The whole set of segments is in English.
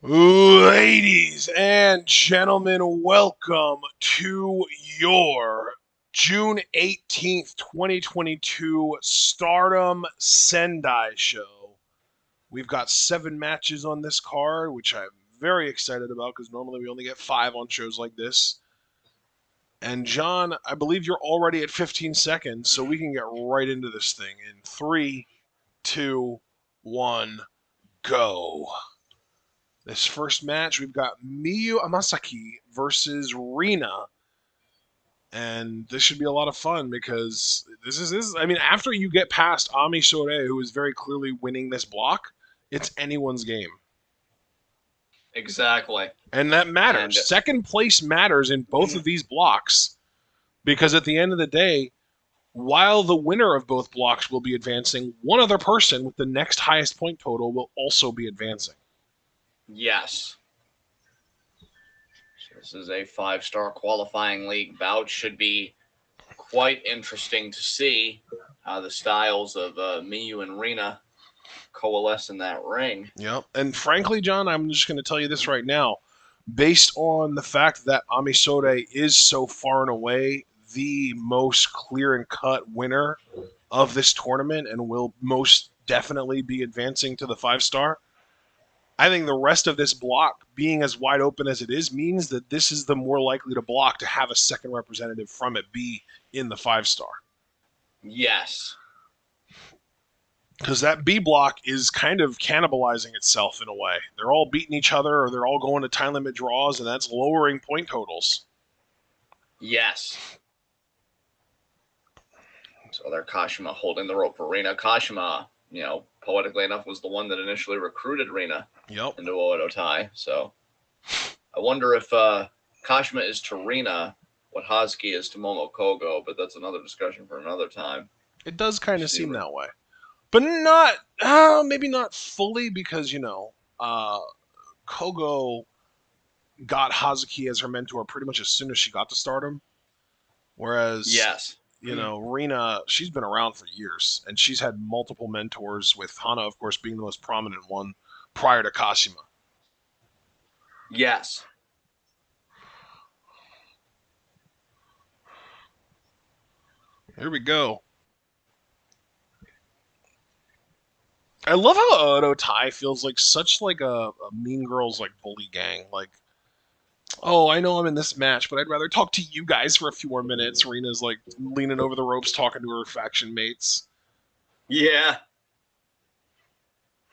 Ladies and gentlemen, welcome to your June 18th, 2022 Stardom Sendai show. We've got 7 matches on this card, which I'm very excited about because normally we only get 5 on shows like this. And John, I believe you're already at 15 seconds, so we can get right into this thing in 3, 2, 1, go. This first match, we've got Miyu Amasaki versus Rina. And this should be a lot of fun because this is I mean, after you get past Ami Sore, who is very clearly winning this block, it's anyone's game. Exactly. And that matters. And second place matters in both of these blocks because at the end of the day, while the winner of both blocks will be advancing, one other person with the next highest point total will also be advancing. Yes. So this is a 5-star qualifying league bout. Should be quite interesting to see how the styles of Miyu and Rina coalesce in that ring. Yep. And frankly, John, I'm just going to tell you this right now. Based on the fact that Amisore is so far and away the most clear and cut winner of this tournament and will most definitely be advancing to the 5-star, I think the rest of this block being as wide open as it is means that this is the more likely to block to have a second representative from it be in the 5-star. Yes. Because that B block is kind of cannibalizing itself in a way. They're all beating each other or they're all going to time limit draws, and that's lowering point totals. Yes. So there Kashima holding the rope for Rina. Kashima, poetically enough, was the one that initially recruited Rina into Oedo So I wonder if Kashima is to Rina what Hazuki is to Momokogo, but that's another discussion for another time. It does kind of seem that way. But maybe not fully because, Kogo got Hazuki as her mentor pretty much as soon as she got to Stardom. Whereas, yes. Rina, she's been around for years, and she's had multiple mentors, with Hana, of course, being the most prominent one prior to Kashima. Yes. Here we go. I love how Oedo Tai feels like such like a Mean Girls like bully gang. Like, oh, I know I'm in this match, but I'd rather talk to you guys for a few more minutes. Rina's like leaning over the ropes talking to her faction mates. Yeah.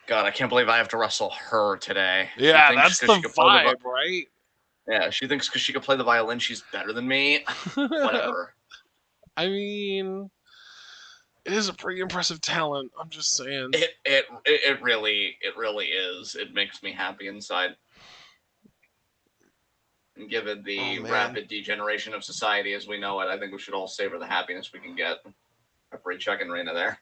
God, I can't believe I have to wrestle her today. Yeah, that's the vibe, right? Yeah, she thinks because she can play the violin, she's better than me. Whatever. I mean, it is a pretty impressive talent. I'm just saying. It really is. It makes me happy inside. And given the rapid degeneration of society as we know it, I think we should all savor the happiness we can get. Referee checking Rina there.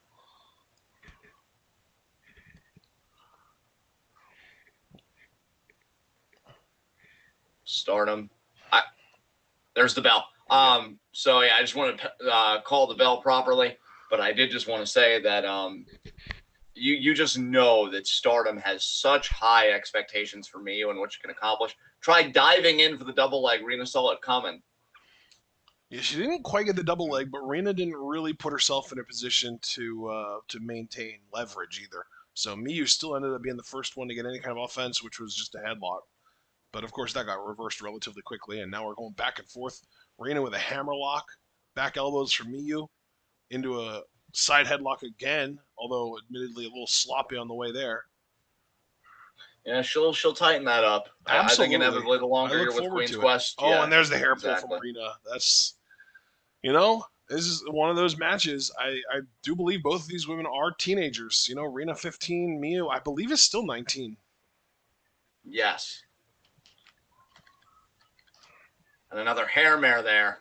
Stardom. There's the bell. So yeah, I just want to call the bell properly, but I did just want to say that you just know that Stardom has such high expectations for Miyu and what you can accomplish. Try diving in for the double leg. Rina saw it coming. Yeah, she didn't quite get the double leg, but Rina didn't really put herself in a position to maintain leverage either. So Miyu still ended up being the first one to get any kind of offense, which was just a headlock. But of course, that got reversed relatively quickly, and now we're going back and forth. Rina with a hammerlock, back elbows for Miyu, into a side headlock again, although admittedly a little sloppy on the way there. Yeah, she'll tighten that up. Absolutely. I think inevitably the longer you're with Queen's Quest. Oh, and there's the hair pull from Rina. That's, this is one of those matches. I do believe both of these women are teenagers. Rina 15, Miyu, I believe, is still 19. Yes. And another hair mare there.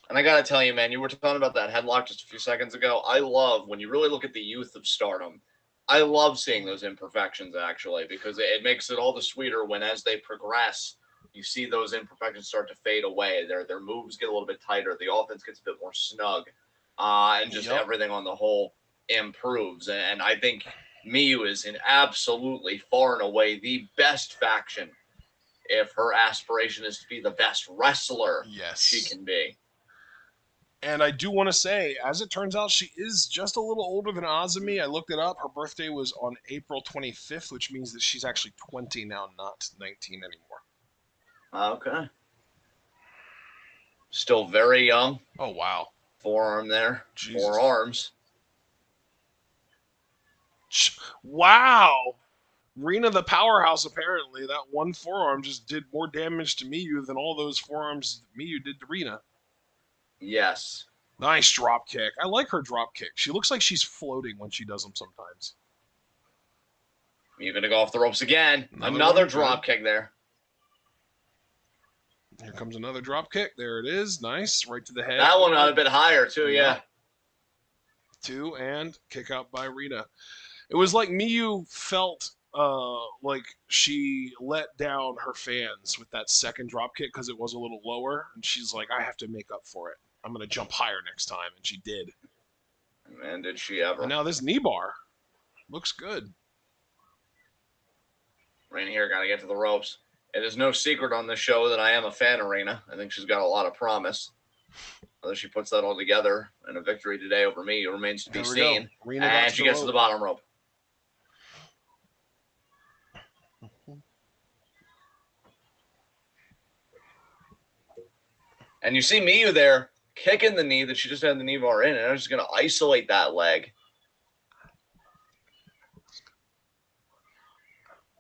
And I got to tell you, man, you were talking about that headlock just a few seconds ago. I love, when you really look at the youth of Stardom, I love seeing those imperfections, actually, because it makes it all the sweeter when, as they progress, you see those imperfections start to fade away. Their moves get a little bit tighter. The offense gets a bit more snug. And just everything on the whole improves. And I think Miyu is in absolutely far and away the best faction if her aspiration is to be the best wrestler she Yes. can be. And I do want to say, as it turns out, she is just a little older than Azumi. I looked it up. Her birthday was on April 25th, which means that she's actually 20 now, not 19 anymore. Okay. Still very young. Oh, wow. Forearm there. Jesus. Forearms. Wow. Rina the powerhouse, apparently. That one forearm just did more damage to Miyu than all those forearms Miyu did to Rina. Yes. Nice drop kick. I like her drop kick. She looks like she's floating when she does them sometimes. You're going to go off the ropes again. Another drop kick there. Here comes another drop kick. There it is. Nice. Right to the head. That one got a bit higher, too, yeah. 2 and kick out by Rina. It was like Miyu felt like she let down her fans with that second drop kick because it was a little lower. And she's like, I have to make up for it. I'm going to jump higher next time. And she did. Man, did she ever. And now this knee bar looks good. Rina here got to get to the ropes. It is no secret on this show that I am a fan of Rina. I think she's got a lot of promise. Whether she puts that all together in a victory today over me remains to be seen. And she gets to the bottom rope. And you see Miyu there kicking the knee that she just had the knee bar in, and I'm just going to isolate that leg.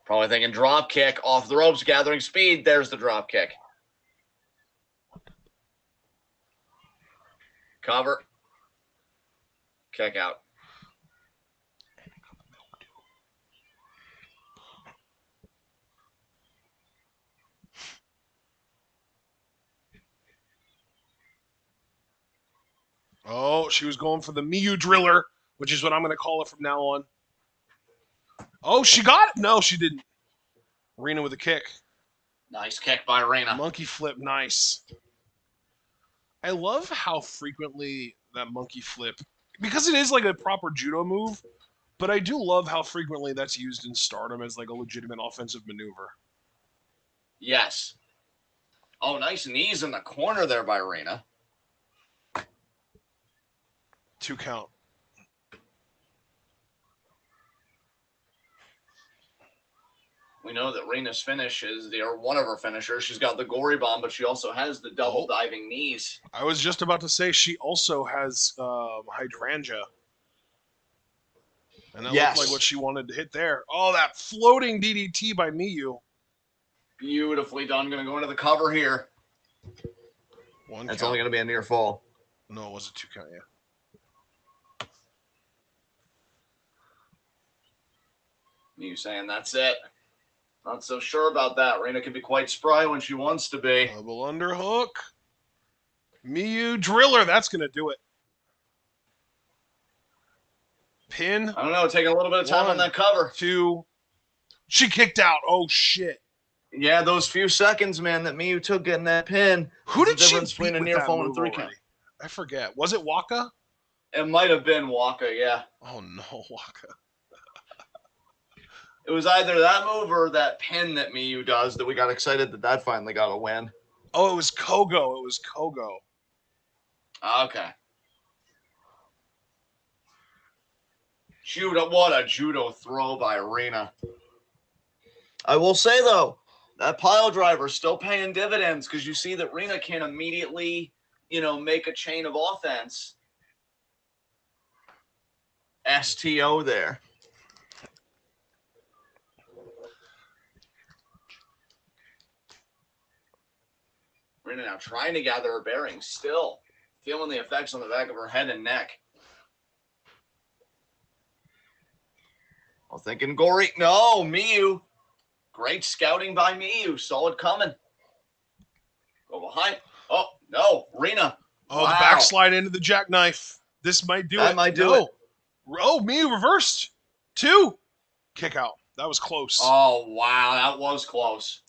Probably thinking drop kick off the ropes, gathering speed. There's the drop kick. Cover. Kick out. Oh, she was going for the Miyu driller, which is what I'm going to call it from now on. Oh, she got it. No, she didn't. Rina with a kick. Nice kick by Rina. Monkey flip, nice. I love how frequently that monkey flip, because it is like a proper judo move, but I do love how frequently that's used in Stardom as like a legitimate offensive maneuver. Yes. Oh, nice knees in the corner there by Rina. 2 count. We know that Rina's finish is one of her finishers. She's got the gory bomb, but she also has the double diving knees. I was just about to say she also has hydrangea. And that looked like what she wanted to hit there. Oh, that floating DDT by Miyu. Beautifully done. Going to go into the cover here. That's only going to be a near fall. No, it was a 2 count, yeah. Miyu saying that's it. Not so sure about that. Rina can be quite spry when she wants to be. Double underhook. Miyu driller. That's going to do it. Pin. I don't know. Taking a little bit of time on that cover. 2. She kicked out. Oh, shit. Yeah, those few seconds, man, that Miyu took getting that pin. Who did she beat between a near fall and a 3 count? I forget. Was it Waka? It might have been Waka, yeah. Oh, no, Waka. It was either that move or that pin that Miyu does that we got excited that finally got a win. Oh, it was Kogo. Okay. Judo, what a judo throw by Rina. I will say, though, that pile driver is still paying dividends because you see that Rina can immediately, make a chain of offense. STO there. Rina now trying to gather her bearings, still feeling the effects on the back of her head and neck. Well, thinking gory. No, Miyu. Great scouting by Miyu. Saw it coming. Go behind. Oh, no. Rina. Oh, wow. The backslide into the jackknife. This might do it. That might do it. Oh, Miyu reversed. 2. Kick out. That was close. Oh, wow. That was close.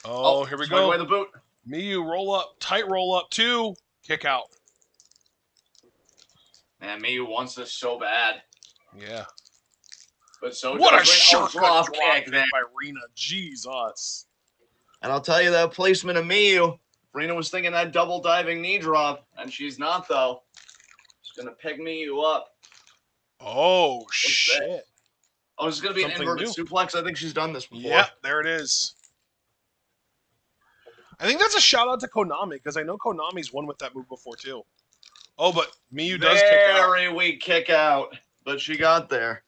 Oh, here we go. Away the boot. Miyu roll up. Tight roll up. 2. Kick out. Man, Miyu wants this so bad. Yeah. But so What a does shotgun drop drop kick kick there. by Rina. Jesus. And I'll tell you that placement of Miyu. Rina was thinking that double diving knee drop, and she's not, though. She's going to pick Miyu up. Oh, What's shit. that? Oh, this is going to be Something an inverted new. suplex. I think she's done this before. Yep, there it is. I think that's a shout out to Konami, because I know Konami's won with that move before, too. Oh, but Miyu does kick out. Very weak kick out, but she got there.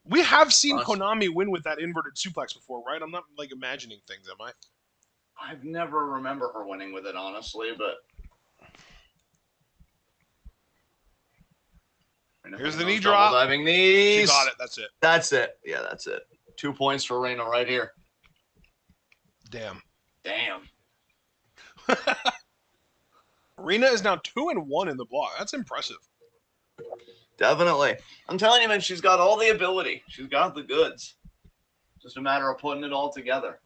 We have seen Konami win with that inverted suplex before, right? I'm not, like, imagining things, am I? I've never remember her winning with it, honestly, but... Here's the knee drop. Double diving knees. She got it. That's it. That's it. Yeah, that's it. 2 points for Reina right here. Damn. Damn. Rina is now 2-1 in the block. That's impressive. Definitely. I'm telling you, man, she's got all the ability. She's got the goods. Just a matter of putting it all together.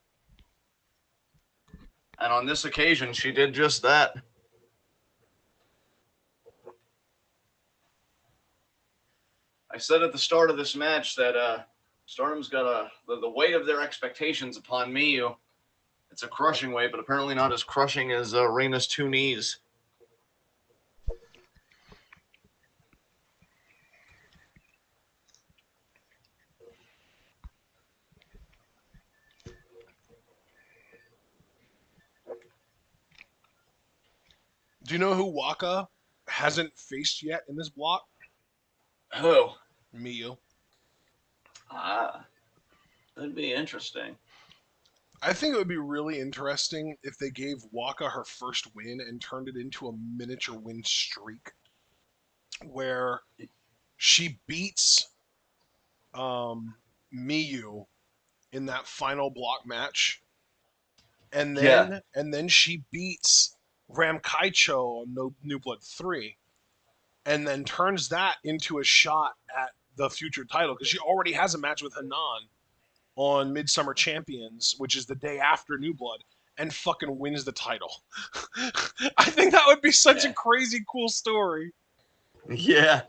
And on this occasion, she did just that. I said at the start of this match that Stardom's got the weight of their expectations upon Miyu. It's a crushing weight, but apparently not as crushing as Reina's 2 knees. Do you know who Waka hasn't faced yet in this block? Who? Miyu. Ah, that'd be interesting. I think it would be really interesting if they gave Waka her first win and turned it into a miniature win streak where she beats Miyu in that final block match, and then she beats Ramkaicho on New Blood 3, and then turns that into a shot at the future title, because she already has a match with Hanan on Midsummer Champions, which is the day after New Blood, and fucking wins the title. I think that would be such a crazy cool story. Yeah.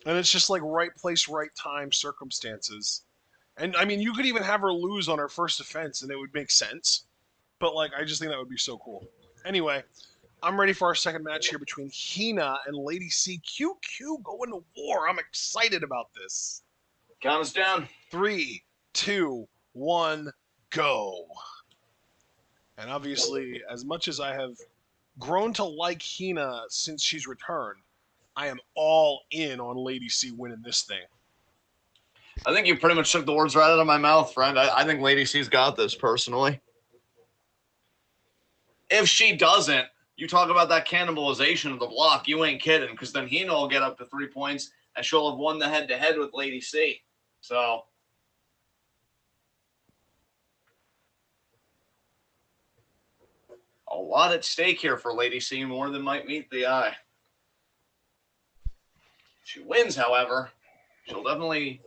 And it's just like right place, right time circumstances. And I mean, you could even have her lose on her first defense and it would make sense. But like, I just think that would be so cool. Anyway, I'm ready for our second match here between Hina and Lady C. QQ going to war. I'm excited about this. Count us down. 3, 2, 1, go. And obviously, as much as I have grown to like Hina since she's returned, I am all in on Lady C winning this thing. I think you pretty much took the words right out of my mouth, friend. I think Lady C's got this, personally. If she doesn't, you talk about that cannibalization of the block, you ain't kidding, because then Hina will get up to 3 points, and she'll have won the head-to-head with Lady C. So... a lot at stake here for Lady C, more than might meet the eye. If she wins, however, she'll definitely,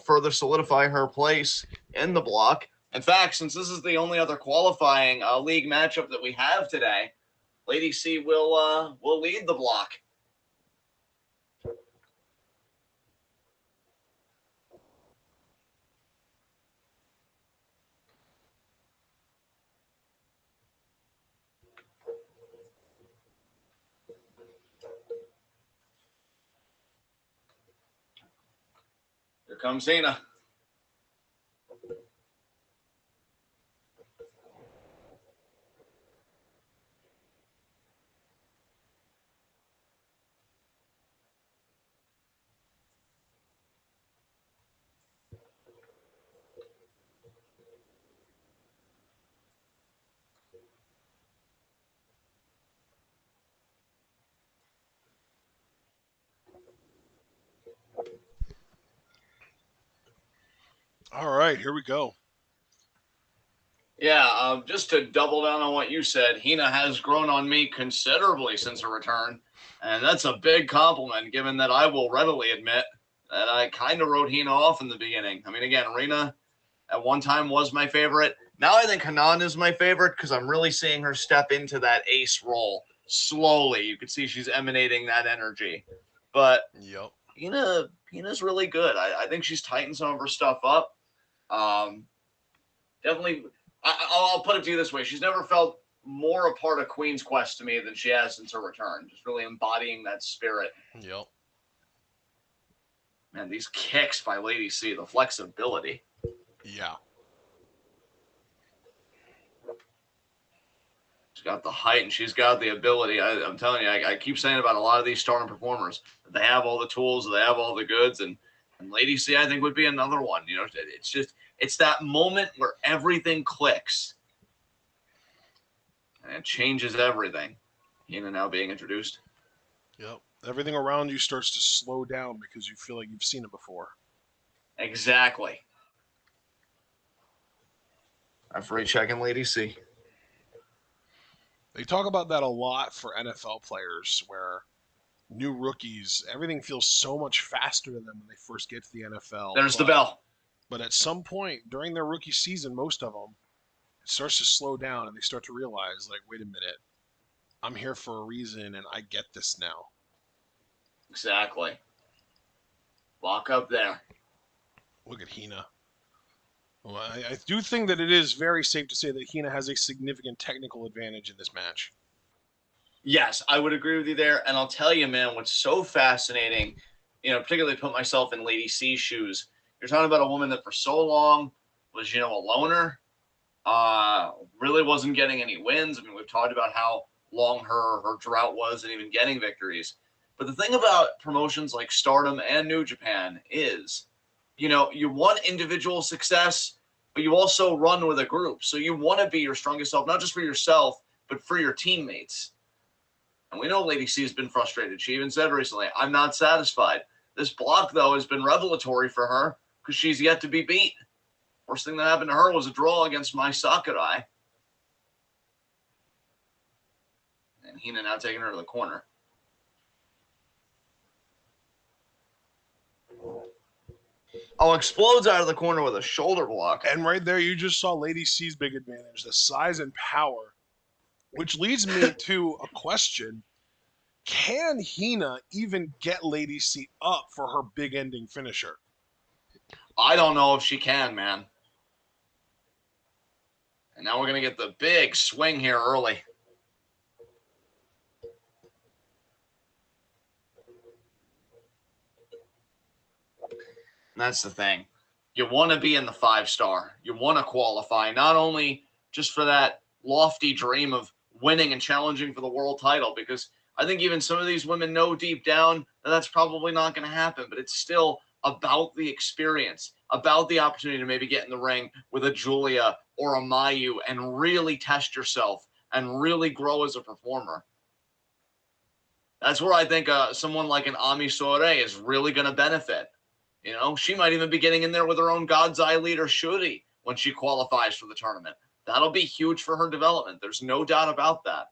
further solidify her place in the block. In fact, since this is the only other qualifying league matchup that we have today, Lady C will lead the block. Here comes Hina. All right, here we go. Yeah, just to double down on what you said, Hina has grown on me considerably since her return, and that's a big compliment, given that I will readily admit that I kind of wrote Hina off in the beginning. I mean, again, Rina at one time was my favorite. Now I think Hanan is my favorite because I'm really seeing her step into that ace role slowly. You can see she's emanating that energy. But Yep. Hina's really good. I think she's tightened some of her stuff up. Definitely, I'll put it to you this way: she's never felt more a part of Queen's Quest to me than she has since her return. Just really embodying that spirit. Yep. Man, these kicks by Lady C, the flexibility. Yeah. She's got the height and she's got the ability. I'm telling you, I keep saying about a lot of these Stardom performers that they have all the tools, they have all the goods, and Lady C, I think, would be another one. You know, it's that moment where everything clicks and it changes everything. Hina now being introduced. Yep. Everything around you starts to slow down because you feel like you've seen it before. Exactly. Referee checking Lady C. They talk about that a lot for NFL players where new rookies, everything feels so much faster to them when they first get to the NFL. There's the bell. But at some point during their rookie season, most of them, it starts to slow down and they start to realize, like, wait a minute, I'm here for a reason and I get this now. Exactly. Lock up there. Look at Hina. Well, I do think that it is very safe to say that Hina has a significant technical advantage in this match. Yes, I would agree with you there. And I'll tell you, man, what's so fascinating, particularly put myself in Lady C's shoes. You're talking about a woman that for so long was, a loner, really wasn't getting any wins. I mean, we've talked about how long her drought was and even getting victories. But the thing about promotions like Stardom and New Japan is, you want individual success, but you also run with a group. So you want to be your strongest self, not just for yourself, but for your teammates. And we know Lady C has been frustrated. She even said recently, I'm not satisfied. This block, though, has been revelatory for her because she's yet to be beat. Worst thing that happened to her was a draw against Mai Sakurai. And Hina now taking her to the corner. Oh, explodes out of the corner with a shoulder block. And right there, you just saw Lady C's big advantage, the size and power, which leads me to a question. Can Hina even get Lady C up for her big ending finisher? I don't know if she can, man. And now we're going to get the big swing here early. And that's the thing. You want to be in the 5-star. You want to qualify, not only just for that lofty dream of winning and challenging for the world title, because I think even some of these women know deep down that that's probably not going to happen, but it's still about the experience, about the opportunity to maybe get in the ring with a Julia or a Mayu and really test yourself and really grow as a performer. That's where I think someone like an Ami Sourei is really going to benefit. She might even be getting in there with her own God's Eye leader, Shuri, when she qualifies for the tournament. That'll be huge for her development. There's no doubt about that.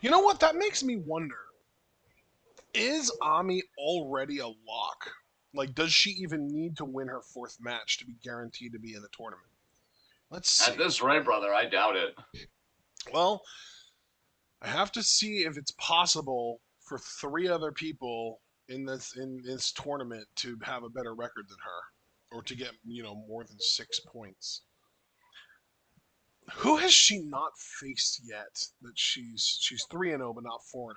You know what? That makes me wonder. Is Ami already a lock? Like, does she even need to win her fourth match to be guaranteed to be in the tournament? Let's see. At this rate, brother, I doubt it. Well, I have to see if it's possible for three other people in this tournament to have a better record than her, or to get more than 6 points. Who has she not faced yet? That she's 3-0, but not 4-0.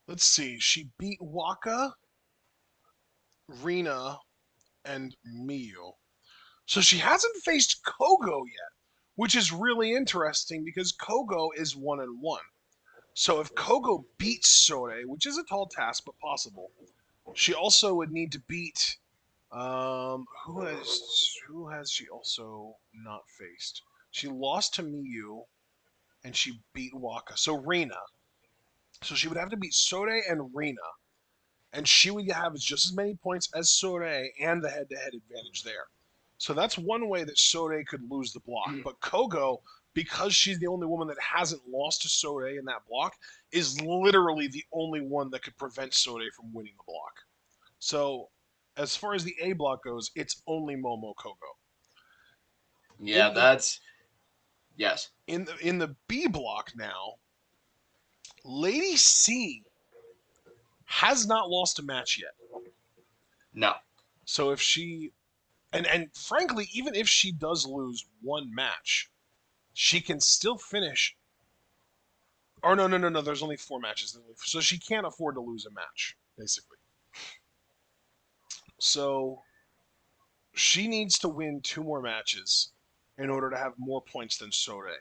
Let's see. She beat Waka, Rina, and Miyu. So she hasn't faced Kogo yet, which is really interesting because Kogo is 1-1. So if Kogo beats Sore, which is a tall task but possible, she also would need to beat who has she also not faced? She lost to Miyu and she beat Waka. So Rina. So she would have to beat Sore and Rina. And she would have just as many points as Sore and the head-to-head advantage there. So that's one way that Sore could lose the block. But Kogo, because she's the only woman that hasn't lost to Sore in that block, is literally the only one that could prevent Sore from winning the block. So as far as the A block goes, it's only Momo Kogo. Yeah, In the that's yes. in the B block now, Lady C has not lost a match yet. No. So if she and frankly, even if she does lose one match, she can still finish. Or no. There's only 4 matches, so she can't afford to lose a match, basically. So she needs to win 2 more matches in order to have more points than Sode,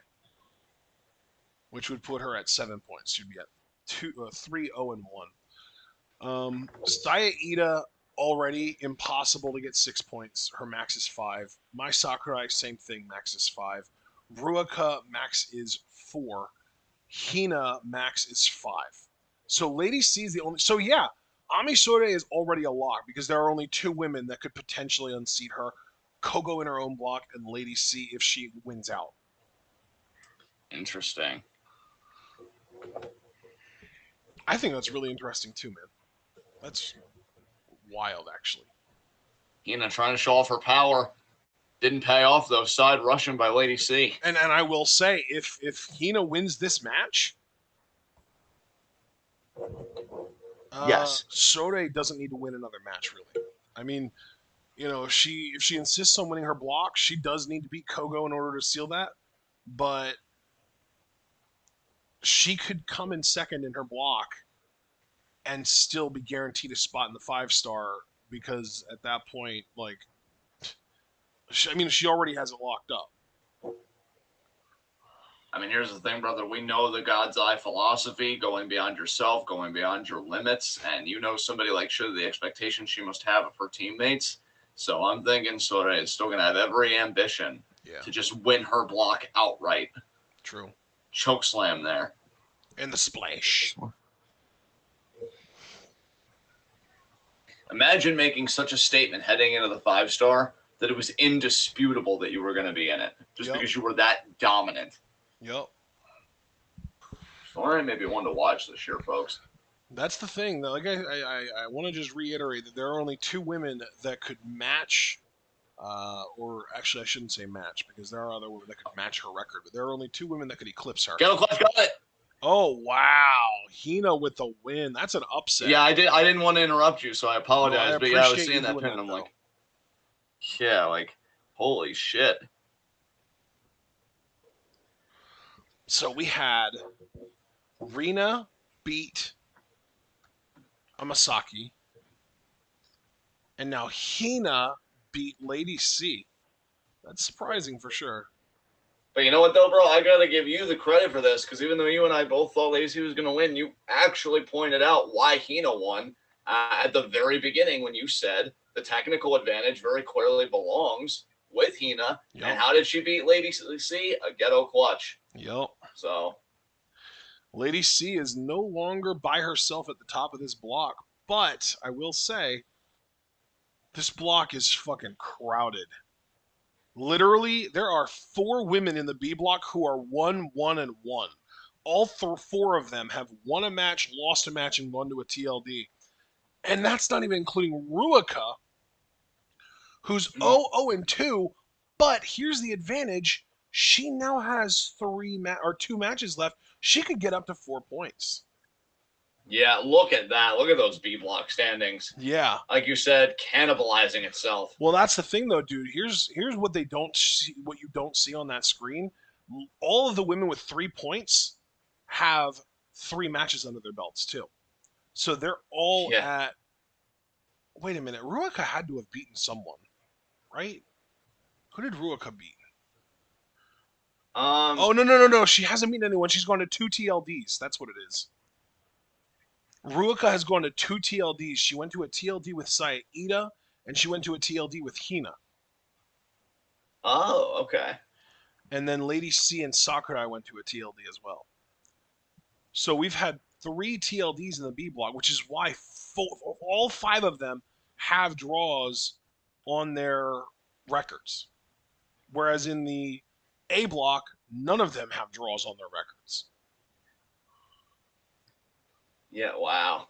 which would put her at 7 points. She'd be at 3-0-1. Saya Ida already impossible to get 6 points. Her max is 5. My Sakurai, same thing, max is 5. Ruaka max is 4. Hina max is 5. So Lady C is the only. So yeah, Ami Sode is already a lock because there are only 2 women that could potentially unseat her. Kogo in her own block and Lady C if she wins out. Interesting. I think that's really interesting too, man. That's wild, actually. Hina trying to show off her power. Didn't pay off though. Side Russian by Lady C. And I will say, if Hina wins this match, Yes. Sode doesn't need to win another match, really. I mean, if she insists on winning her block, she does need to beat Kogo in order to seal that. But she could come in second in her block and still be guaranteed a spot in the 5-star because at that point, like, she already has it locked up. I mean, here's the thing, brother. We know the God's Eye philosophy, going beyond yourself, going beyond your limits. And you know somebody like Shida, the expectation she must have of her teammates. So I'm thinking Sora is still going to have every ambition to just win her block outright. True. Choke slam there. And the splash. Imagine making such a statement heading into the 5-star that it was indisputable that you were going to be in it just because you were that dominant. Yep. Sora may be one to watch this year, folks. That's the thing. Like I want to just reiterate that there are only 2 women that could match, or actually I shouldn't say match because there are other women that could match her record, but there are only 2 women that could eclipse her. Ghetto Clutch got it. Oh wow, Hina with the win. That's an upset. Yeah, I didn't want to interrupt you, so I apologize. No, I but yeah, I was appreciate seeing you that doing pin, and that, I'm though. like, yeah, like, holy shit. So we had Rina beat Amasaki, and now Hina beat Lady C. That's surprising for sure. But you know what, though, bro? I got to give you the credit for this, because even though you and I both thought Lacey was going to win, you actually pointed out why Hina won at the very beginning when you said the technical advantage very clearly belongs with Hina. Yep. And how did she beat Lady C? A ghetto clutch. Yep. So Lady C is no longer by herself at the top of this block, but I will say this block is fucking crowded. Literally, there are 4 women in the B block who are 1-1-1. All 4 of them have won a match, lost a match, and gone to a TLD. And that's not even including Ruaka, who's 0-2. But here's the advantage: she now has 2 matches left. She could get up to 4 points. Yeah, look at that. Look at those B block standings. Yeah. Like you said, cannibalizing itself. Well, that's the thing though, dude. Here's what they don't see, what you don't see on that screen. All of the women with 3 points have 3 matches under their belts too. So they're all at. Wait a minute. Ruaka had to have beaten someone, right? Who did Ruaka beat? Oh no. She hasn't beaten anyone. She's gone to 2 TLDs. That's what it is. Ruaka has gone to 2 TLDs. She went to a TLD with Saida, and she went to a TLD with Hina. Oh, okay. And then Lady C and Sakurai went to a TLD as well. So we've had 3 TLDs in the B block, which is why all 5 of them have draws on their records. Whereas in the A block, none of them have draws on their records. Yeah, wow.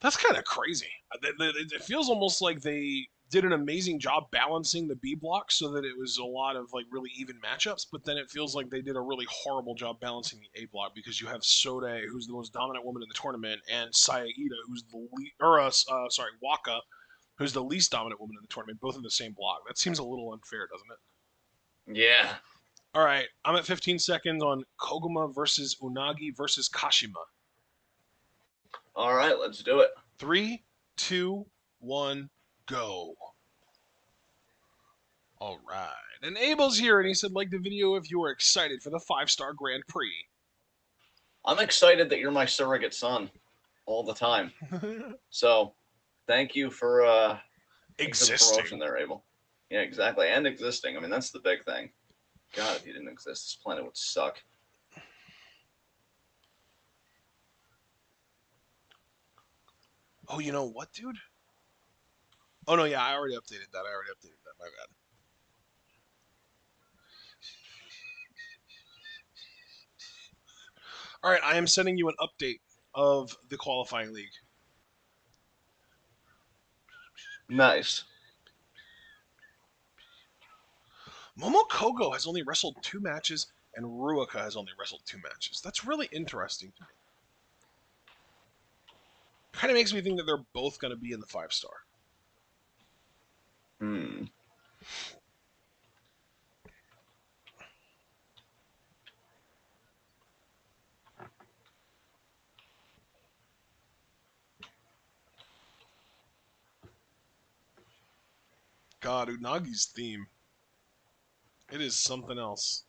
That's kind of crazy. It feels almost like they did an amazing job balancing the B block so that it was a lot of like really even matchups. But then it feels like they did a really horrible job balancing the A block because you have Sode, who's the most dominant woman in the tournament, and Sayaida, who's the Waka, who's the least dominant woman in the tournament, both in the same block. That seems a little unfair, doesn't it? Yeah. All right, I'm at 15 seconds on Koguma versus Unagi versus Kashima. All right, let's do it. 3, 2, 1, go. All right. And Abel's here, and he said, like the video if you were excited for the 5-star Grand Prix. I'm excited that you're my surrogate son all the time. So, thank you for Existing. the promotion there, Abel. Yeah, exactly. And existing. I mean, that's the big thing. God, if you didn't exist, this planet would suck. Oh, you know what, dude? Oh, no, yeah, I already updated that. My bad. All right, I am sending you an update of the qualifying league. Nice. Momokogo has only wrestled 2 matches, and Ruaka has only wrestled 2 matches. That's really interesting to me. Kind of makes me think that they're both going to be in the 5-star. Hmm. God, Unagi's theme. It is something else.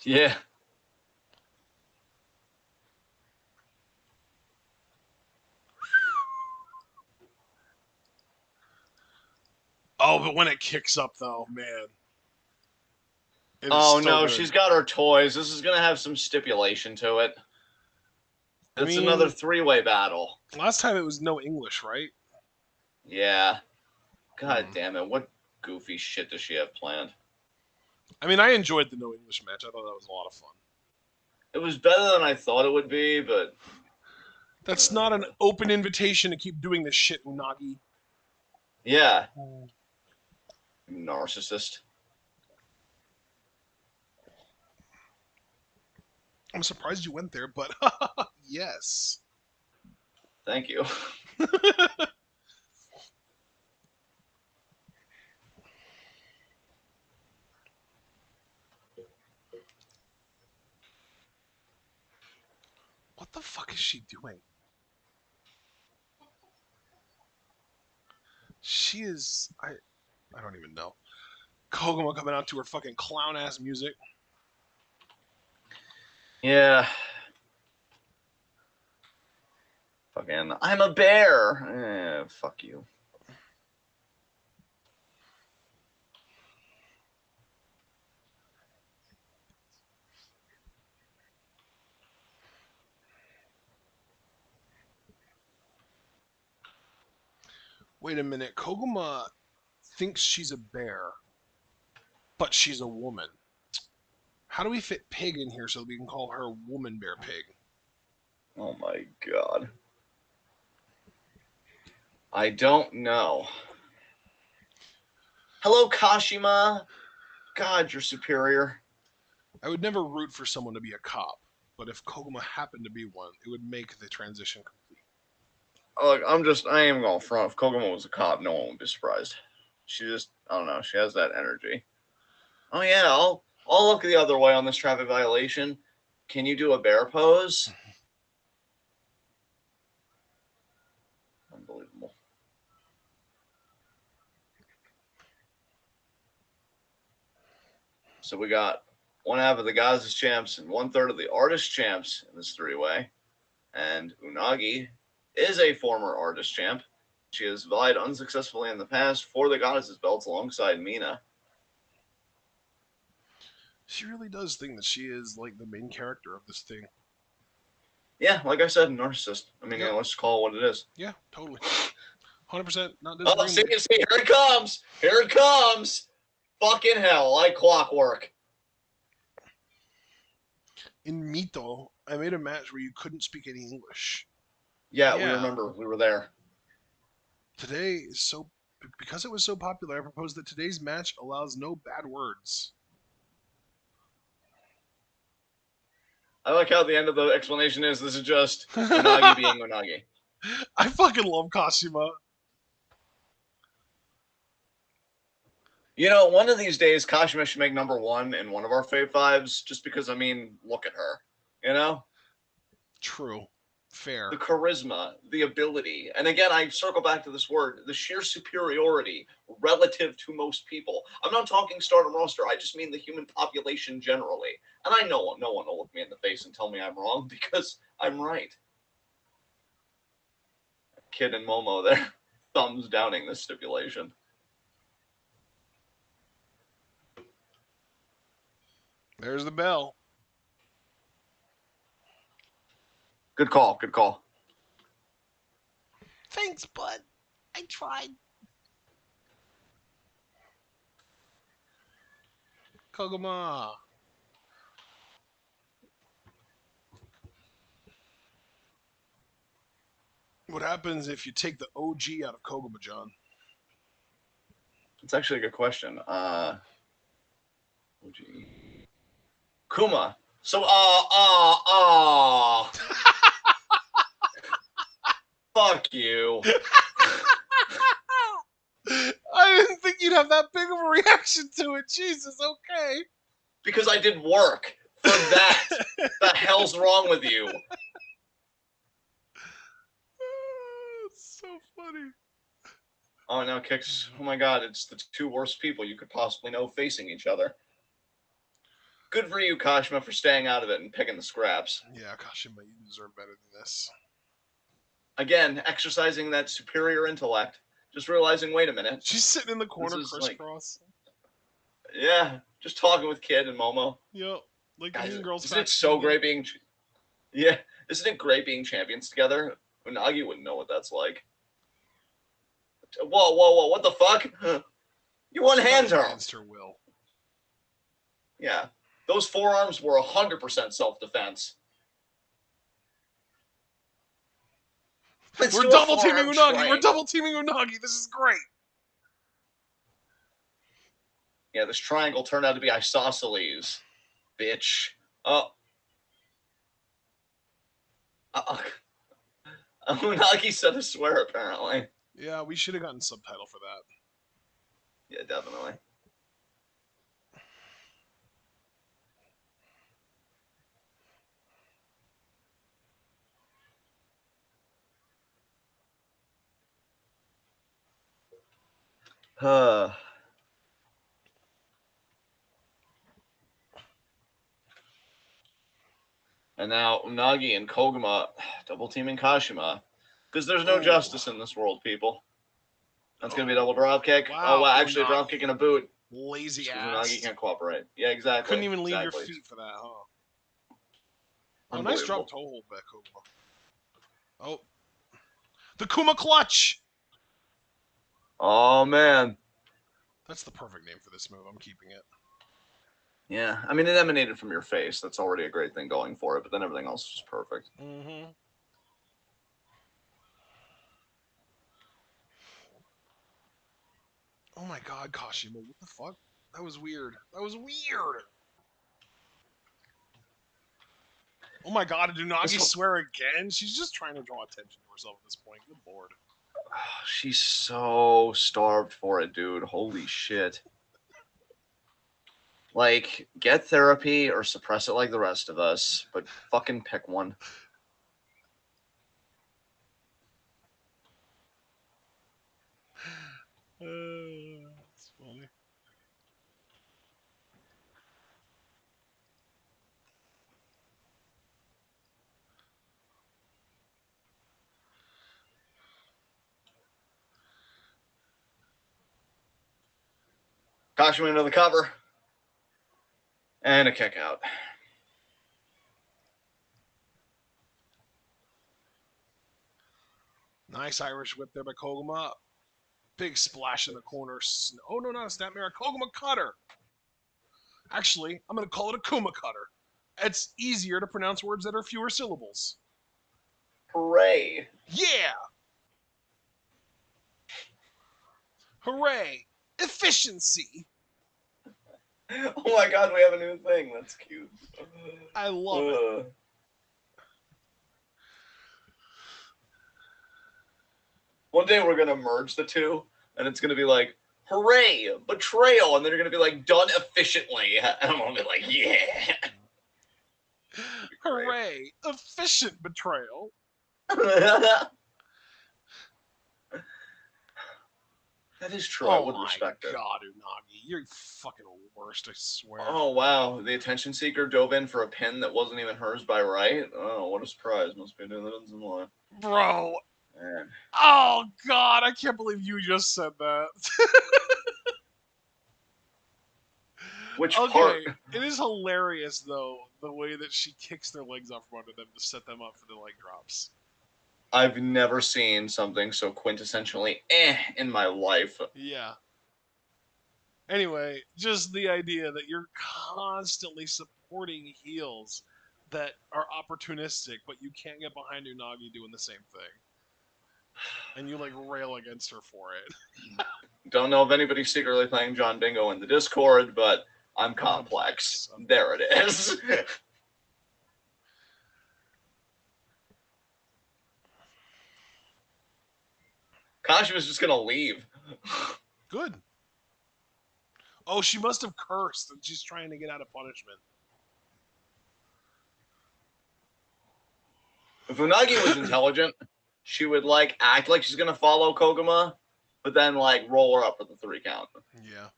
Yeah. Oh, but when it kicks up, though, man. Oh, so no, good. she's got her toys. This is going to have some stipulation to it. It's another 3-way battle. Last time it was no English, right? Yeah. God damn it. What goofy shit does she have planned? I mean, I enjoyed the no English match. I thought that was a lot of fun. It was better than I thought it would be, but... That's not an open invitation to keep doing this shit, Unagi. Yeah. Narcissist. I'm surprised you went there, but yes. Thank you. What the fuck is she doing? She is... I don't even know. Koguma coming out to her fucking clown-ass music. Yeah. Fucking, I'm a bear. Fuck you. Wait a minute. Koguma thinks she's a bear, but she's a woman. How do we fit Pig in here so that we can call her Woman Bear Pig? Oh my god. I don't know. Hello, Kashima. God, you're superior. I would never root for someone to be a cop, but if Koguma happened to be one, it would make the transition complete. Look, I am going front. If Koguma was a cop, no one would be surprised. She just, I don't know, she has that energy. Oh yeah, I'll look the other way on this traffic violation. Can you do a bear pose? Unbelievable. So we got 1/2 of the Gazas champs and 1/3 of the Artist champs in this 3-way. And Unagi is a former Artist champ. She has vied unsuccessfully in the past for the Goddesses belts alongside Mina. She really does think that she is like the main character of this thing. Yeah, like I said, narcissist. I mean, Yep. let's just call it what it is. Yeah, totally. 100% not Oh, disagreeing. see, here it comes. Here it comes. Fucking hell, like clockwork. In Mito, I made a match where you couldn't speak any English. Yeah, we remember. We were there. Today is so Because it was so popular, I propose that today's match allows no bad words. I like how the end of the explanation is this is just Unagi being Unagi. I fucking love Kashima. You know, one of these days, Kashima should make #1 in one of our Fave Fives, just because, I mean, look at her. You know? True. Fair. The charisma, the ability. And again, I circle back to this word, the sheer superiority relative to most people. I'm not talking Stardom roster. I just mean the human population generally. And I know no one will look me in the face and tell me I'm wrong because I'm right. Kid and Momo there, thumbs downing this stipulation. There's the bell. Good call. Good call. Thanks, bud. I tried. Koguma. What happens if you take the OG out of Koguma, John? It's actually a good question. OG. Kuma. So, fuck you. I didn't think you'd have that big of a reaction to it. Jesus, okay. Because I did work for that. The hell's wrong with you? It's so funny. Oh, now kicks. Oh my god, it's the two worst people you could possibly know facing each other. Good for you, Kashima, for staying out of it and picking the scraps. Yeah, Kashima, you deserve better than this. Again, exercising that superior intellect. Just realizing, wait a minute. She's sitting in the corner, crisscross. Like, yeah, just talking with Kid and Momo. Yep, like Guys, Mean Girls. Isn't it so great being? Yeah, isn't it great being champions together? Unagi wouldn't know what that's like. Whoa! What the fuck? You one-hand her. Against her will. Yeah, those forearms were 100% self-defense. We're double teaming Unagi. We're double teaming Unagi. This is great. Yeah, this triangle turned out to be isosceles, bitch. Unagi said a swear, apparently. Yeah, we should have gotten subtitle for that. Yeah, definitely. And now Unagi and Koguma double teaming Kashima. Because there's no justice in this world, people. That's going to be a double drop kick. Wow, well, actually, a drop kick and a boot. Lazy ass. Unagi can't cooperate. Yeah, exactly. Couldn't even leave your feet for that, huh? Oh, nice drop toe hold back, Koguma. Oh. The Kuma clutch! Oh, man. That's the perfect name for this move. I'm keeping it. Yeah, I mean, it emanated from your face. That's already a great thing going for it, but then everything else was perfect. Mm-hmm. Oh my god, Kashima, what the fuck? That was weird. That was weird! Oh my god, did Unagi swear again? She's just trying to draw attention to herself at this point. Good lord. She's so starved for it, dude. Holy shit. Like, get therapy or suppress it like the rest of us, but fucking pick one. That's funny. Kashima into the cover. And a kick out. Nice Irish whip there by Koguma. Big splash in the corner. Oh, no, not a snapmare. Koguma cutter. Actually, I'm going to call it a Kuma cutter. It's easier to pronounce words that are fewer syllables. Hooray. Yeah! Hooray! Efficiency! Oh my god, we have a new thing. That's cute. I love it. One day we're gonna merge the two, and it's gonna be like, hooray, betrayal, and then you're gonna be like, done efficiently, and I'm gonna be like, yeah. Hooray! Efficient betrayal. That is true. I would respect it. Oh my god, Unagi, you're fucking worst. I swear. Oh wow, the attention seeker dove in for a pin that wasn't even hers by right. Oh, what a surprise! Must be doing that in life, bro. Man. Oh god, I can't believe you just said that. Which okay, part? it is hilarious though the way that she kicks their legs off from under them to set them up for the leg drops. I've never seen something so quintessentially in my life. Yeah. Anyway, just the idea that you're constantly supporting heels that are opportunistic, but you can't get behind Unagi doing the same thing. And you like rail against her for it. Don't know if anybody's secretly playing John Bingo in the Discord, but I'm complex. There it is. Kashima's just gonna leave. Good. Oh, she must have cursed and she's trying to get out of punishment. If Unagi was intelligent, she would like act like she's gonna follow Koguma, but then like roll her up for the 3 count. Yeah.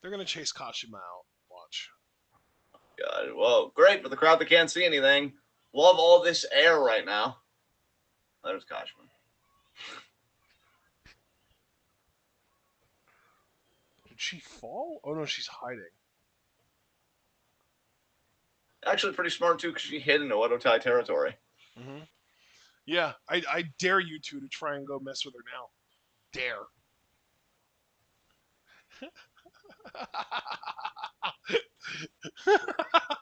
They're gonna chase Kashima out. Watch. God, whoa, great for the crowd that can't see anything. Love all this air right now. There's Kashima. Did she fall? Oh no, she's hiding. Actually, pretty smart too, because she hid in Oedo Tai territory. Mm-hmm. Yeah, I dare you two to try and go mess with her now. Dare.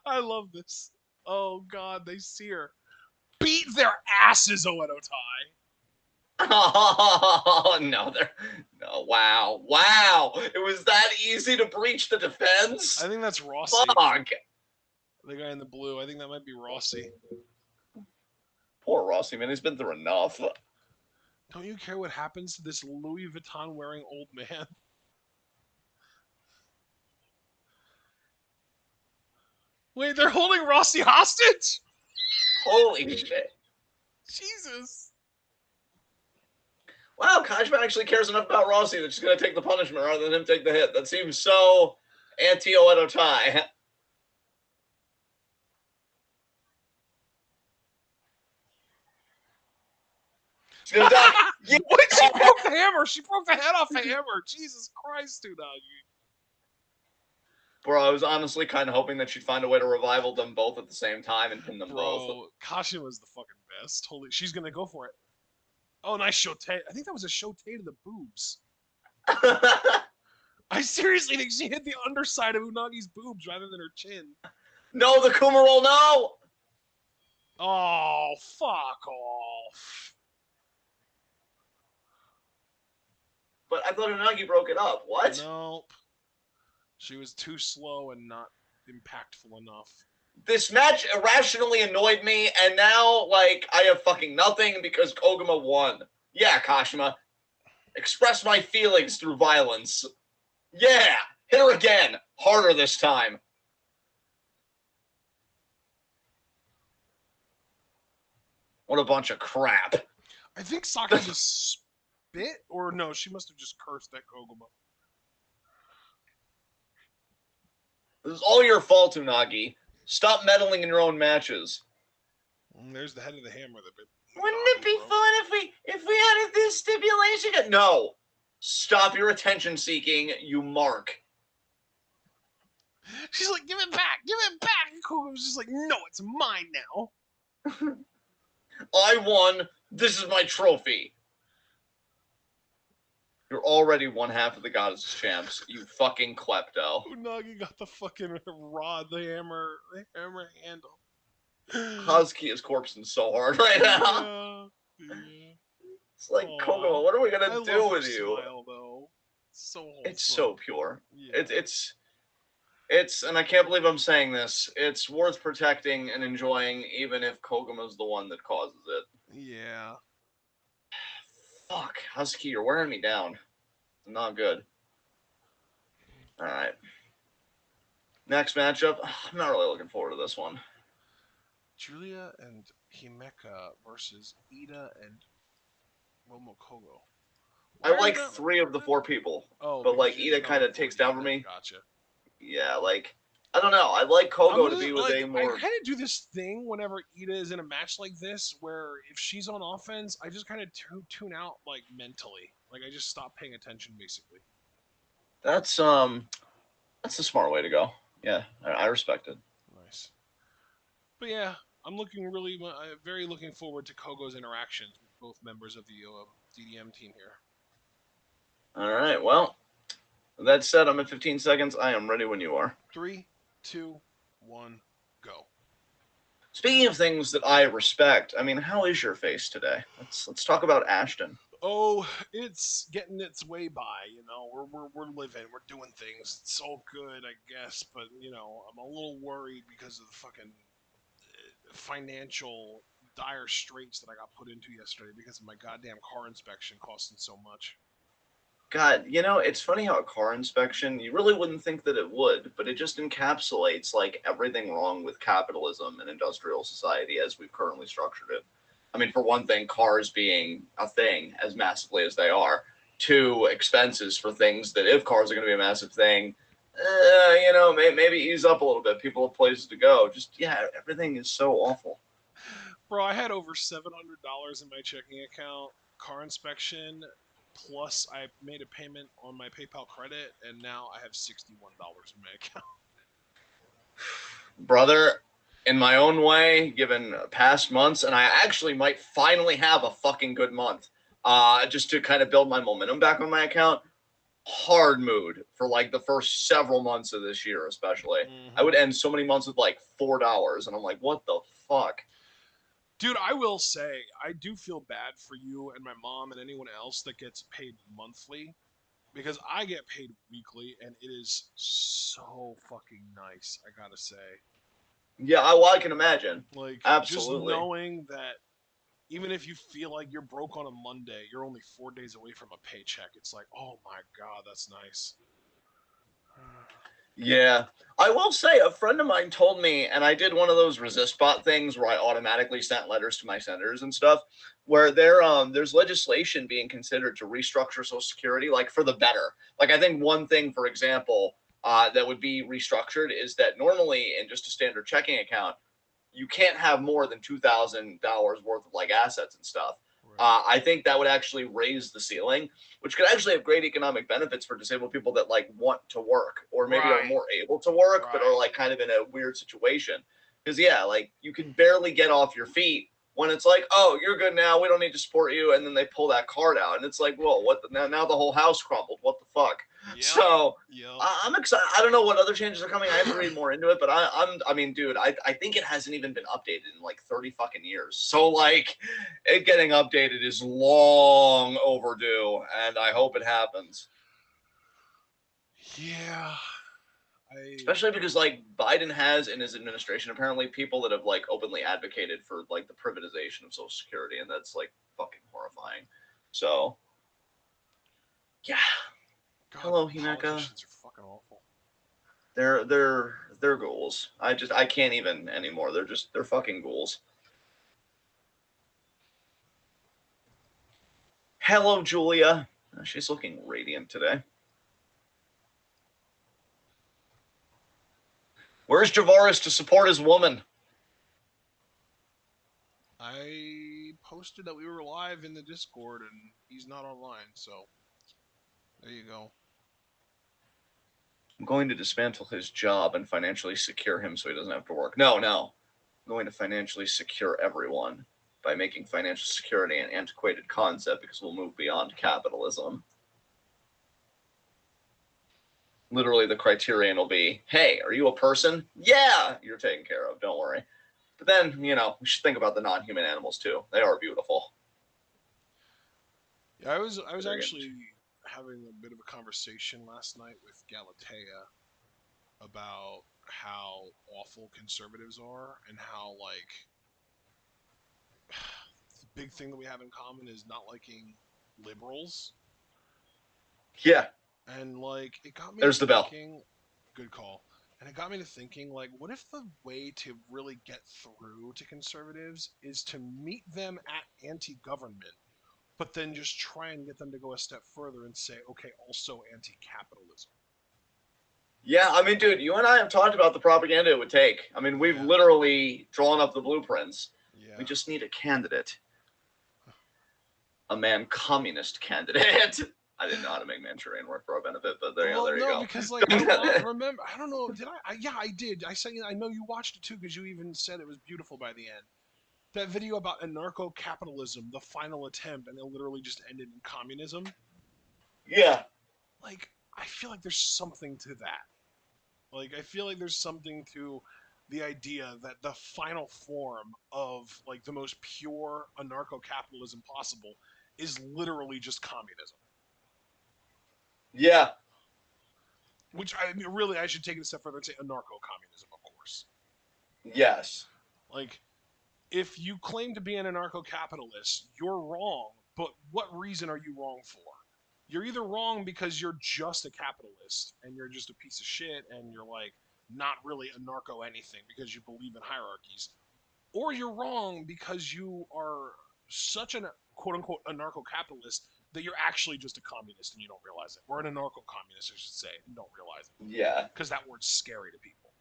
I love this. Oh god, they see her. Beat their asses, Oedo Tai. Oh no, no, wow. It was that easy to breach the defense? I think that's Rossi. Fuck. The guy in the blue. I think that might be Rossi. Poor Rossi, man. He's been through enough. Don't you care what happens to this Louis Vuitton wearing old man? Wait, they're holding Rossi hostage? Holy shit. Jesus. Wow, Kashima actually cares enough about Rossi that she's going to take the punishment rather than him take the hit. That seems so anti-Oedo Tai. She's going to die. Yeah. Wait, she broke the hammer. She broke the head off the hammer. Jesus Christ, Unagi. Bro, I was honestly kind of hoping that she'd find a way to revival them both at the same time and pin them both. Kashima was the fucking best. Holy, she's going to go for it. Oh, nice shote. I think that was a shote to the boobs. I seriously think she hit the underside of Unagi's boobs rather than her chin. No, the Kuma roll, no! Oh, fuck off. But I thought Unagi broke it up. What? Nope. She was too slow and not impactful enough. This match irrationally annoyed me, and now, like, I have fucking nothing because Koguma won. Yeah, Kashima. Express my feelings through violence. Yeah! Hit her again! Harder this time. What a bunch of crap. I think Saki just spit, or no, she must have just cursed at Koguma. This is all your fault, Unagi. Stop meddling in your own matches. There's the head of the hammer. Wouldn't it be fun if we added this stipulation? No. Stop your attention seeking, you mark. She's like, give it back, give it back. And Koguma's just like, no, it's mine now. I won. This is my trophy. You're already one half of the Goddess Champs, you fucking klepto. Unagi got the fucking rod, the hammer handle. Husky is corpsing so hard right now. Yeah. It's like, Kogo, what are we gonna do with you? Smile, though. So wholesome. It's so pure. Yeah. It's, and I can't believe I'm saying this. It's worth protecting and enjoying, even if Koguma's the one that causes it. Yeah. Fuck, Husky, you're wearing me down. Not good. All right. Next matchup. I'm not really looking forward to this one. Julia and Himeka versus Ida and Momokogo. I like 3 of the 4 people, but like Ida kind of takes down for me. Gotcha. Yeah, like I don't know. I like Kogo to be with a more. I kind of do this thing whenever Ida is in a match like this, where if she's on offense, I just kind of tune out like mentally. Like I just stop paying attention, basically. That's the smart way to go. Yeah, I respect it. Nice. But yeah, I'm very looking forward to Kogo's interactions with both members of the DDM team here. All right. Well, that said, I'm at 15 seconds. I am ready when you are. 3, 2, 1, go. Speaking of things that I respect, I mean, how is your face today? Let's talk about Ashton. Oh, it's getting its way by. You know, we're living, we're doing things. It's all good, I guess. But you know, I'm a little worried because of the fucking financial dire straits that I got put into yesterday because of my goddamn car inspection costing so much. God, you know, it's funny how a car inspection, you really wouldn't think that it would, but it just encapsulates like everything wrong with capitalism and industrial society as we've currently structured it. I mean, for one thing, cars being a thing as massively as they are. 2, expenses for things that if cars are going to be a massive thing, you know, maybe ease up a little bit. People have places to go. Just, yeah, everything is so awful. Bro, I had over $700 in my checking account, car inspection, plus I made a payment on my PayPal credit, and now I have $61 in my account. Brother, in my own way, given past months, and I actually might finally have a fucking good month, just to kind of build my momentum back on my account. Hard mood for like the first several months of this year, especially. Mm-hmm. I would end so many months with like $4, and I'm like, what the fuck? Dude, I will say, I do feel bad for you and my mom and anyone else that gets paid monthly, because I get paid weekly, and it is so fucking nice, I gotta say. Yeah, I can imagine. Like, absolutely. Just knowing that even if you feel like you're broke on a Monday, you're only 4 days away from a paycheck. It's like, oh my God, that's nice. Yeah. I will say, a friend of mine told me, and I did one of those resist bot things where I automatically sent letters to my senators and stuff, where there's legislation being considered to restructure Social Security, like for the better. Like, I think one thing, for example, that would be restructured is that normally in just a standard checking account, you can't have more than $2,000 worth of like assets and stuff. I think that would actually raise the ceiling, which could actually have great economic benefits for disabled people that like want to work or maybe are more able to work, but are like kind of in a weird situation. Because yeah, like you can barely get off your feet when it's like, oh, you're good now, we don't need to support you, and then they pull that card out, and it's like, whoa, what? Now the whole house crumbled. What the fuck? Yep. So I'm excited. I don't know what other changes are coming. I have to read more into it, but I mean, dude, I think it hasn't even been updated in like 30 fucking years. So like, it getting updated is long overdue, and I hope it happens. Yeah. Especially because like Biden has in his administration apparently people that have like openly advocated for like the privatization of Social Security, and that's like fucking horrifying. So yeah. God, hello, Himeka. Politicians are fucking awful. They're ghouls. I can't even anymore. They're fucking ghouls. Hello, Julia. She's looking radiant today. Where's Javaris to support his woman? I posted that we were live in the Discord, and he's not online, so there you go. I'm going to dismantle his job and financially secure him so he doesn't have to work. No. I'm going to financially secure everyone by making financial security an antiquated concept because we'll move beyond capitalism. Literally, the criterion will be, hey, are you a person? Yeah, you're taken care of. Don't worry. But then, you know, we should think about the non-human animals, too. They are beautiful. I was They're getting. actually having a bit of a conversation last night with Galatea about how awful conservatives are and how like the big thing that we have in common is not liking liberals. Yeah, And like it got me to there's the bell. thinking, good call. And it got me to thinking, like, what if the way to really get through to conservatives is to meet them at anti-government, but then just try and get them to go a step further and say, okay, also anti-capitalism. Yeah, I mean, dude, you and I have talked about the propaganda it would take. I mean, we've Yeah, literally drawn up the blueprints. We yeah. just need a candidate, a man communist candidate. I didn't know how to make Manchurian work for our benefit, but Well, there you no, go. because like I love remember. I don't know. Did I? Yeah, I did. I said I know you watched it too because you even said it was beautiful by the end. That video about anarcho-capitalism, the final attempt, and it literally just ended in communism. Yeah, Like, I feel like there's something to that. Like, I feel like there's something to the idea that the final form of like the most pure anarcho-capitalism possible is literally just communism. yeah, Which I mean, really, I should take it a step further and say anarcho-communism, of course. yes, Like, if you claim to be an anarcho-capitalist, you're wrong. But what reason are you wrong for? You're either wrong because you're just a capitalist and you're just a piece of shit and you're like not really anarcho anything because you believe in hierarchies, or you're wrong because you are such an quote unquote anarcho capitalist that you're actually just a communist and you don't realize it, or an anarcho communist, I should say, and don't realize it yeah. because that word's scary to people.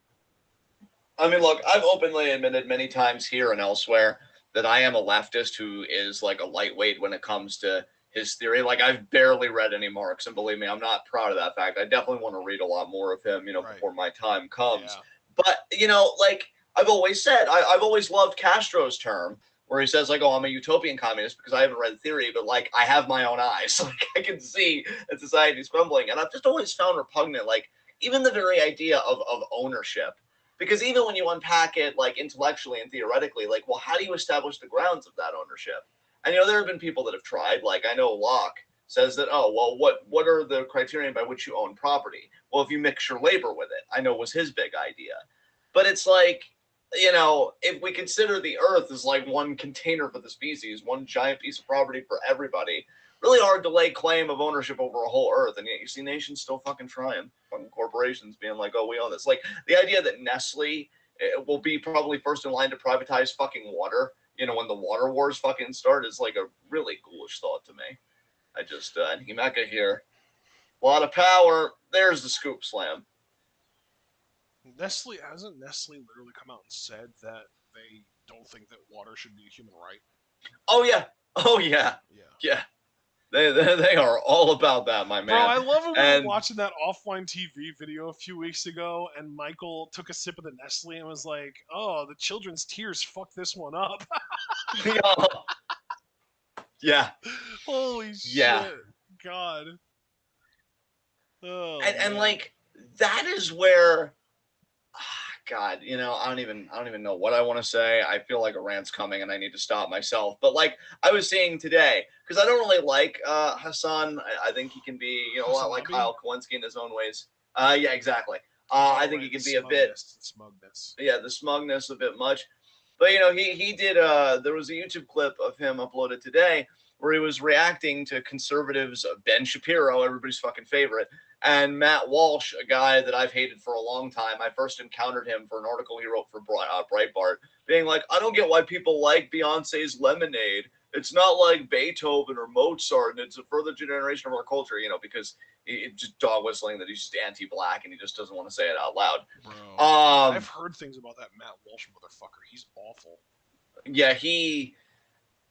I mean, look, I've openly admitted many times here and elsewhere that I am a leftist who is like a lightweight when it comes to his theory. Like, I've barely read any Marx, and believe me, I'm not proud of that fact. I definitely want to read a lot more of him, Right. before my time comes. Yeah. But, like I've always said, I've always loved Castro's term where he says, like, oh, I'm a utopian communist because I haven't read the theory, but like, I have my own eyes. Like, I can see that society's crumbling. And I've just always found repugnant, like, even the very idea of ownership, because even when you unpack it like intellectually and theoretically, like, well, how do you establish the grounds of that ownership? And there have been people that have tried. Like, I know Locke says that, oh, well, what are the criteria by which you own property? Well, if you mix your labor with it, I know was his big idea. But it's like, if we consider the earth as like one container for the species, one giant piece of property for everybody, really hard to lay claim of ownership over a whole earth. And yet you see nations still fucking trying. Fucking corporations being like, oh, we own this. Like, the idea that Nestle will be probably first in line to privatize fucking water, when the water wars fucking start, is like a really ghoulish thought to me. I just, and Himeka here. A lot of power. There's the scoop slam. Nestle literally come out and said that they don't think that water should be a human right? Oh, yeah. Oh, yeah. Yeah. Yeah. They are all about that, my Bro, man. I love when we were And watching that offline TV video a few weeks ago, and Michael took a sip of the Nestle and was like, "Oh, the children's tears fucked this one up." yeah, Holy yeah. shit, God. Oh And man. like, that is where, God, I don't even know what I want to say. I feel like a rant's coming and I need to stop myself. But like I was saying today, because I don't really like Hassan. I think he can be, a lot like Hasanabi? Kyle Kalinske in his own ways. Yeah, exactly. I Oh think he right, the can be a bit, smugness. yeah, the smugness a bit much. But he did. There was a YouTube clip of him uploaded today where he was reacting to conservatives, Ben Shapiro, everybody's fucking favorite, and Matt Walsh, a guy that I've hated for a long time. I first encountered him for an article he wrote for Breitbart, being like, I don't get why people like Beyonce's Lemonade. It's not like Beethoven or Mozart, and it's a further generation of our culture, because just dog whistling that he's just anti-black and he just doesn't want to say it out loud. Bro. I've Um, heard things about that Matt Walsh motherfucker. He's awful. yeah,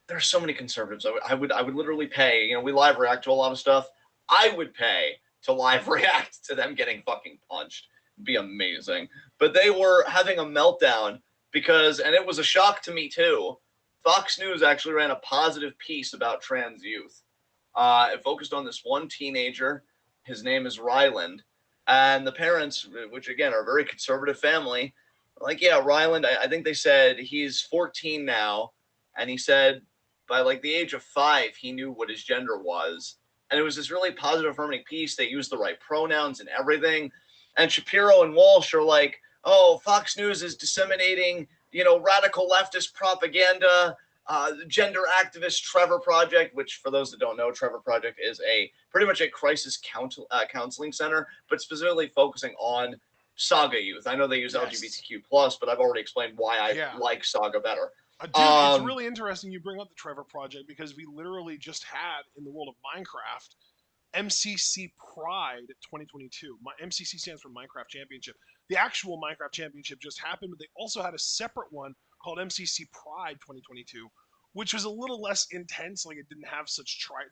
there's so many conservatives. I would literally pay. We live react to a lot of stuff. I would pay to live react to them getting fucking punched. It'd be amazing. But they were having a meltdown and it was a shock to me too. Fox News actually ran a positive piece about trans youth. It focused on this one teenager. His name is Ryland. And the parents, which again are a very conservative family, like, yeah, Ryland, I think they said he's 14 now. And he said, by like the age of 5, he knew what his gender was. And it was this really positive, affirming piece. They used the right pronouns and everything. And Shapiro and Walsh are like, oh, Fox News is disseminating, radical leftist propaganda. Gender activist Trevor Project, which for those that don't know, Trevor Project is a pretty much a crisis counseling center, but specifically focusing on Saga youth. I know they use Yes. LGBTQ plus, but I've already explained why I Yeah. like Saga better. Dude, it's really interesting you bring up the Trevor Project because we literally just had in the world of Minecraft MCC Pride 2022. My MCC stands for Minecraft Championship. The actual Minecraft Championship just happened, but they also had a separate one called MCC Pride 2022, which was a little less intense. Like it didn't have so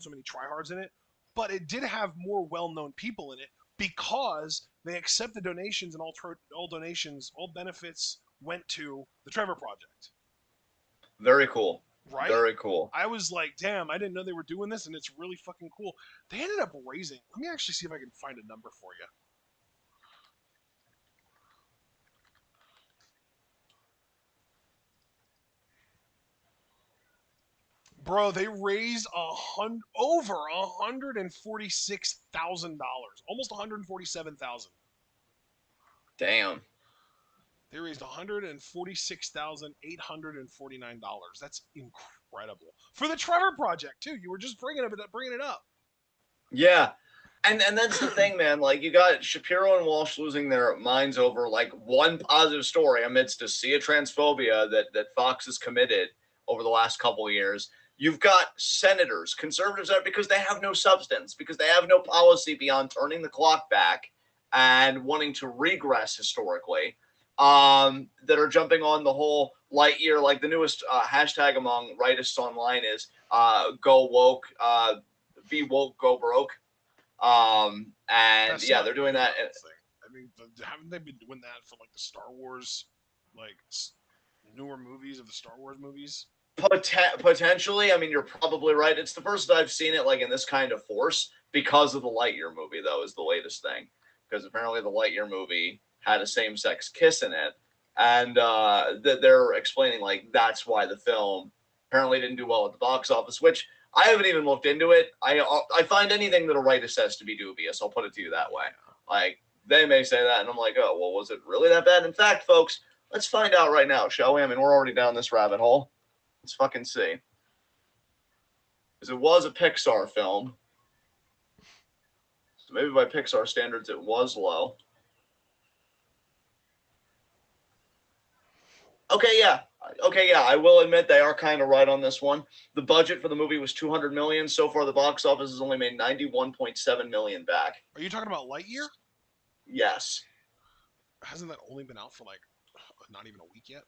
many tryhards in it, but it did have more well-known people in it because they accepted donations and all donations, all benefits went to the Trevor Project. Very cool. Right? Very cool. I was like, damn, I didn't know they were doing this, and it's really fucking cool. They ended up raising. Let me actually see if I can find a number for you. Bro, they raised over $146,000, almost 147,000. Damn. They raised $146,849. That's incredible for the Trevor Project too. You were just bringing it up. Yeah. And that's the thing, man. Like you got Shapiro and Walsh losing their minds over like one positive story amidst a sea of transphobia that Fox has committed over the last couple of years. You've got senators, conservatives, are because they have no substance, because they have no policy beyond turning the clock back and wanting to regress historically. That are jumping on the whole Lightyear. Like the newest hashtag among rightists online is "Go woke, be woke, go broke." And That's yeah, not they're doing new, that. I don't think. I mean, haven't they been doing that for like the Star Wars, like newer movies of the Star Wars movies? Potentially, I mean, you're probably right. It's the first I've seen it like in this kind of force because of the Lightyear movie, though, is the latest thing. Because apparently the Lightyear movie had a same-sex kiss in it, and they're explaining like that's why the film apparently didn't do well at the box office. Which I haven't even looked into it. I find anything that a writer says to be dubious. I'll put it to you that way. Yeah. Like they may say that, and I'm like, oh well, was it really that bad? In fact, folks, let's find out right now, shall we? I mean, we're already down this rabbit hole. Let's fucking see. Because it was a Pixar film. So maybe by Pixar standards it was low. Okay, yeah. Okay, yeah, I will admit they are kind of right on this one. The budget for the movie was 200 million. So far the box office has only made 91.7 million back. Are you talking about Lightyear? Yes. Hasn't that only been out for like not even a week yet?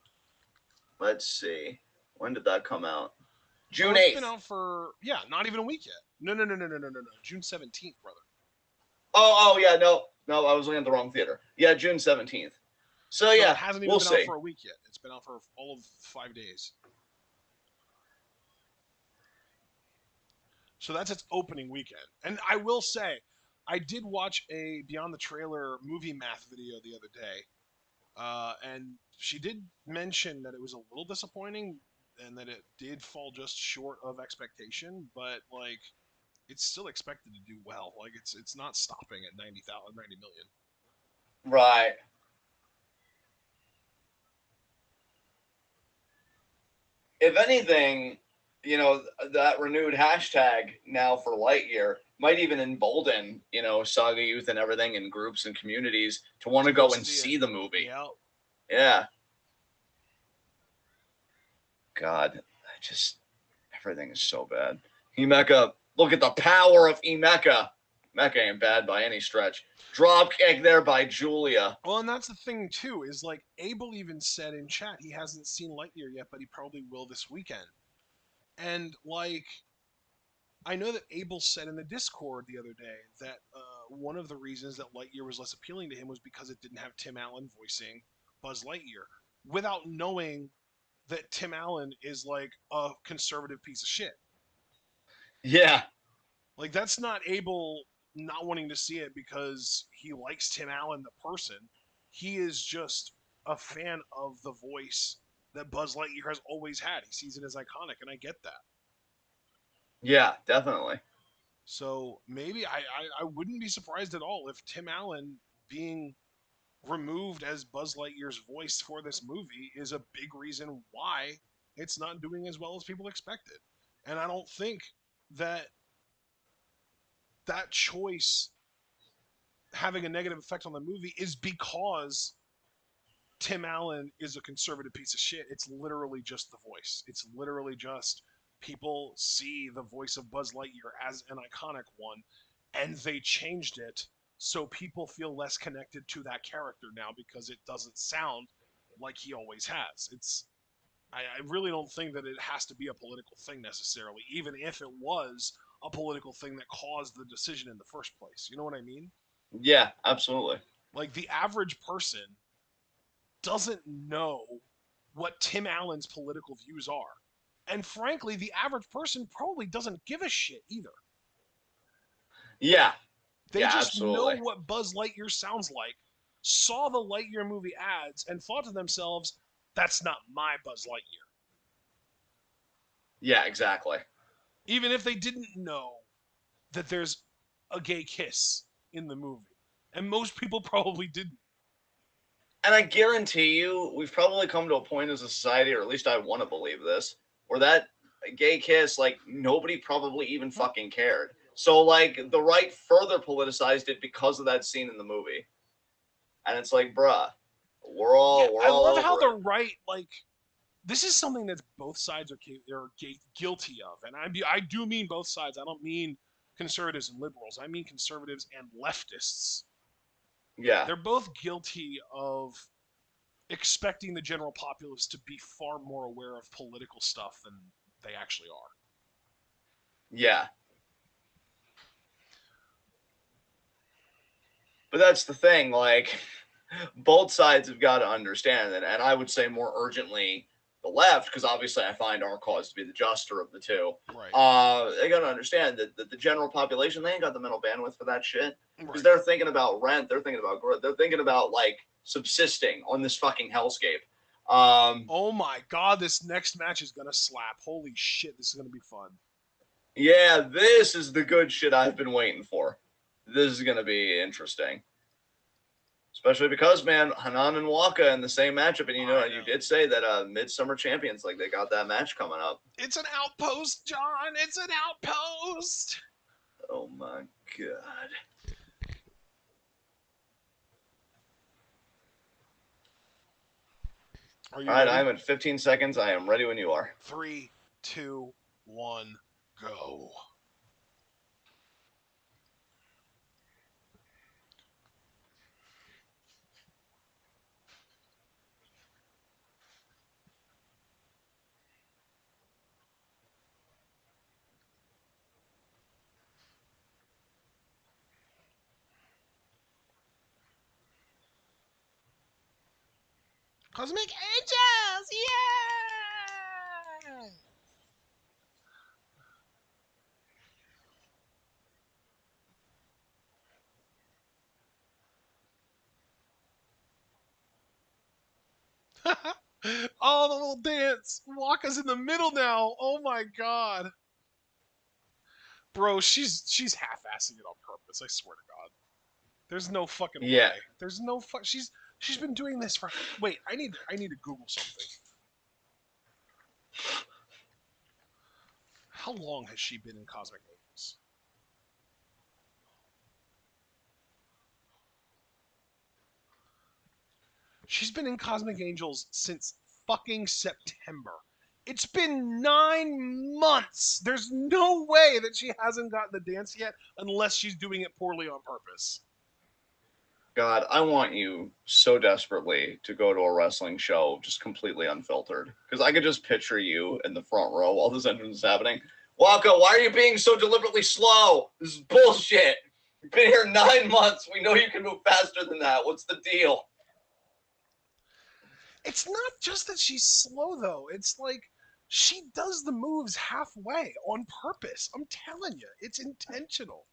Let's see. When did that come out? Oh, June it's been 8th. out for not even a week yet. No. June 17th, brother. Oh, yeah, no. No, I was looking at the wrong theater. Yeah, June 17th. So So it yeah, hasn't even we'll been out see. for a week yet. It's been out for all of 5 days. So that's its opening weekend. And I will say, I did watch a Beyond the Trailer movie math video the other day, and she did mention that it was a little disappointing and that it did fall just short of expectation, but like it's still expected to do well. Like it's not stopping at 90 million. Right. If anything, that renewed hashtag now for Lightyear might even embolden, Saga Youth and everything in groups and communities to want to To go go and see it. see the movie. Yeah. Yeah. God, I just everything is so bad. Emeka, look at the power of Emeka. Emeka ain't bad by any stretch. Dropkick there by Julia. Well, and that's the thing too, is like Abel even said in chat he hasn't seen Lightyear yet, but he probably will this weekend. And like I know that Abel said in the Discord the other day that one of the reasons that Lightyear was less appealing to him was because it didn't have Tim Allen voicing Buzz Lightyear, without knowing that Tim Allen is like a conservative piece of shit. Yeah. Like that's not Abel not wanting to see it because he likes Tim Allen the person. He is just a fan of the voice that Buzz Lightyear has always had. He sees it as iconic, and I get that. Yeah, definitely. So maybe I wouldn't be surprised at all if Tim Allen being removed as Buzz Lightyear's voice for this movie is a big reason why it's not doing as well as people expected. And I don't think that that choice having a negative effect on the movie is because Tim Allen is a conservative piece of shit. It's literally just the voice. It's literally just people see the voice of Buzz Lightyear as an iconic one, and they changed it so people feel less connected to that character now because it doesn't sound like he always has. I really don't think that it has to be a political thing necessarily, even if it was a political thing that caused the decision in the first place. You know what I mean? Yeah, absolutely. Like the average person doesn't know what Tim Allen's political views are. And frankly, the average person probably doesn't give a shit either. Yeah, They yeah, just know absolutely. what Buzz Lightyear sounds like, saw the Lightyear movie ads, and thought to themselves, that's not my Buzz Lightyear. Yeah, exactly. Even if they didn't know that there's a gay kiss in the movie. And most people probably didn't. And I guarantee you, we've probably come to a point as a society, or at least I want to believe this, where that gay kiss, like, nobody probably even fucking cared. So, like, the right further politicized it because of that scene in the movie. And it's like, bruh, we're Yeah, all we're I all love how over the it. right, like, this is something that both sides are guilty of, and I do mean both sides. I don't mean conservatives and liberals. I mean conservatives and leftists. Yeah, They're both guilty of expecting the general populace to be far more aware of political stuff than they actually are. yeah. But that's the thing, like, both sides have got to understand that, and I would say more urgently the left, because obviously I find our cause to be the juster of the two. Right. They got to understand that the general population, they ain't got the mental bandwidth for that shit, because Right. they're thinking about rent, they're thinking about growth, they're thinking about like subsisting on this fucking hellscape. Oh my god, this next match is gonna slap. Holy shit, this is gonna be fun. Yeah, this is the good shit I've been waiting for. This is gonna be interesting. Especially because, man, Hanan and Waka in the same matchup, and you did say that Midsummer Champions, like, they got that match coming up. It's an outpost, John. It's an outpost. Oh my god! Are All you right, ready? I'm at 15 seconds. I am ready when you are. 3, 2, 1, go. Cosmic Angels! Yeah! Oh, the little dance. Waka's in the middle now. Oh my god. Bro, she's half-assing it on purpose. I swear to God. There's no fucking Yeah, way. There's no fuck. She's been doing this for. Wait, I need to Google something. How long has she been in Cosmic Angels? She's been in Cosmic Angels since fucking September. It's been 9 months. There's no way that she hasn't gotten the dance yet unless she's doing it poorly on purpose. God, I want you so desperately to go to a wrestling show just completely unfiltered. Because I could just picture you in the front row while this entrance is happening. Waka, why are you being so deliberately slow? This is bullshit. You've been here 9 months. We know you can move faster than that. What's the deal? It's not just that she's slow though. It's like she does the moves halfway on purpose. I'm telling you, it's intentional.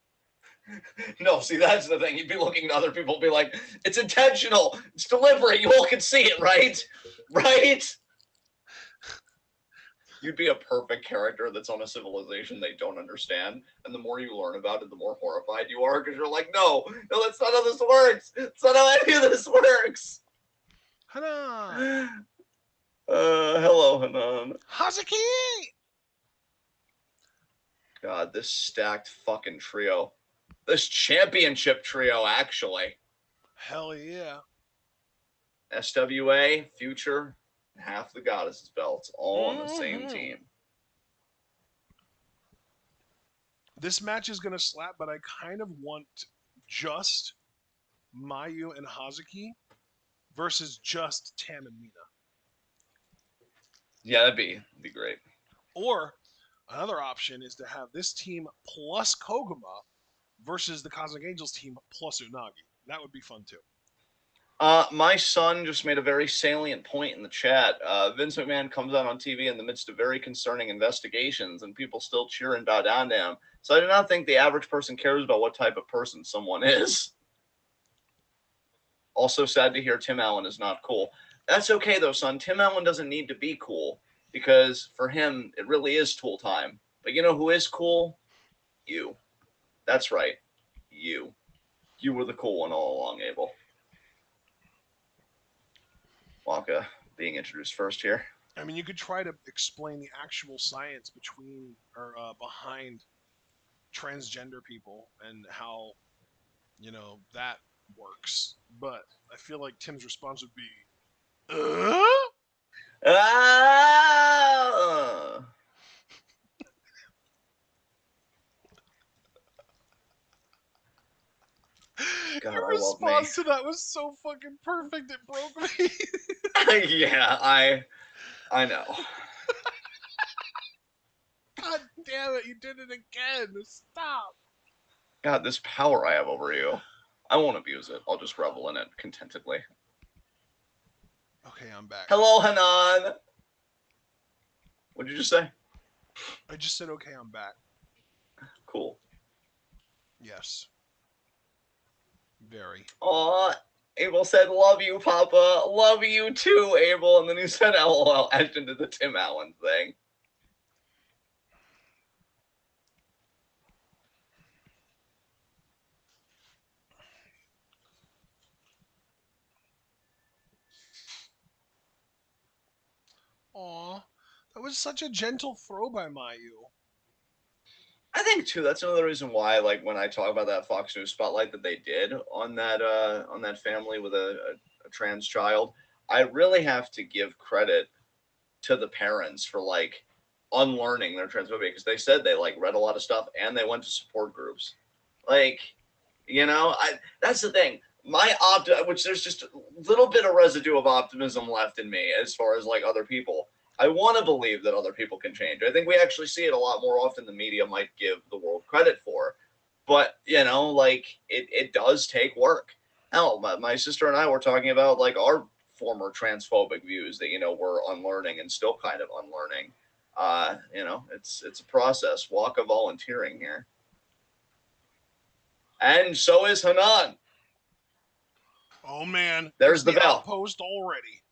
No, see, that's the thing. You'd be looking to other people and be like, it's intentional. It's deliberate. You all can see it, right? Right? You'd be a perfect character that's on a civilization they don't understand, and the more you learn about it, the more horrified you are because you're like, no, no, that's not how this works. It's not how any of this works. Hana! Hello, Hanan. Hazuki! God, this stacked fucking trio. This championship trio, actually. Hell yeah. SWA, Future, and half the Goddesses belts, all on the same Mm-hmm. team. This match is gonna slap, but I kind of want just Mayu and Hazuki versus just Tam and Mina. Yeah, that'd be great. Or another option is to have this team plus Koguma versus the Cosmic Angels team plus Unagi. That would be fun too. My son just made a very salient point in the chat. Vince McMahon comes out on TV in the midst of very concerning investigations, and people still cheer and bow down to him. So I do not think the average person cares about what type of person someone is. Also, sad to hear Tim Allen is not cool. That's okay, though, son. Tim Allen doesn't need to be cool because for him, it really is tool time. But you know who is cool? You. That's right. You. You were the cool one all along, Abel. Waka being introduced first here. I mean, you could try to explain the actual science between or behind transgender people and how that works. But I feel like Tim's response would be, Ah! God, Your I love me. response to that was so fucking perfect. It broke me. Yeah, I know. God damn it! You did it again. Stop. God, this power I have over you. I won't abuse it. I'll just revel in it contentedly. Okay, I'm back. Hello, Hanan. What did you just say? I just said okay. I'm back. Cool. Yes. Very. Aw, Abel said, love you, Papa. Love you too, Abel. And then he said, LOL, etched into the Tim Allen thing. Aw, that was such a gentle throw by Mayu. I think too. That's another reason why, like, when I talk about that Fox News spotlight that they did on that family with a trans child, I really have to give credit to the parents for like unlearning their transphobia because they said they like read a lot of stuff and they went to support groups. Like, that's the thing. Which there's just a little bit of residue of optimism left in me as far as like other people. I want to believe that other people can change. I think we actually see it a lot more often than media might give the world credit for. But, like it does take work. Hell, my sister and I were talking about like our former transphobic views that, we're unlearning and still kind of unlearning. It's a process. Walk of volunteering here. And so is Hanan. Oh man, There's the bell. Outpost already.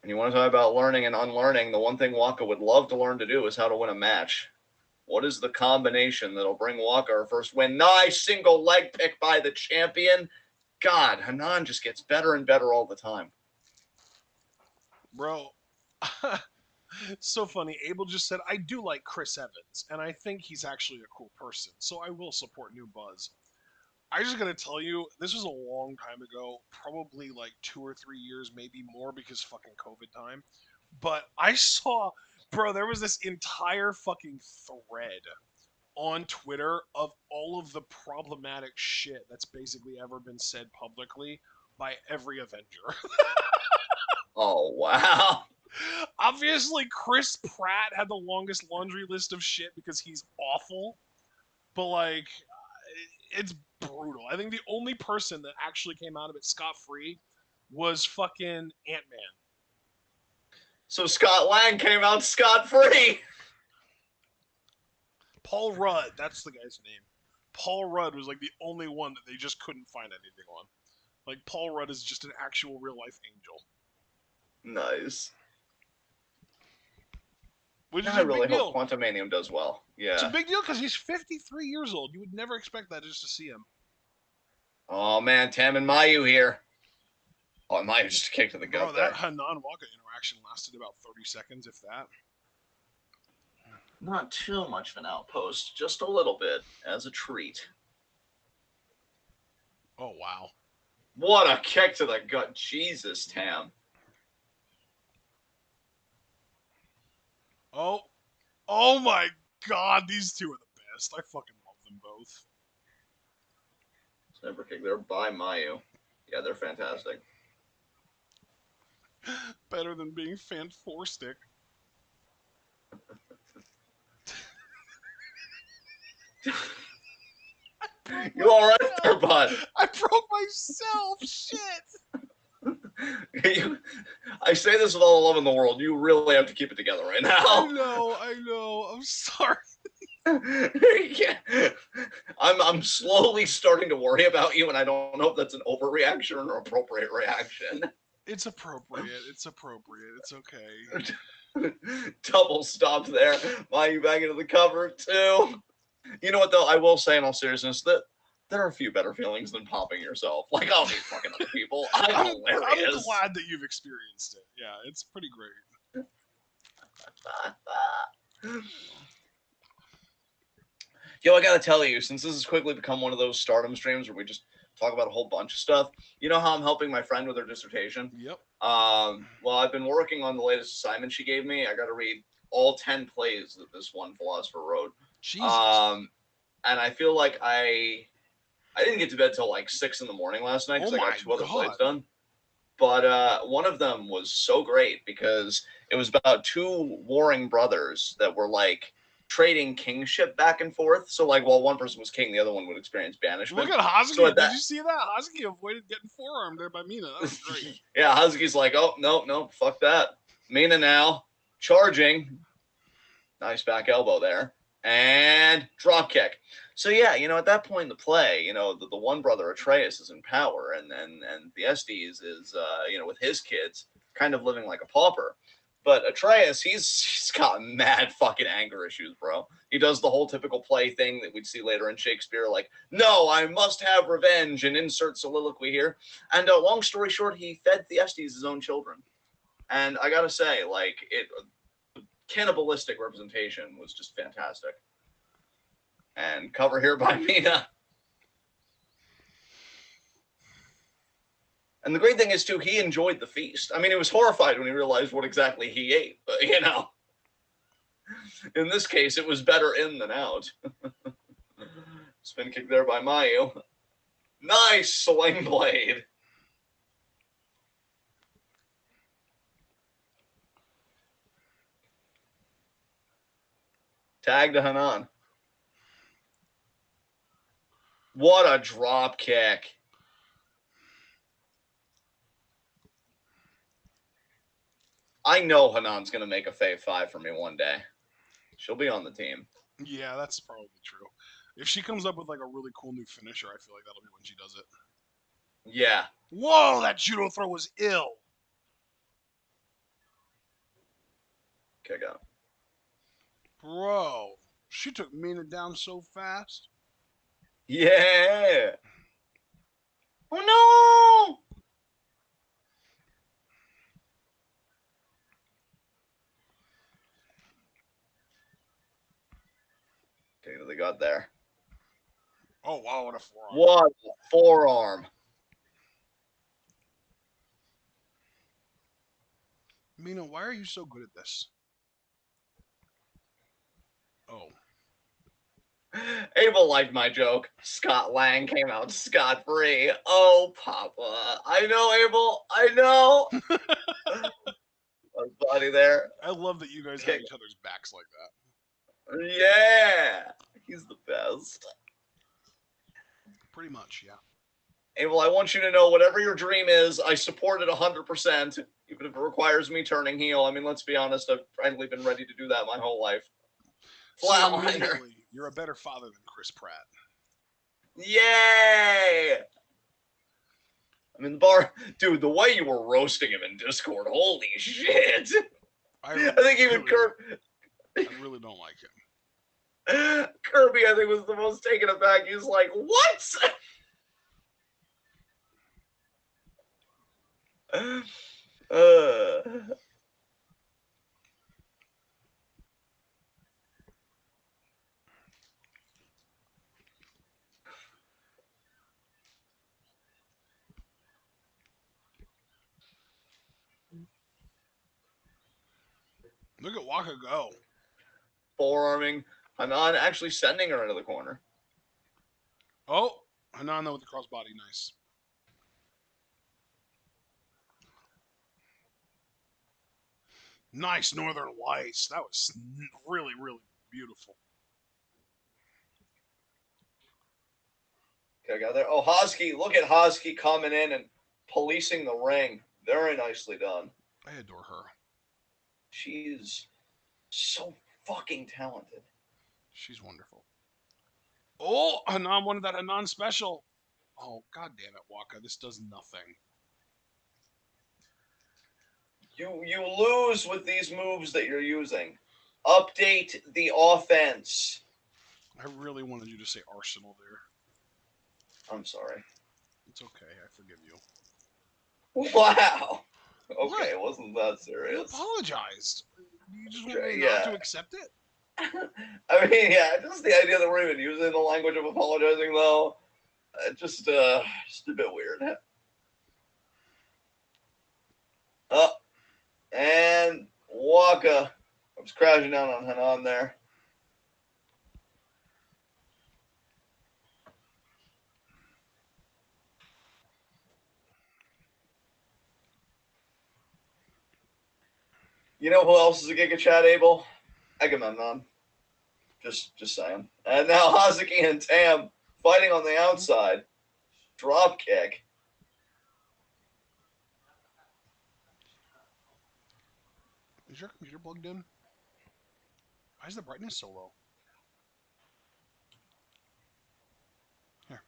And you want to talk about learning and unlearning, the one thing Waka would love to learn to do is how to win a match. What is the combination that'll bring Waka her first win? Nice single leg pick by the champion. God, Hanan just gets better and better all the time. Bro, so funny. Abel just said, I do like Chris Evans, and I think he's actually a cool person, so I will support New Buzz. I just gotta tell you, this was a long time ago, probably like 2 or 3 years, maybe more because fucking COVID time. But I saw, bro, there was this entire fucking thread on Twitter of all of the problematic shit that's basically ever been said publicly by every Avenger. Oh, wow. Obviously, Chris Pratt had the longest laundry list of shit because he's awful. But, like, it's brutal. I think the only person that actually came out of it scot-free was fucking Ant-Man. So Scott Lang came out scot-free. Paul Rudd, that's the guy's name. Paul Rudd was like the only one that they just couldn't find anything on. Like, Paul Rudd is just an actual real-life angel. Nice. which is I a really big hope deal. Quantumanium does well. It's a Yeah. big deal because he's 53 years old. You would never expect that just to see him. Oh man, Tam and Mayu here. Oh, Mayu just kicked to the Bro, gut that there. Hanan Waka interaction lasted about 30 seconds, if that. Not too much of an outpost, just a little bit as a treat. Oh, wow. What a kick to the gut. Jesus, Tam. Oh my God, these two are the best. I fucking love them both. Sniper kick there by Mayu. Yeah, they're fantastic. Better than being fan four stick. You all right there, bud? I broke myself. Shit. I say this with all the love in the world. You really have to keep it together right now. I know. I'm sorry. Yeah. I'm slowly starting to worry about you, and I don't know if that's an overreaction or an appropriate reaction. It's appropriate. It's okay. Double stop there. Mayu back into the cover too. You know what though? I will say in all seriousness that there are a few better feelings than popping yourself. Like, I don't need fucking other people. I'm hilarious. I'm glad that you've experienced it. Yeah, it's pretty great. Yo, I gotta tell you, since this has quickly become one of those Stardom streams where we just talk about a whole bunch of stuff, you know how I'm helping my friend with her dissertation? Yep. Well, I've been working on the latest assignment she gave me. I gotta read all 10 plays that this one philosopher wrote. Jesus. And I feel like I didn't get to bed till like 6 in the morning last night because I got 2 other plays done. But one of them was so great because it was about 2 warring brothers that were like trading kingship back and forth. So like while one person was king, the other one would experience banishment. Look at Hazuki. So Did you see that? Hazuki avoided getting forearmed there by Mina. That was great. Yeah, Hazuki's like, oh, no, fuck that. Mina now charging. Nice back elbow there. And drop kick. So yeah, at that point in the play, the one brother Atreus is in power, and the Estes is with his kids, kind of living like a pauper. But Atreus, he's got mad fucking anger issues, bro. He does the whole typical play thing that we'd see later in Shakespeare, like, no, I must have revenge, and insert soliloquy here. And long story short, he fed Thyestes his own children. And I gotta say, like, cannibalistic representation was just fantastic. And cover here by Mina. And the great thing is, too, he enjoyed the feast. I mean, he was horrified when he realized what exactly he ate. But, in this case, it was better in than out. Spin kick there by Mayu. Nice sling blade. Tag to Hanan. What a drop kick. I know Hanan's going to make a Fave 5 for me one day. She'll be on the team. Yeah, that's probably true. If she comes up with like a really cool new finisher, I feel like that'll be when she does it. Yeah. Whoa, that judo throw was ill. Kick out. Bro, she took Mina down so fast. Yeah. Oh no! Take to the gut there. Oh wow, what a forearm. What a forearm. Mina, why are you so good at this? Oh. Abel liked my joke. Scott Lang came out scot-free. Oh, Papa. I know, Abel. I know. Body there. I love that you guys have each other's backs like that. Yeah. He's the best. Pretty much, yeah. Abel, I want you to know whatever your dream is, I support it 100%, even if it requires me turning heel. I mean, let's be honest, I've frankly been ready to do that my whole life. Flatliner. You're a better father than Chris Pratt. Yay! I mean, dude, the way you were roasting him in Discord, holy shit! I think even I really don't like him. Kirby, I think, was the most taken aback. He was like, "What?" uh, Look at Waka go. forearming Hanan, actually sending her into the corner. Oh, Hanano with the crossbody. Nice. Nice Northern Lights. That was really, really beautiful. Okay, got there. Oh, Hosky, look at Hosky coming in and policing the ring. Very nicely done. I adore her. She's so fucking talented. She's wonderful. Oh, Hanan wanted that Hanan special. Oh, god damn it, Waka. This does nothing. You lose with these moves that you're using. Update the offense. I really wanted you to say Arsenal there. I'm sorry. It's okay. I forgive you. Wow. Okay, What? it wasn't that You serious. apologized. You just want me not Yeah. to accept it? I mean, yeah, just the idea that we're even using the language of apologizing, though, just a bit weird. Oh, and Waka. I was crashing down on Hanan there. You know who else is a Giga Chat, Abel? Agamemnon. Just saying. And now Hazuki and Tam fighting on the outside. Drop kick. Is your computer plugged in? Why is the brightness so low? Here.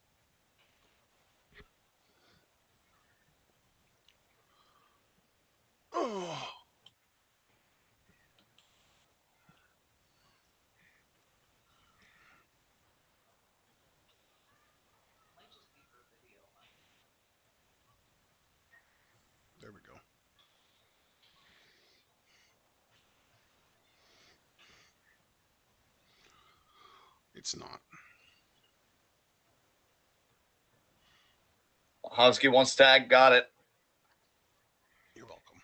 Oh. There we go. It's not. Hazuki wants tag. Got it. You're welcome.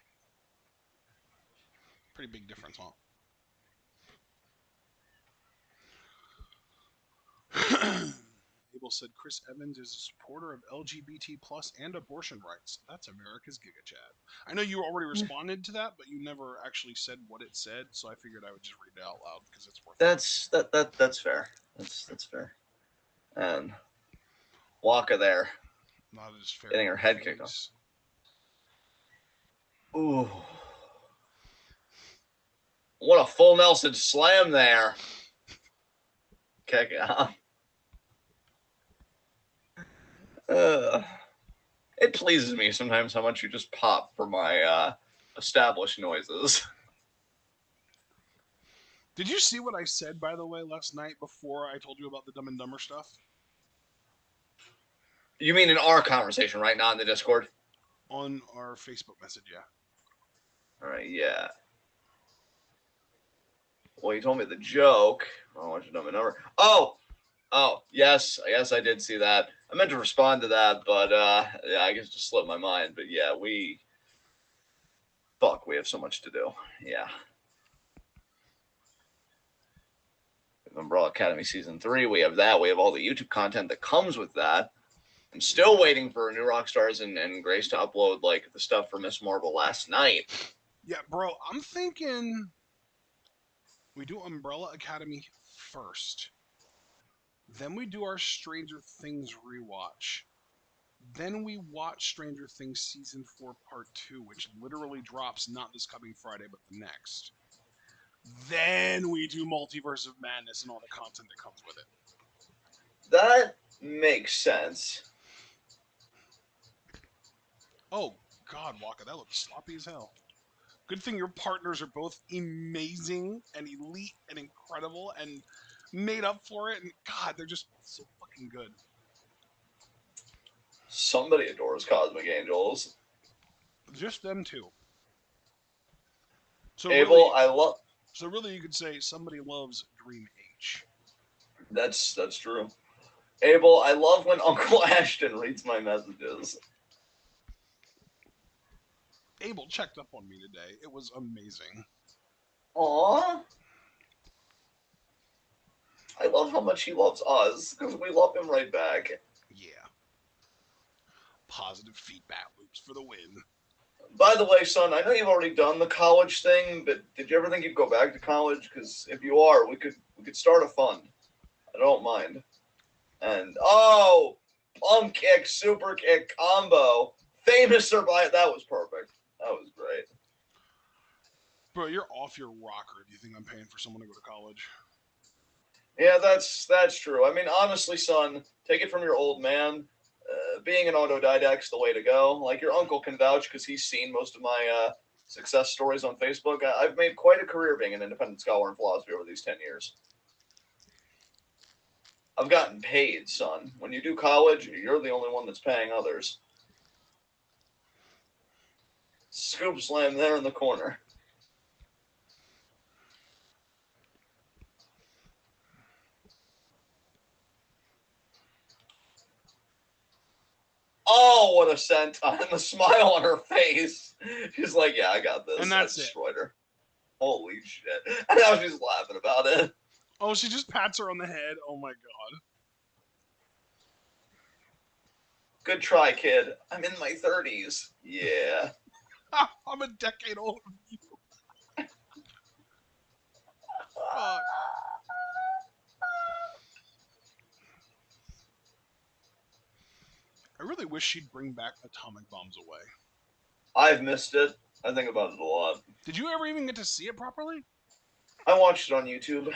Pretty big difference, huh? Abel said Chris Evans is a supporter of LGBT plus and abortion rights. That's America's Giga Chad. I know you already responded to that, but you never actually said what it said, so I figured I would just read it out loud because it's worth it. That's fair. That's fair. And Waka there, Not as fair. getting her head kicked off. Ooh. What a full Nelson slam there. Kick out. It pleases me sometimes how much you just pop for my established noises. Did you see what I said, by the way, last night before I told you about the Dumb and Dumber stuff? You mean in our conversation, right? Not in the Discord? On our Facebook message, yeah. All right, yeah. Well, you told me the joke. I want you to know my number. Oh, yes, I did see that. I meant to respond to that, but yeah, I guess it just slipped my mind. But yeah, we have so much to do. Yeah. Umbrella Academy Season 3, we have that. We have all the YouTube content that comes with that. I'm still waiting for New Rockstars and Grace to upload like the stuff for Miss Marvel last night. Yeah, bro, I'm thinking we do Umbrella Academy first. Then we do our Stranger Things rewatch. Then we watch Stranger Things Season 4 Part 2, which literally drops not this coming Friday, but the next. Then we do Multiverse of Madness and all the content that comes with it. That makes sense. Oh, God, Waka, that looks sloppy as hell. Good thing your partners are both amazing and elite and incredible and made up for it. And God, they're just so fucking good. Somebody adores Cosmic Angels. Just them two. So Abel, really, I love. so really, you could say somebody loves Dream H. That's true. Abel, I love when Uncle Ashton reads my messages. Abel checked up on me today. It was amazing. Aww. I love how much he loves us because we love him right back. Yeah. Positive feedback loops for the win. By the way, son, I know you've already done the college thing, but did you ever think you'd go back to college? Because if you are, we could start a fund. I don't mind. And oh, pump kick, super kick combo, famous survive. That was perfect. That was great. Bro, you're off your rocker if you think I'm paying for someone to go to college. Yeah, that's true. I mean, honestly, son, take it from your old man. Being an autodidact's the way to go. Like your uncle can vouch because he's seen most of my success stories on Facebook. I've made quite a career being an independent scholar in philosophy over these 10 years. I've gotten paid, son. When you do college, you're the only one that's paying others. Scoop slam there in the corner. Oh, what a senton. And the smile on her face. She's like, yeah, I got this. And I that's it. destroyed her. Holy shit. And now she's laughing about it. Oh, she just pats her on the head. Oh my god. Good try, kid. I'm in my 30s. Yeah. I'm a decade older than you. Fuck. I really wish she'd bring back atomic bombs away. I've missed it. I think about it a lot. Did you ever even get to see it properly? I watched it on YouTube.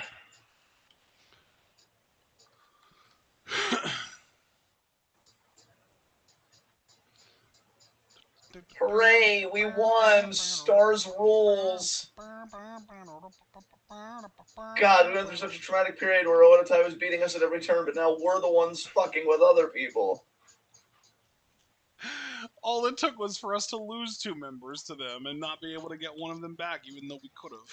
Hooray, we won! Stars rules! God, we went through such a traumatic period where Odatai was beating us at every turn, but now we're the ones fucking with other people. All it took was for us to lose 2 members to them and not be able to get one of them back, even though we could have.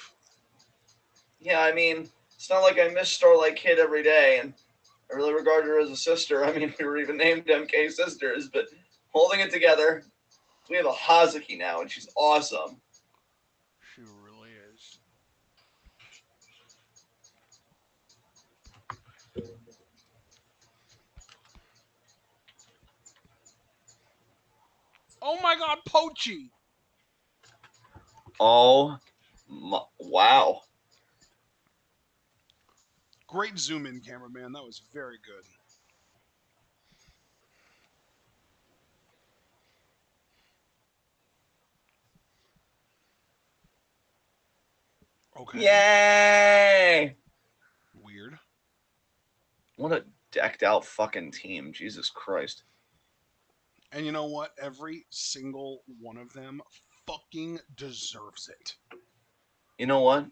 Yeah, I mean, it's not like I miss Starlight Kid every day, and I really regard her as a sister. I mean, we were even named MK Sisters, but holding it together. We have a Hazuki now, and she's awesome. She really is. Oh my god, Pochi! Oh, wow. Great zoom in, cameraman. That was very good. Okay. Yay! Weird. What a decked out fucking team. Jesus Christ. And you know what? Every single one of them fucking deserves it. You know what?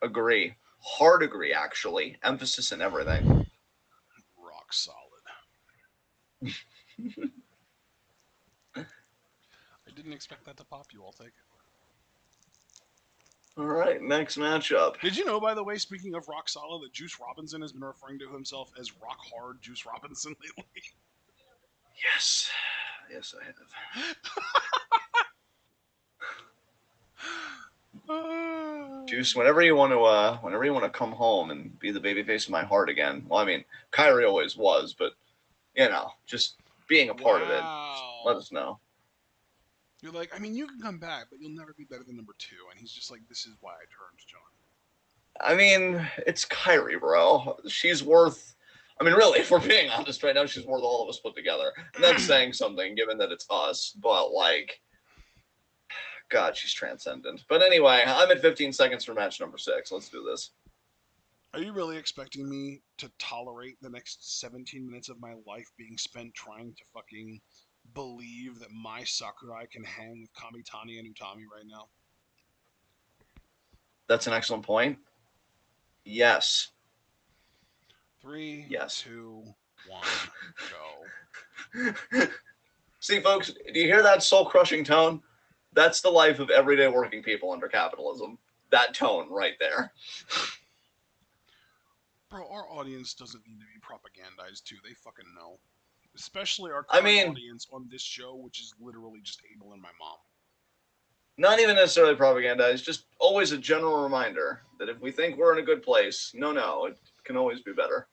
Agree. Hard agree, actually. Emphasis in everything. Rock solid. I didn't expect that to pop you. I'll take it. All right, next matchup. Did you know, by the way, speaking of rock solid, that Juice Robinson has been referring to himself as rock hard Juice Robinson lately? Yes. Yes, I have. Juice, whenever you want to come home and be the babyface of my heart again. Well, I mean, Kyrie always was, but you know, just being a part of it. Let us know. You're like, I mean, you can come back, but you'll never be better than number 2. And he's just like, this is why I turned, John. I mean, it's Kyrie, bro. She's worth. I mean, really, if we're being honest right now, she's worth all of us put together. And that's saying something, given that it's us. But like, God, she's transcendent. But anyway, I'm at 15 seconds for match number 6. Let's do this. Are you really expecting me to tolerate the next 17 minutes of my life being spent trying to fucking believe that my Sakurai can hang with Kamitani and Utami right now? That's an excellent point. Yes. 3, Yes. 2, 1, go. See, folks, do you hear that soul-crushing tone? That's the life of everyday working people under capitalism. That tone right there. Bro, our audience doesn't need to be propagandized too. They fucking know. Especially our I current mean, audience on this show, which is literally just Abel and my mom. not even necessarily propaganda. It's just always a general reminder that if we think we're in a good place, no, it can always be better.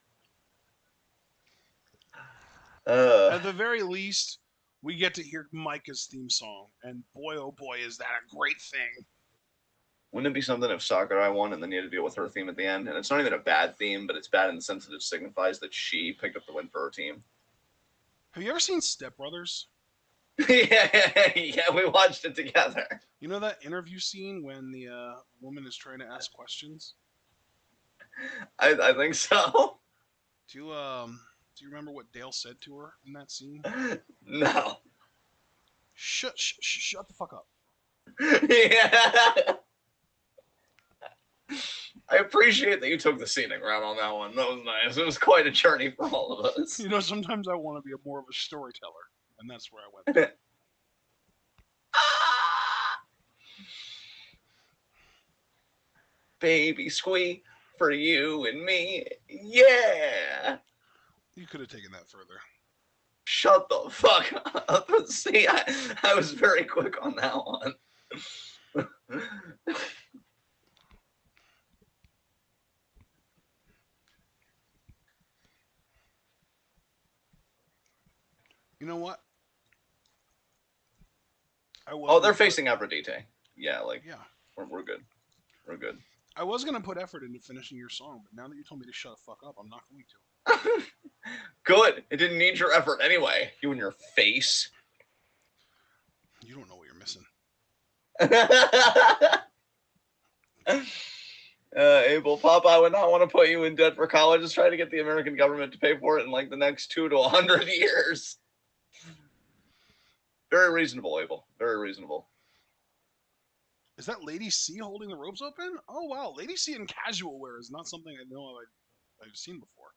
At the very least, we get to hear Micah's theme song, and boy, oh boy, is that a great thing. Wouldn't it be something if Sakurai won and then you had to deal with her theme at the end? And it's not even a bad theme, but it's bad in the sense that it signifies that she picked up the win for her team. Have you ever seen Step Brothers? yeah, we watched it together. You know that interview scene when the woman is trying to ask questions? I think so. Do you remember what Dale said to her in that scene? No. Shut the fuck up. Yeah. I appreciate that you took the scenic route on that one. That was nice. It was quite a journey for all of us. You know, sometimes I want to be more of a storyteller, and that's where I went. Baby squeak for you and me. Yeah. You could have taken that further. Shut the fuck up. See, I was very quick on that one. You know what? They're facing Aphrodite. Yeah, yeah, we're good. We're good. I was gonna put effort into finishing your song, but now that you told me to shut the fuck up, I'm not going to. Good. It didn't need your effort anyway. You and your face. You don't know what you're missing. Abel, Popeye would not want to put you in debt for college. Just try to get the American government to pay for it in like the next 2 to 100 years. Very reasonable, Abel. Very reasonable. Is that Lady C holding the ropes open? Oh wow, Lady C in casual wear is not something I know I've seen before.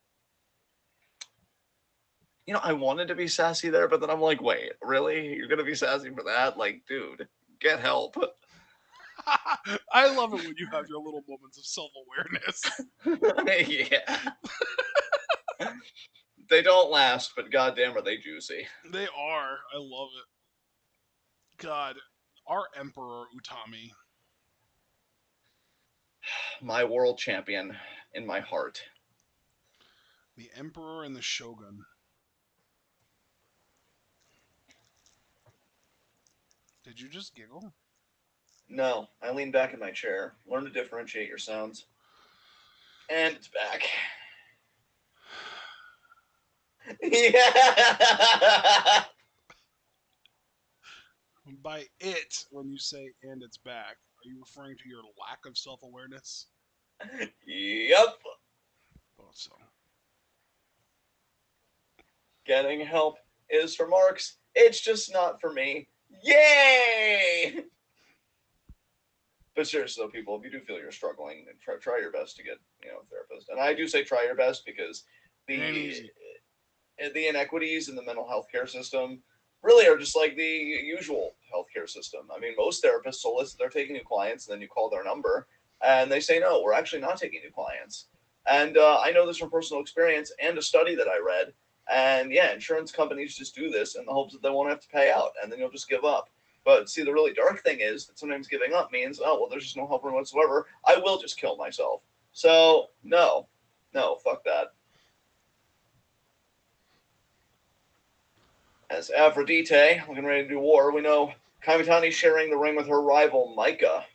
You know, I wanted to be sassy there, but then I'm like, wait, really? You're gonna be sassy for that? Like, dude, get help. I love it when you have your little moments of self-awareness. Yeah. They don't last, but goddamn are they juicy. They are. I love it. God, our Emperor Utami. My world champion in my heart. The Emperor and the Shogun. Did you just giggle? No, I lean back in my chair. Learn to differentiate your sounds. And it's back. Yeah. By it, when you say "and it's back," are you referring to your lack of self-awareness? Yep. Thought so. Getting help is for marks. It's just not for me. Yay! But seriously, though, people, if you do feel you're struggling, try your best to get a therapist. And I do say try your best because the inequities in the mental health care system really are just like the usual healthcare system. I mean, most therapists solicit they're taking new clients, and then you call their number, and they say, no, we're actually not taking new clients. And I know this from personal experience and a study that I read. And yeah, insurance companies just do this in the hopes that they won't have to pay out, and then you'll just give up. But see, the really dark thing is that sometimes giving up means, oh, well, there's just no help whatsoever. I will just kill myself. So, no, fuck that. As Aphrodite, looking ready to do war, we know Kamitani sharing the ring with her rival, Micah.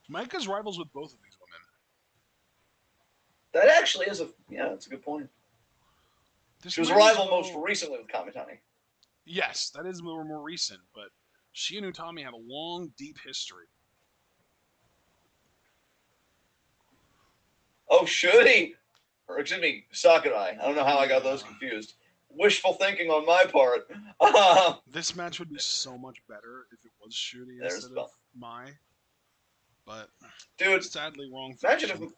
Micah's rivals with both of these women. That actually is that's a good point. She was a rival most recently with Kamitani. Yes, that is more recent, but she and Utami have a long, deep history. Oh, should he? Or, excuse me, Sakurai. I don't know how I got those confused. Wishful thinking on my part. This match would be so much better if it was Shuri instead of my, but Dude, sadly wrong imagine faction. if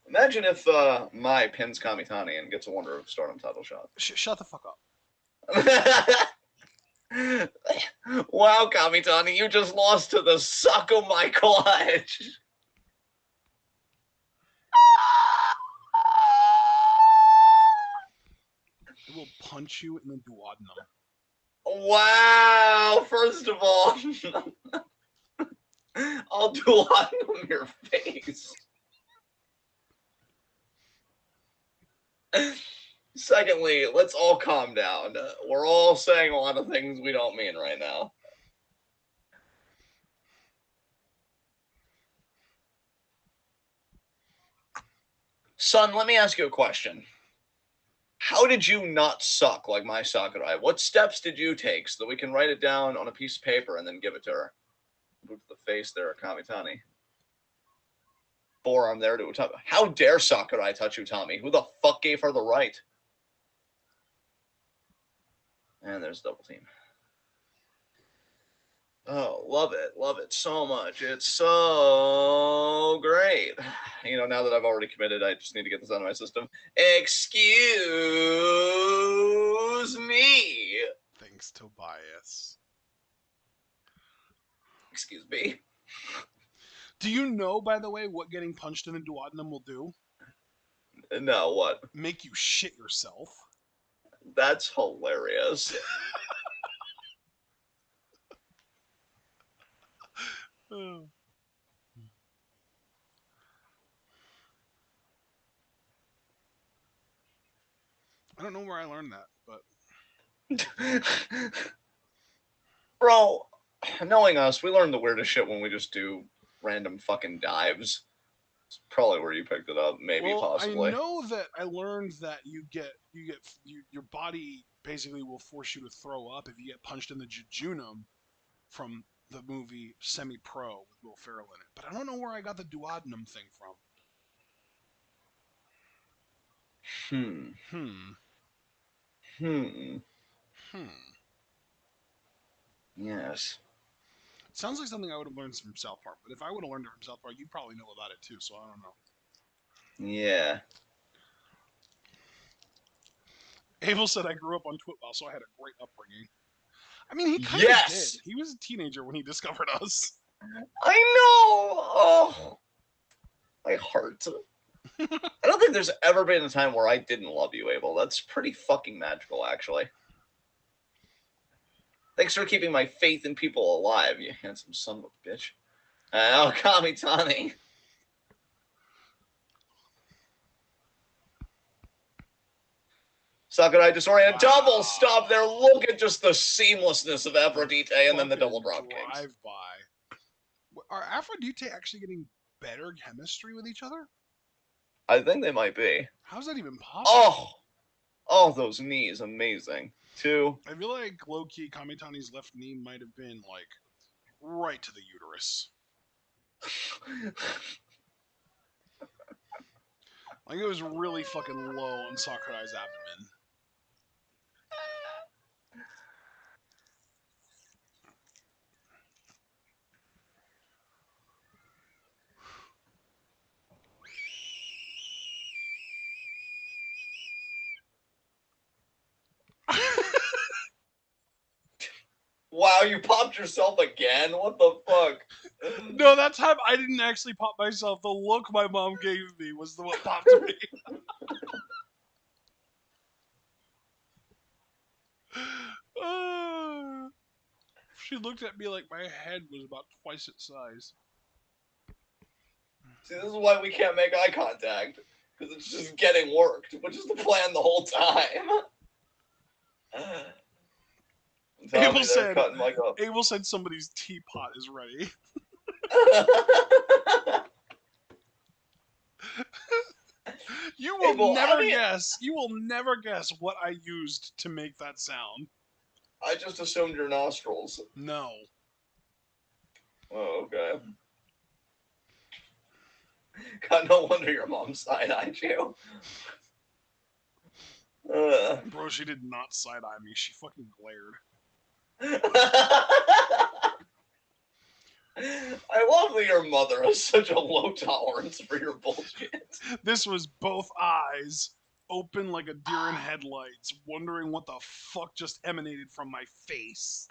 imagine if Mai pins Kamitani and gets a Wonder of Stardom title shot. Shut the fuck up. Wow, Kamitani, you just lost to the suck of my clutch. I will punch you in the duodenum. Wow, first of all, I'll do on your face. Secondly, let's all calm down. We're all saying a lot of things we don't mean right now. Son, let me ask you a question. How did you not suck like my Sakurai? What steps did you take so that we can write it down on a piece of paper and then give it to her? Move to the face there, Kamitani. Forearm there to Utami. How dare Sakurai touch Utami? Who the fuck gave her the right? And there's double team. Oh, love it so much. It's so great. You know, now that I've already committed, I just need to get this out of my system. Excuse me. Thanks, Tobias. Excuse me. Do you know, by the way, what getting punched in the duodenum will do? No, what? Make you shit yourself. That's hilarious. Oh. I don't know where I learned that, but Bro, knowing us, we learn the weirdest shit when we just do random fucking dives. It's probably where you picked it up, maybe, well, possibly. I know that I learned that your body basically will force you to throw up if you get punched in the jejunum from the movie Semi Pro with Will Ferrell in it. But I don't know where I got the duodenum thing from. Hmm. Hmm. Hmm. Hmm. Yes. It sounds like something I would have learned from South Park, but if I would have learned it from South Park, you probably know about it too, so I don't know. Yeah. Abel said I grew up on Twitwell, so I had a great upbringing. I mean, he kind of did. Yes! He was a teenager when he discovered us. I know! Oh, my heart. I don't think there's ever been a time where I didn't love you, Abel. That's pretty fucking magical, actually. Thanks for keeping my faith in people alive, you handsome son of a bitch. Oh, Kamitani. Sakurai disoriented. Wow. Double stop there. Look at just the seamlessness of Aphrodite and then the double drop kicks. Drive by. Are Aphrodite actually getting better chemistry with each other? I think they might be. How's that even possible? Oh, those knees, amazing. Two. I feel like low-key Kamitani's left knee might have been like right to the uterus. Like it was really fucking low on Sakurai's abdomen. Wow, you popped yourself again? What the fuck? No, that time I didn't actually pop myself. The look my mom gave me was the what popped me. She looked at me like my head was about twice its size. See, this is why we can't make eye contact. Because it's just getting worked, which is the plan the whole time. Abel said somebody's teapot is ready. You will never guess. You will never guess what I used to make that sound. I just assumed your nostrils. No. Oh, okay. God, no wonder your mom side-eyed you. Bro, she did not side-eye me. She fucking glared. I love that your mother has such a low tolerance for your bullshit. This was both eyes open like a deer in headlights, wondering what the fuck just emanated from my face.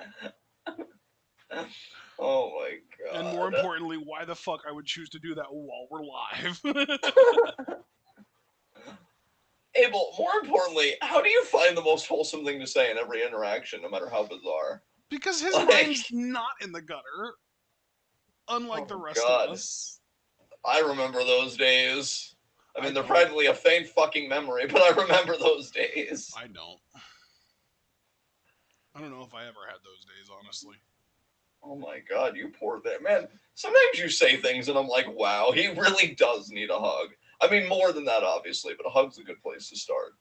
Oh my And more god. importantly, why the fuck I would choose to do that while we're live. Abel, more importantly, how do you find the most wholesome thing to say in every interaction, no matter how bizarre? Because his Like, mind's not in the gutter, unlike the oh rest of god. us. I remember those days. I I mean, they're don't. practically a faint fucking memory, but I remember those days. I don't. I don't know if I ever had those days, honestly. Oh my god, you poor thing. Man, sometimes you say things and I'm like, wow, he really does need a hug. I mean, more than that, obviously, but a hug's a good place to start.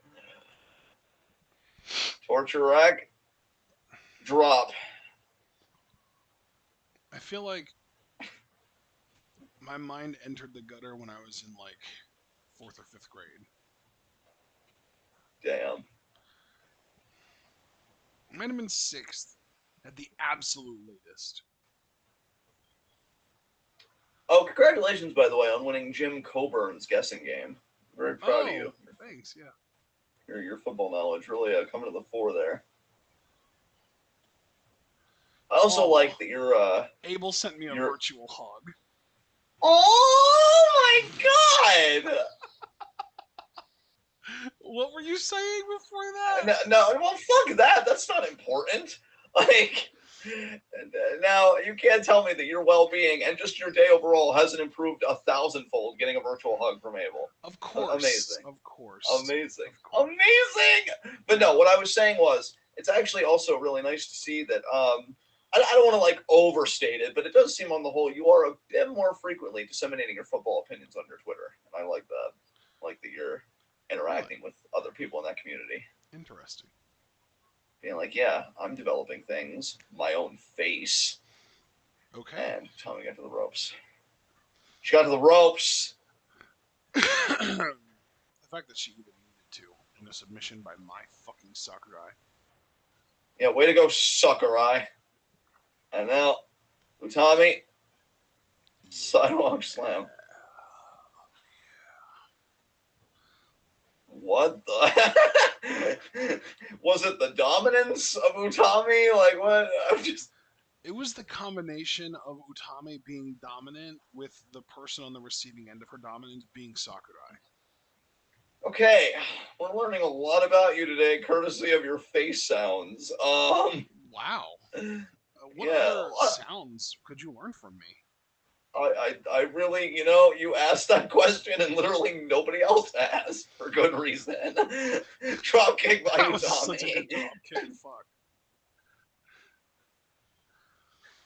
Torture rack, drop. I feel like my mind entered the gutter when I was in like 4th or 5th grade. Damn. It might have been 6th at the absolute latest. Oh, congratulations, by the way, on winning Jim Coburn's guessing game. Very proud of Oh, you. thanks, yeah. Your football knowledge really coming to the fore there. I also like that Abel sent me a you're. virtual hug. Oh my god! What were you saying before that? No, well, fuck that. That's not important. Like, now you can't tell me that your well-being and just your day overall hasn't improved 1,000-fold getting a virtual hug from Abel. Of course. Amazing. Of course. Amazing. Of course. Amazing. But no, what I was saying was, it's actually also really nice to see that. I don't want to like overstate it, but it does seem on the whole you are a bit more frequently disseminating your football opinions on your Twitter, and I like that. I like that you're interacting with other people in that community. Interesting. Being like, yeah, I'm developing things, my own face. Okay. And Tommy got to the ropes. She got to the ropes. The fact that she even needed to in a submission by my fucking Sakurai. Yeah, way to go, Sakurai. And now, Utami, sidewalk slam. What the? Was it the dominance of Utami? Like, what? I'm just. It was the combination of Utami being dominant with the person on the receiving end of her dominance being Sakurai. Okay, we're learning a lot about you today, courtesy of your face sounds. Wow. What yeah, other sounds could you learn from me? I really, you asked that question and literally nobody else has for good reason. Drop kick by That Utami. was such a good drop kick. Fuck.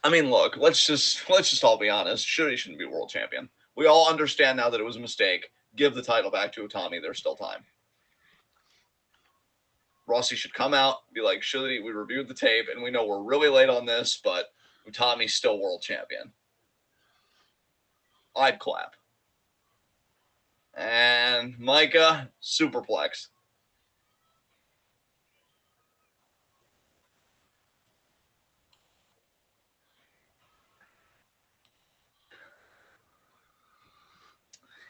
I mean, look, let's just all be honest. Shuri shouldn't be world champion. We all understand now that it was a mistake. Give the title back to Utami. There's still time. Rossi should come out, be like, Shuri, we reviewed the tape, and we know we're really late on this, but Utami's still world champion. I'd clap. And Micah, superplex.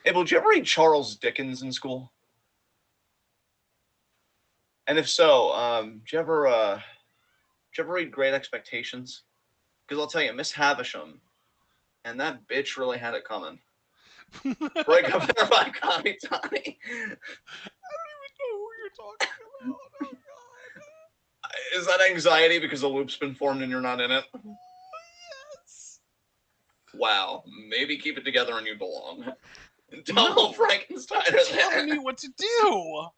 Hey, did you ever read Charles Dickens in school? And if so, did you ever read Great Expectations? Because I'll tell you, Miss Havisham and that bitch really had it coming. Break up there by Kamitani. I don't even know who you're talking about. Oh, God. Is that anxiety because a loop's been formed and you're not in it? Yes. Wow. Maybe keep it together and you belong. Double Frankensteiner telling me what to do.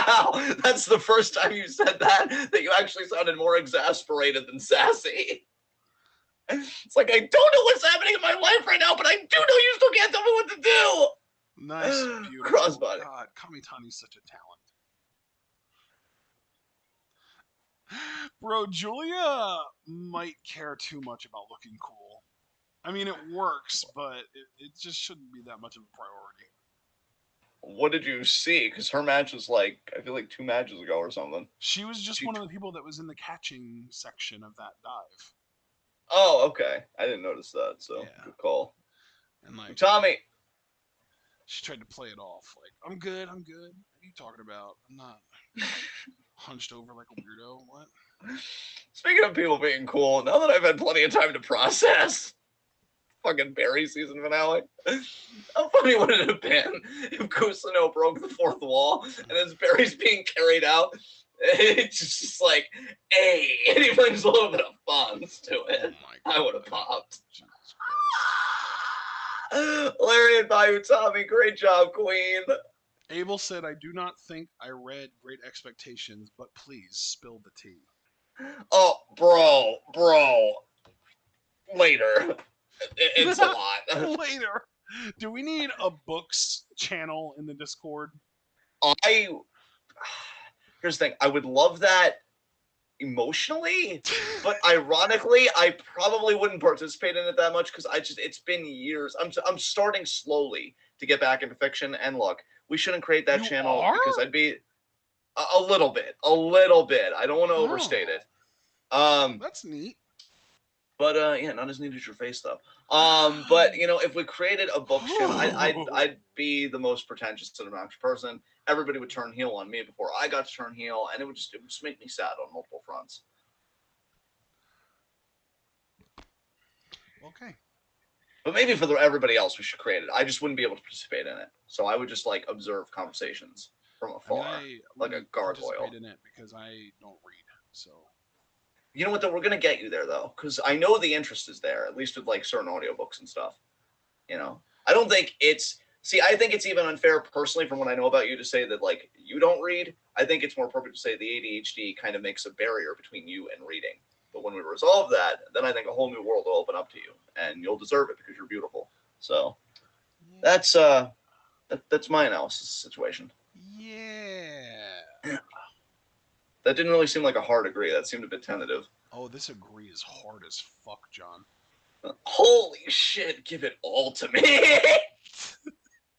Wow. That's the first time you said that you actually sounded more exasperated than sassy. It's like, I don't know what's happening in my life right now, but I do know you still can't tell me what to do. Nice, beautiful. Crossbody. God, Kamitani's such a talent. Bro, Julia might care too much about looking cool. I mean, it works, but it just shouldn't be that much of a priority. What did you see? Because her match was like, I feel like 2 matches ago or something. She was just one of the people that was in the catching section of that dive. Oh, okay. I didn't notice that, so Yeah, good call. and like Tommy, she tried to play it off like I'm good, I'm good. What are you talking about? I'm not hunched over like a weirdo. What? speaking of people being cool, now that I've had plenty of time to process fucking Barry season finale, how funny would it have been if Kusano broke the fourth wall and as Barry's being carried out, it's just like, hey, and he brings a little bit of fonts to Oh it. my I would god! have popped. Jesus Christ! Larry and Bayou Tommy, great job, Queen. Abel said, "I do not think I read Great Expectations, but please spill the tea." Oh, bro, later. It's a lot. Later. Do we need a books channel in the Discord? I here's the thing. I would love that emotionally, but ironically, I probably wouldn't participate in it that much because it's been years. I'm starting slowly to get back into fiction, and look, we shouldn't create that You channel are? because I'd be a little bit. I don't want to overstate it. That's neat. But yeah, not as neat as your face though. But you know, if we created a books channel, I'd be the most pretentious and obnoxious person. Everybody would turn heel on me before I got to turn heel, and it would just make me sad on multiple fronts. Okay. But maybe for everybody else, we should create it. I just wouldn't be able to participate in it, so I would just like observe conversations from afar, I like a gargoyle. participate in it because I don't read. So you know what? Though we're gonna get you there though, because I know the interest is there, at least with like certain audiobooks and stuff. You know, I don't think it's. See, I think it's even unfair personally from what I know about you to say that like you don't read. I think it's more appropriate to say the ADHD kind of makes a barrier between you and reading. But when we resolve that, then I think a whole new world will open up to you, and you'll deserve it because you're beautiful. So that's that's my analysis of the situation. yeah. That didn't really seem like a hard agree. That seemed a bit tentative. Oh, this agree is hard as fuck, John. Holy shit! Give it all to me.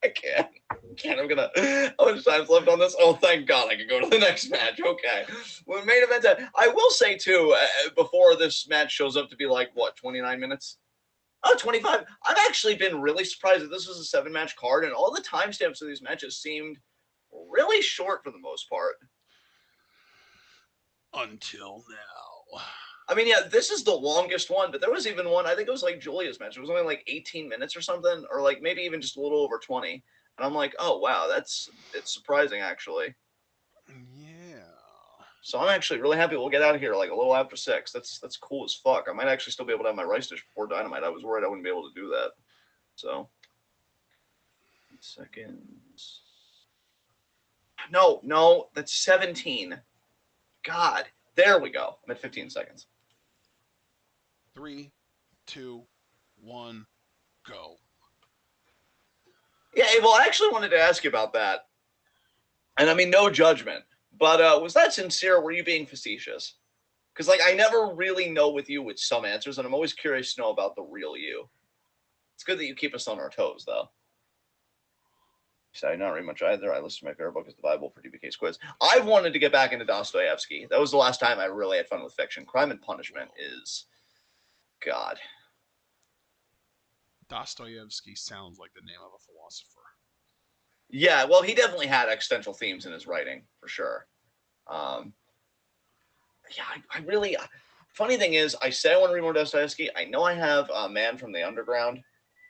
I can't. I'm gonna. How much time's left on this? Oh, thank God, I can go to the next match. Okay. Well, main event. I will say too, before this match shows up to be like what, 29 minutes? Oh, 25. I've actually been really surprised that this was a 7-match card, and all the timestamps of these matches seemed really short for the most part. Until now. I mean, yeah, this is the longest one, but there was even one, I think it was like Julia's match. It was only like 18 minutes or something, or like maybe even just a little over 20. And I'm like, oh, wow, it's surprising, actually. Yeah. So I'm actually really happy we'll get out of here like a little after 6. That's cool as fuck. I might actually still be able to have my rice dish before Dynamite. I was worried I wouldn't be able to do that. So, seconds. No, that's 17. God, there we go. I'm at 15 seconds. 3, 2, 1, go. Yeah, Abel, I actually wanted to ask you about that. And I mean, no judgment. But was that sincere? Were you being facetious? Because, like, I never really know with you with some answers, and I'm always curious to know about the real you. It's good that you keep us on our toes, though. I not read much either. I listen to my favorite book is the Bible for DBK's quiz. I wanted to get back into Dostoevsky. That was the last time I really had fun with fiction. Crime and Punishment is... God. Dostoevsky sounds like the name of a philosopher. Yeah, well, he definitely had existential themes in his writing, for sure. Yeah, I really... Funny thing is, I say I want to read more Dostoevsky. I know I have Man from the Underground,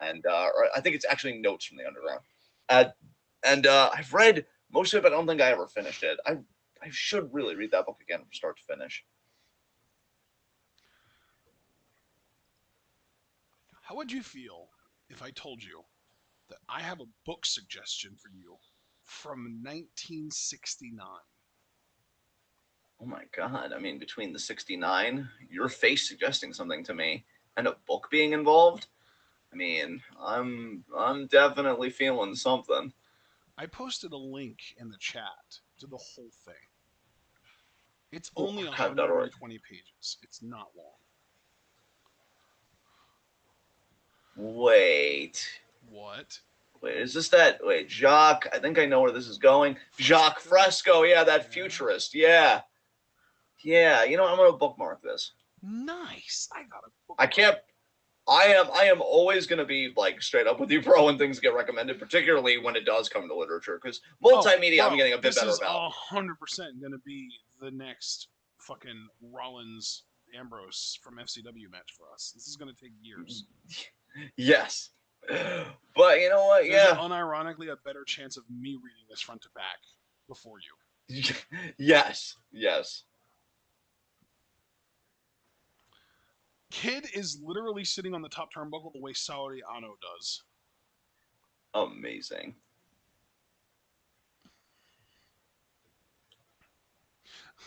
and or I think it's actually Notes from the Underground. And I've read most of it, but I don't think I ever finished it. I should really read that book again from start to finish. How would you feel if I told you that I have a book suggestion for you from 1969? Oh my God. I mean, between the 69, your face suggesting something to me, and a book being involved, I mean, I'm definitely feeling something. I posted a link in the chat to the whole thing. It's only 120 pages. It's not long. Wait. What? Wait, is this that? Wait, Jacques. I think I know where this is going. Jacques Fresco. Yeah, that futurist. Yeah. Yeah. You know, I'm going to bookmark this. Nice. I got a book. I can't. I am always going to be like straight up with you, bro, when things get recommended, particularly when it does come to literature. Because multimedia, I'm getting a bit better about. This is 100% going to be the next fucking Rollins Ambrose from FCW match for us. This is going to take years. Yes. But you know what? There's unironically a better chance of me reading this front to back before you. Yes. Yes. Kid is literally sitting on the top turnbuckle the way Saori Ano does. Amazing.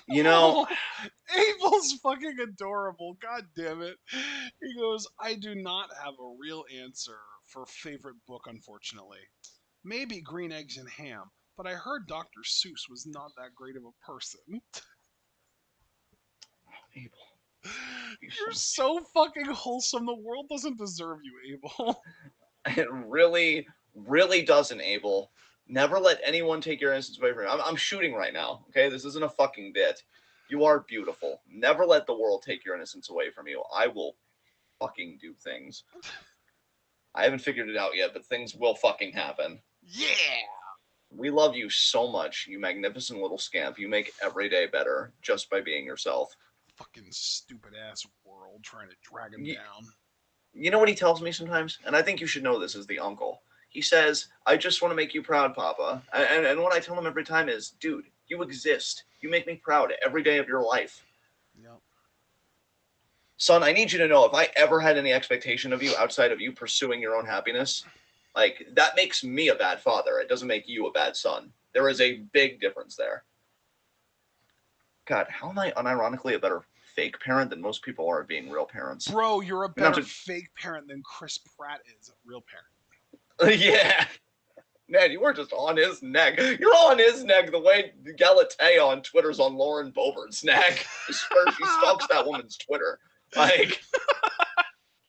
You know, Abel's fucking adorable. God damn it. He goes, I do not have a real answer for favorite book, unfortunately. Maybe Green Eggs and Ham, but I heard Dr. Seuss was not that great of a person. Abel. You're so fucking wholesome. The world doesn't deserve you, Abel. It really, really doesn't, Abel. Never let anyone take your innocence away from you. I'm shooting right now, okay? This isn't a fucking bit. You are beautiful. Never let the world take your innocence away from you. I will fucking do things. I haven't figured it out yet, but things will fucking happen. Yeah! We love you so much, you magnificent little scamp. You make every day better just by being yourself. Fucking stupid ass world trying to drag him down. You know what he tells me sometimes? And I think you should know this as the uncle. He says, I just want to make you proud, Papa. And what I tell him every time is, dude, you exist. You make me proud every day of your life. Yep. Son, I need you to know, if I ever had any expectation of you outside of you pursuing your own happiness, like, that makes me a bad father. It doesn't make you a bad son. There is a big difference there. God, how am I unironically a better fake parent than most people are at being real parents? Bro, you're a better fake parent than Chris Pratt is a real parent. Yeah. Man, you were just on his neck. You're on his neck the way Galatea on Twitter's on Lauren Boebert's neck. I swear she stalks that woman's Twitter. Like,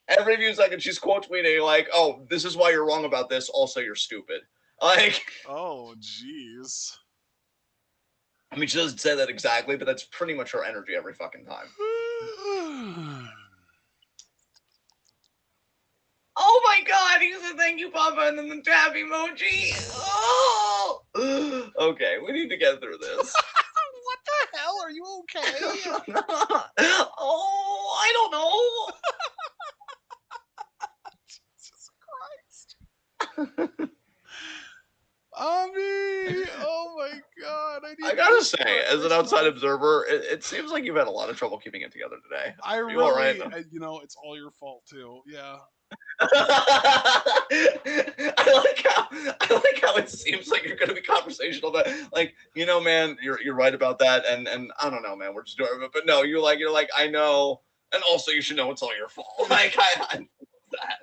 every few seconds she's quote tweeting like, oh, this is why you're wrong about this. Also, you're stupid. Like, oh, jeez. I mean, she doesn't say that exactly, but that's pretty much her energy every fucking time. Oh my god, he said thank you, Papa, and then the tab emoji. Oh! Okay, we need to get through this. What the hell? Are you okay? Oh, I don't know. Jesus Christ. Ami! Oh my god. I gotta say, as an outside observer, it seems like you've had a lot of trouble keeping it together today. Are you all right? You know, it's all your fault too. Yeah. I like how it seems like you're gonna be conversational, but like, you know, man, you're right about that, and I don't know, man, we're just doing it, but no, you're like I know, and also you should know it's all your fault. Like I that.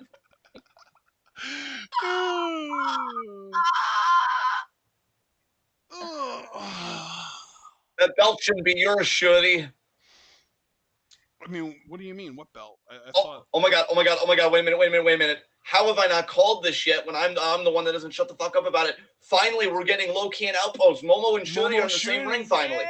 That belt shouldn't be yours, Shorty. I mean, what do you mean? What belt? I thought. Oh my god! Wait a minute! How have I not called this yet when I'm the one that doesn't shut the fuck up about it? Finally, we're getting low-key and outpost. Momo and Shuri are in the same ring, finally.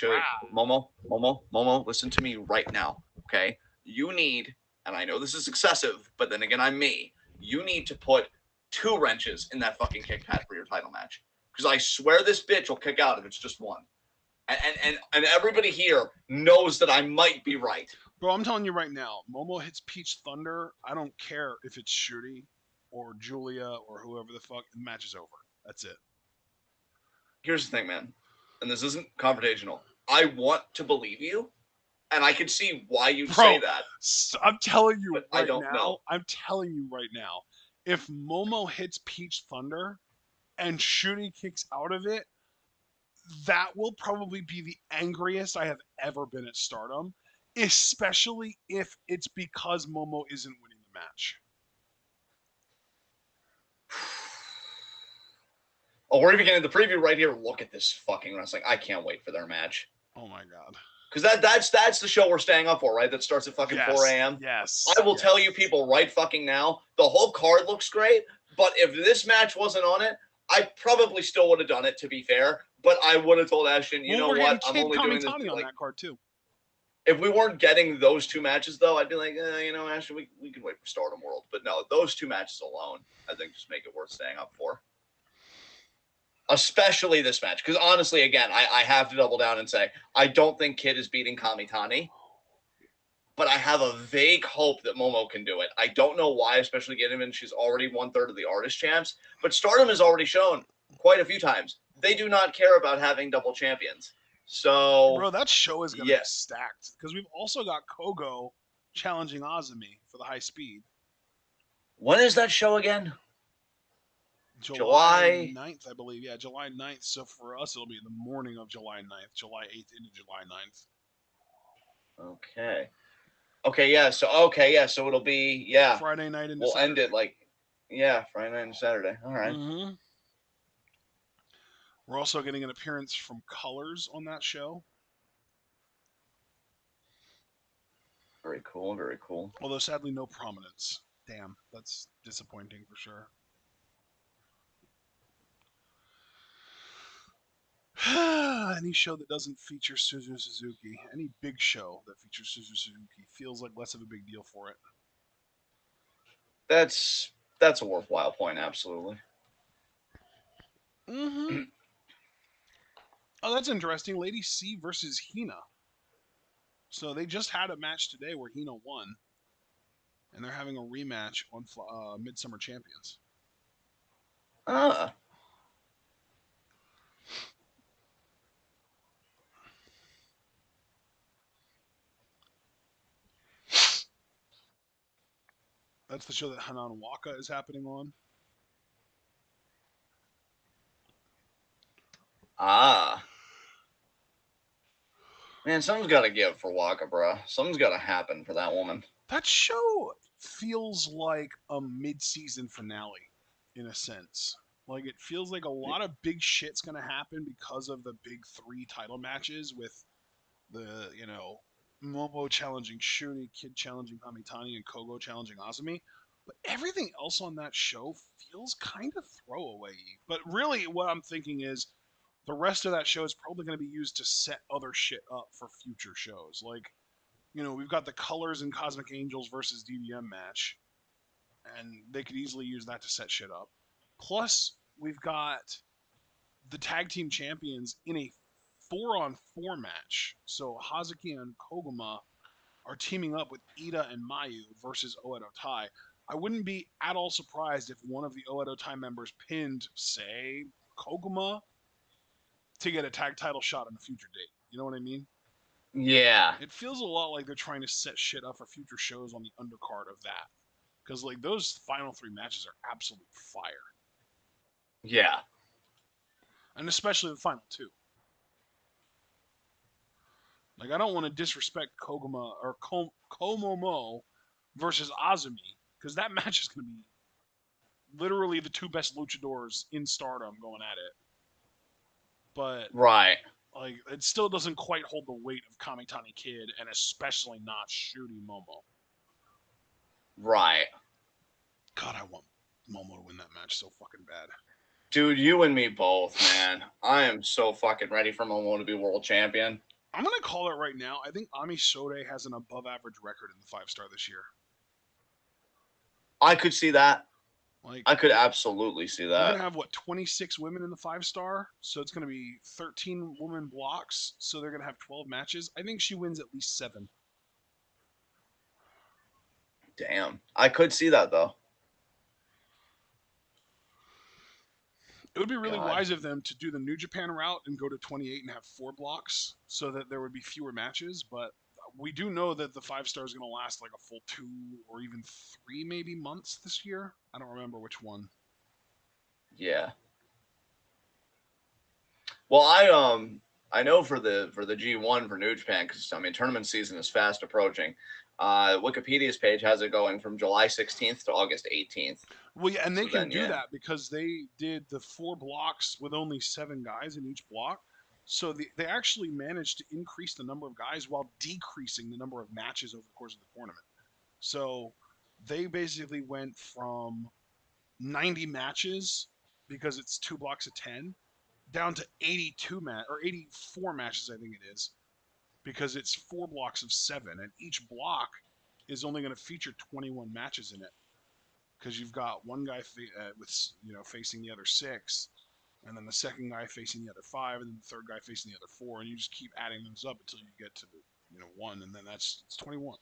Right. Momo, listen to me right now, okay? You need, and I know this is excessive, but then again, I'm me. You need to put 2 wrenches in that fucking kick pad for your title match. Because I swear this bitch will kick out if it's just 1. And everybody here knows that I might be right. Bro, I'm telling you right now, Momo hits Peach Thunder. I don't care if it's Shuri or Julia or whoever the fuck. The match is over. That's it. Here's the thing, man. And this isn't confrontational. I want to believe you, and I can see why you say that. I'm telling you right I don't know. I'm telling you right now. If Momo hits Peach Thunder and Shuri kicks out of it, that will probably be the angriest I have ever been at Stardom, especially if it's because Momo isn't winning the match. Oh, we're even getting the preview right here. Look at this fucking wrestling. I can't wait for their match. Oh my god. Because that's the show we're staying up for, right? That starts at fucking 4 a.m. Yes. I will tell you people right fucking now, the whole card looks great, but if this match wasn't on it, I probably still would have done it, to be fair. But I would have told Ashton, you know what? I'm only doing this on that card too. If we weren't getting those two matches, though, I'd be like, actually, we can wait for Stardom World. But no, those two matches alone, I think, just make it worth staying up for. Especially this match. Because honestly, again, I have to double down and say, I don't think Kid is beating Kamitani. But I have a vague hope that Momo can do it. I don't know why, especially given she's already 1/3 of the Artist Champs. But Stardom has already shown quite a few times they do not care about having double champions. So, Bro, that show is going to yeah. be stacked because we've also got Kogo challenging Azumi for the high speed. When is that show again? July 9th, I believe. Yeah, July 9th. So for us, it'll be the morning of July 9th, July 8th into July 9th. Okay. So it'll be Friday night into we'll Saturday. end it Friday night and Saturday. All right. Mm-hmm. We're also getting an appearance from Colors on that show. Very cool. Very cool. Although sadly, no prominence. Damn, that's disappointing for sure. Any show that doesn't feature Suzu Suzuki, any big show that features Suzu Suzuki, feels like less of a big deal for it. That's a worthwhile point, absolutely. Mm-hmm. Oh, that's interesting. Lady C versus Hina. So they just had a match today where Hina won, and they're having a rematch on Midsummer Champions. Ah. That's the show that Hanan Waka is happening on. Ah. Man, something's got to give for Waka, bro. Something's got to happen for that woman. That show feels like a mid-season finale, in a sense. Like, it feels like a lot of big shit's gonna happen because of the big 3 title matches with the, Momo challenging Shuri, Kid challenging Hamitani, and Kogo challenging Azumi. But everything else on that show feels kind of throwaway. But really, what I'm thinking is the rest of that show is probably going to be used to set other shit up for future shows. Like, we've got the Colors and Cosmic Angels versus DDM match, and they could easily use that to set shit up. Plus, we've got the tag team champions in a 4-on-4 match. So Hazuki and Koguma are teaming up with Ida and Mayu versus Oedo Tai. I wouldn't be at all surprised if one of the Oedo Tai members pinned, say, Koguma to get a tag title shot on a future date. You know what I mean? Yeah. It feels a lot like they're trying to set shit up for future shows on the undercard of that. Because, like, those final 3 matches are absolute fire. Yeah. And especially the final 2. Like, I don't want to disrespect Koguma or Komomo versus Azumi, because that match is going to be literally the 2 best luchadors in Stardom going at it. But right, like, it still doesn't quite hold the weight of Kamitani Kid, and especially not Shuri Momo. Right. God, I want Momo to win that match so fucking bad. Dude, you and me both, man. I am so fucking ready for Momo to be world champion. I'm gonna call it right now. I think Ami Sode has an above-average record in the 5-star this year. I could see that. Like, I could absolutely see that. We're gonna have 26 women in the 5-star, so it's gonna be 13 woman blocks. So they're gonna have 12 matches. I think she wins at least 7. Damn, I could see that though. It would be really wise of them to do the New Japan route and go to 28 and have 4 blocks, so that there would be fewer matches. But we do know that the 5-star is going to last like a full 2 or even 3 maybe months this year. I don't remember which one. Yeah. Well, I know for the G1 for New Japan, because I mean tournament season is fast approaching. Wikipedia's page has it going from July 16th to August 18th. Well, yeah, and they can do that because they did the 4 blocks with only 7 guys in each block. So they actually managed to increase the number of guys while decreasing the number of matches over the course of the tournament. So they basically went from 90 matches, because it's 2 blocks of 10, down to 82 or 84 matches, I think it is. because it's 4 blocks of 7, and each block is only going to feature 21 matches in it. Because you've got one guy with facing the other 6, and then the second guy facing the other 5, and then the third guy facing the other 4, and you just keep adding those up until you get to the 1, and then it's 21.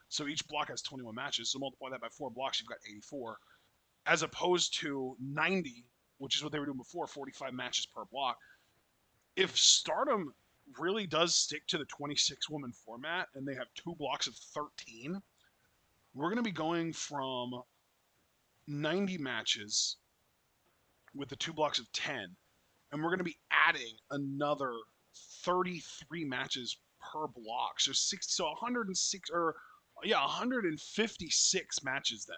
So each block has 21 matches. So multiply that by 4 blocks, you've got 84, as opposed to 90, which is what they were doing before, 45 matches per block. If Stardom really does stick to the 26-woman format and they have 2 blocks of 13, we're going to be going from 90 matches with the 2 blocks of 10, and we're going to be adding another 33 matches per block. So 106 or 156 matches then.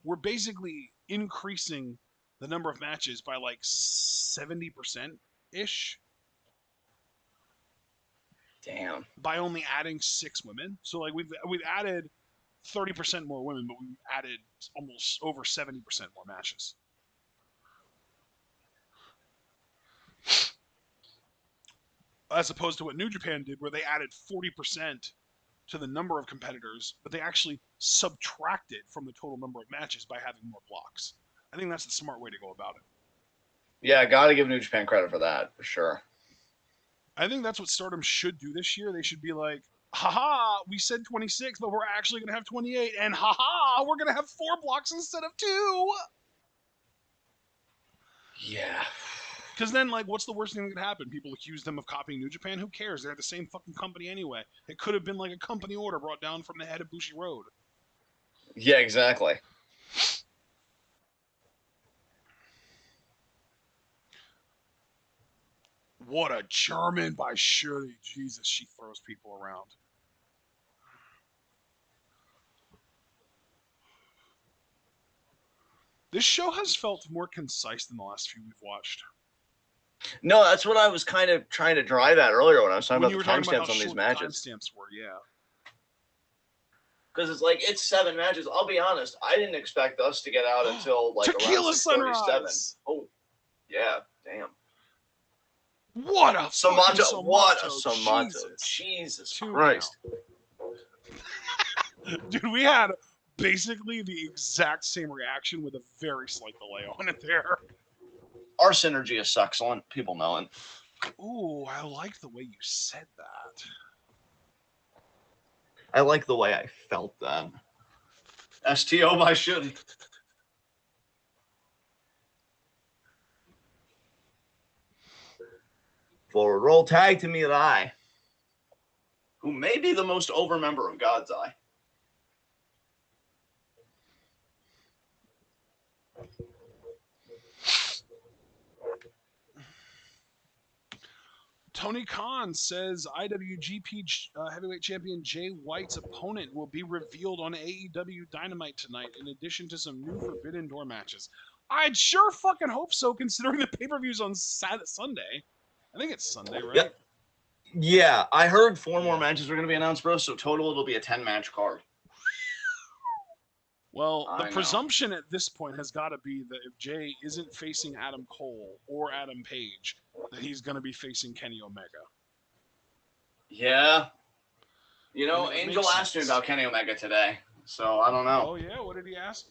We're basically increasing the number of matches by like 70% ish. Damn. By only adding 6 women. So like we've added 30% more women, but we've added almost over 70% more matches. As opposed to what New Japan did, where they added 40% to the number of competitors, but they actually subtracted from the total number of matches by having more blocks. I think that's the smart way to go about it. Yeah, I got to give New Japan credit for that, for sure. I think that's what Stardom should do this year. They should be like, haha, we said 26, but we're actually going to have 28, and haha, we're going to have 4 blocks instead of 2. Yeah. Because then, like, what's the worst thing that could happen? People accuse them of copying New Japan? Who cares? They're the same fucking company anyway. It could have been like a company order brought down from the head of Bushi Road. Yeah, exactly. What a German by Shuri. Jesus, she throws people around. This show has felt more concise than the last few we've watched. No, that's what I was kind of trying to drive at earlier when I was talking When about the timestamps on these matches. Timestamps were, yeah. Because it's like, it's 7 matches. I'll be honest, I didn't expect us to get out until like Tequila around 6:37. Sunrise. Oh, yeah, damn. What a Somato. What a Somato. Somato. Jesus Christ. Dude, we had basically the exact same reaction with a very slight delay on it there. Our synergy is excellent. People know it. Ooh, I like the way you said that. I like the way I felt then. STO by Shitty. Forward roll tag to Mirai, who may be the most over member of God's Eye. Tony Khan says IWGP Heavyweight Champion Jay White's opponent will be revealed on AEW Dynamite tonight, in addition to some new Forbidden Door matches. I'd sure fucking hope so, considering the pay-per-view's on Sunday. I think it's Sunday, right? Yep. Yeah, I heard 4 more matches are going to be announced, bro, so total it'll be a 10-match card. Well, the presumption at this point has got to be that if Jay isn't facing Adam Cole or Adam Page, that he's going to be facing Kenny Omega. Yeah. You know, Angel asked me about Kenny Omega today, so I don't know. Oh, yeah? What did he ask?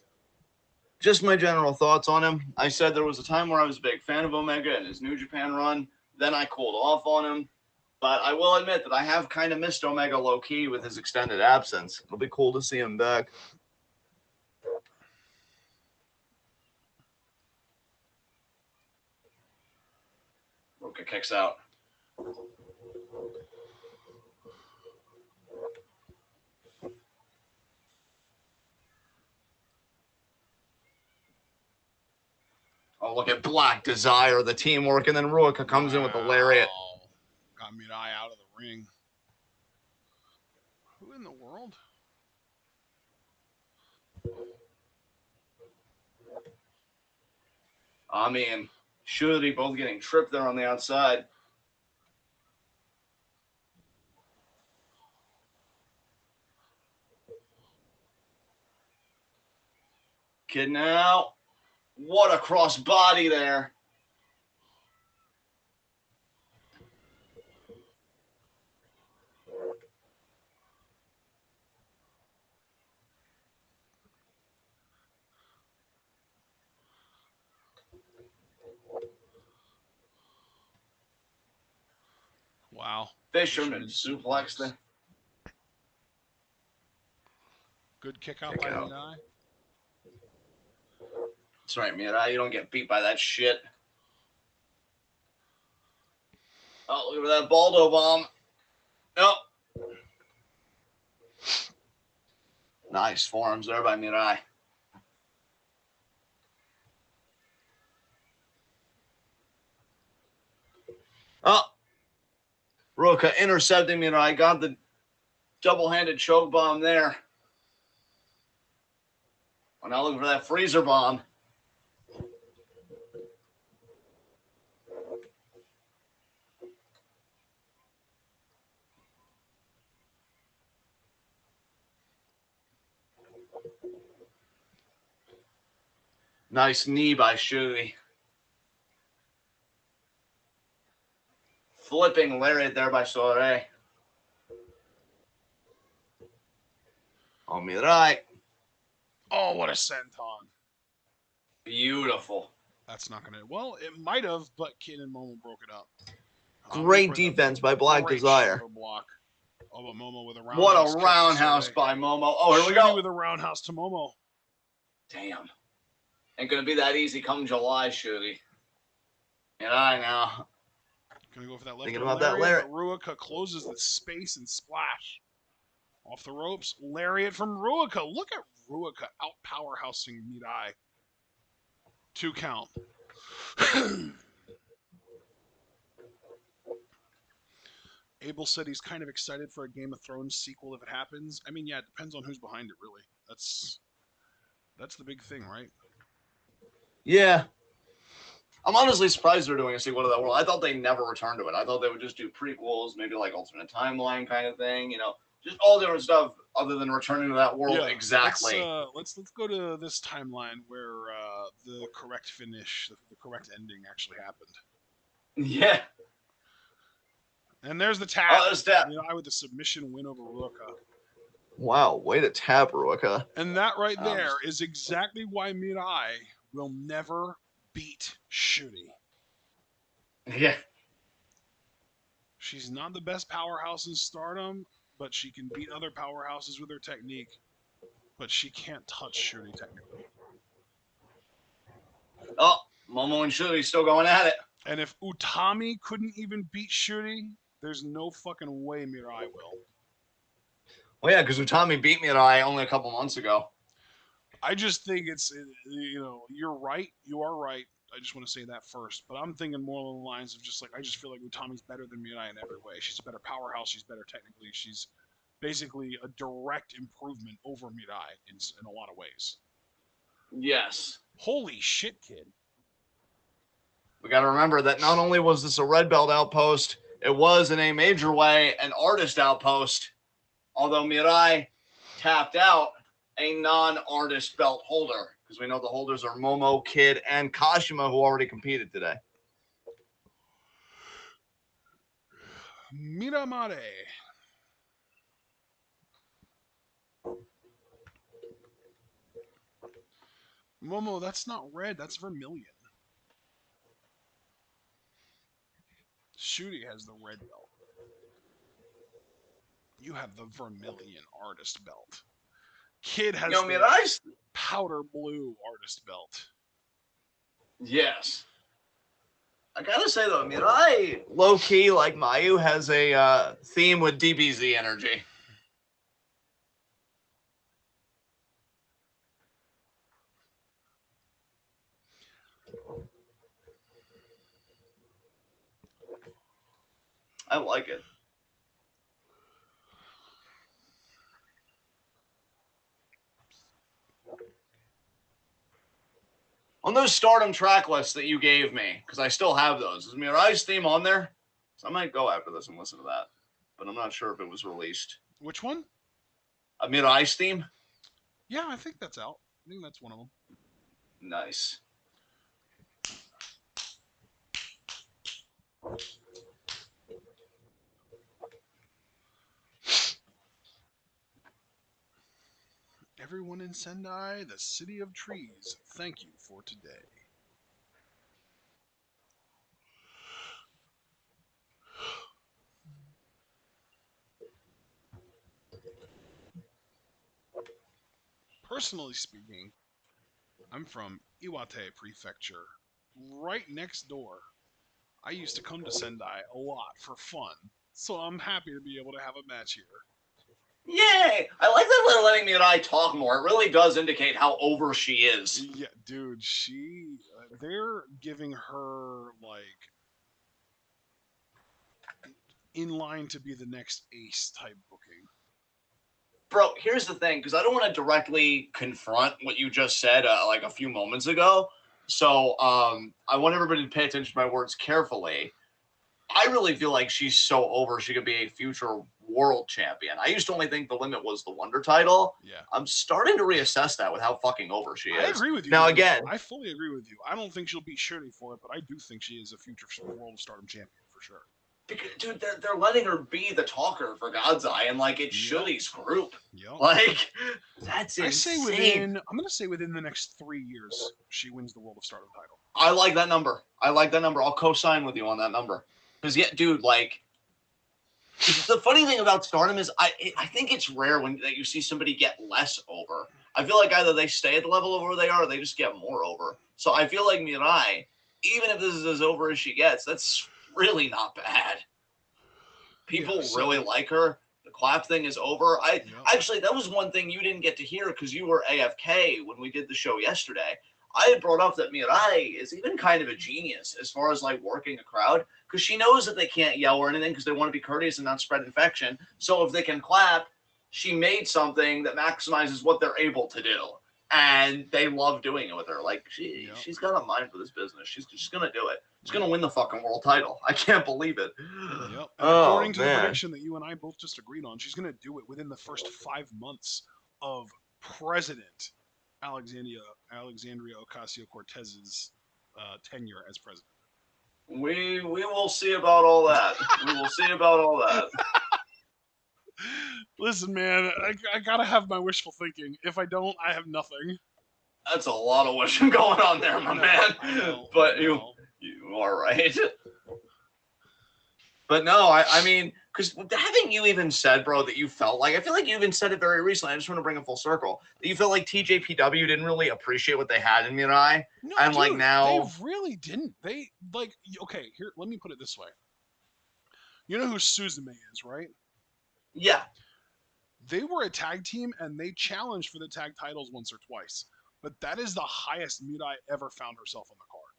Just my general thoughts on him. I said there was a time where I was a big fan of Omega and his New Japan run. Then I cooled off on him. But I will admit that I have kind of missed Omega low-key with his extended absence. It'll be cool to see him back. Roka kicks out. Oh, look at Black Desire, the teamwork, and then Ruaka comes in with the lariat. Got Mirai out of the ring. Who in the world? I mean, Shuri both getting tripped there on the outside. Kid now. What a cross body there. Wow. Fisherman suplex there. Good kick out by Mirai. That's right, Mirai. You don't get beat by that shit. Oh, look at that Baldo bomb. Nope. Nice forearms there by Mirai. Oh. Ruka intercepting Mirai. Got the double-handed choke bomb there. I'm now looking for that freezer bomb. Nice knee by Shuri. Flipping lariat there by Soiree. Oh, Mirai. Oh, what a senton. Beautiful. That's not going to... Well, it might have, but Kid and Momo broke it up. Great defense by Black Desire. Block. Oh, but Momo with a roundhouse. What a roundhouse by Momo. Oh, here we go. With a roundhouse to Momo. Damn. Ain't going to be that easy come July, Shuri. Mirai now. Gonna go for that left. Thinking about that lariat. Ruaka closes the space and splash. Off the ropes. Lariat from Ruaka. Look at Ruaka out powerhousing Mirai. 2 count. Abel said he's kind of excited for a Game of Thrones sequel if it happens. I mean, yeah, it depends on who's behind it, really. That's the big thing, right? Yeah. I'm honestly surprised they're doing a sequel to that world. I thought they never returned to it. I thought they would just do prequels, maybe like alternate timeline kind of thing, you know, just all different stuff other than returning to that world. Yeah, exactly. Let's go to this timeline where the correct finish, the correct ending actually happened. Yeah. And there's the tap. Oh, there's tap. Mirai with the submission win over Ruaka. Wow, way to tap, Ruaka. And that right there is exactly why Mirai will never beat Shuri. Yeah. She's not the best powerhouse in Stardom, but she can beat other powerhouses with her technique. But she can't touch Shuri technically. Oh, Momo and Shuri still going at it. And if Utami couldn't even beat Shuri, there's no fucking way Mirai will. Well, yeah, because Utami beat Mirai only a couple months ago. I just think it's, you know, you're right. You are right. I just want to say that first. But I'm thinking more along the lines of just like, I just feel like Utami's better than Mirai in every way. She's a better powerhouse. She's better technically. She's basically a direct improvement over Mirai in a lot of ways. Yes. Holy shit, kid. We got to remember that not only was this a red belt outpost, it was in a major way an artist outpost. Although Mirai tapped out a non-artist belt holder, because we know the holders are Momo, Kid, and Kashima, who already competed today. Miramare. Momo, that's not red, that's vermilion. Shuri has the red belt. You have the vermilion artist belt. Kid has the powder blue artist belt. Yes. I gotta say though, Mirai, low key like Mayu, has a theme with DBZ energy. I like it. On those Stardom track lists that you gave me, because I still have those, is Mirai's theme on there? So I might go after this and listen to that. But I'm not sure if it was released. Which one? Mirai's theme? Yeah, I think that's out. I think that's one of them. Nice. Everyone in Sendai, the city of trees, thank you for today. personally speaking, I'm from Iwate Prefecture, right next door. I used to come to Sendai a lot for fun, so I'm happy to be able to have a match here. Yay! I like that they're letting Mirai talk more. It really does indicate how over she is. Yeah, dude, they're giving her, like, in line to be the next ace type booking. Bro, here's the thing, because I don't want to directly confront what you just said like a few moments ago. So I want everybody to pay attention to my words carefully. I really feel like she's so over she could be a future world champion. I used to only think the limit was the Wonder title. Yeah. I'm starting to reassess that with how fucking over she is. I agree with you. Now, dude. again- I fully agree with you. I don't think she'll beat Shirley for it, but I do think she is a future World of Stardom champion for sure. Because, dude, they're letting her be the talker for God's eye, and like it's Yep. Shirley's group. Yep. Like that's I insane. say I'm gonna say within the next 3 years she wins the World of Stardom title. I like that number. I'll co-sign with you on that number. Because yeah, dude, like the funny thing about Stardom is I think it's rare that you see somebody get less over. I feel like either they stay at the level of where they are or they just get more over. So I feel like Mirai, even if this is as over as she gets, that's really not bad. People really like her. The clap thing is over. Actually, that was one thing you didn't get to hear because you were AFK when we did the show yesterday. I had brought up that Mirai is even kind of a genius as far as like working a crowd because she knows that they can't yell or anything because they want to be courteous and not spread infection. So if they can clap, she made something that maximizes what they're able to do. And they love doing it with her. Like she's got a mind for this business. She's just gonna do it. She's gonna win the fucking world title. I can't believe it. Yep. And Oh, according to the man. prediction that you and I both just agreed on, she's gonna do it within the first 5 months of President Alexandria Ocasio-Cortez's tenure as president. We will see about all that. We will see about all that. Listen, man, I gotta have my wishful thinking. If I don't, I have nothing. That's a lot of wishing going on there, my man. I know, But I know. you are right. But no, I mean, because having you even said, bro, that you felt like, I feel like you even said it very recently. I just want to bring it full circle. That you felt like TJPW didn't really appreciate what they had in Mirai. No, And dude, like now, they really didn't. They like okay. Here, let me put it this way. You know who Suzume is, right? yeah, They were a tag team and they challenged for the tag titles once or twice. But that is the highest Mirai ever found herself on the card.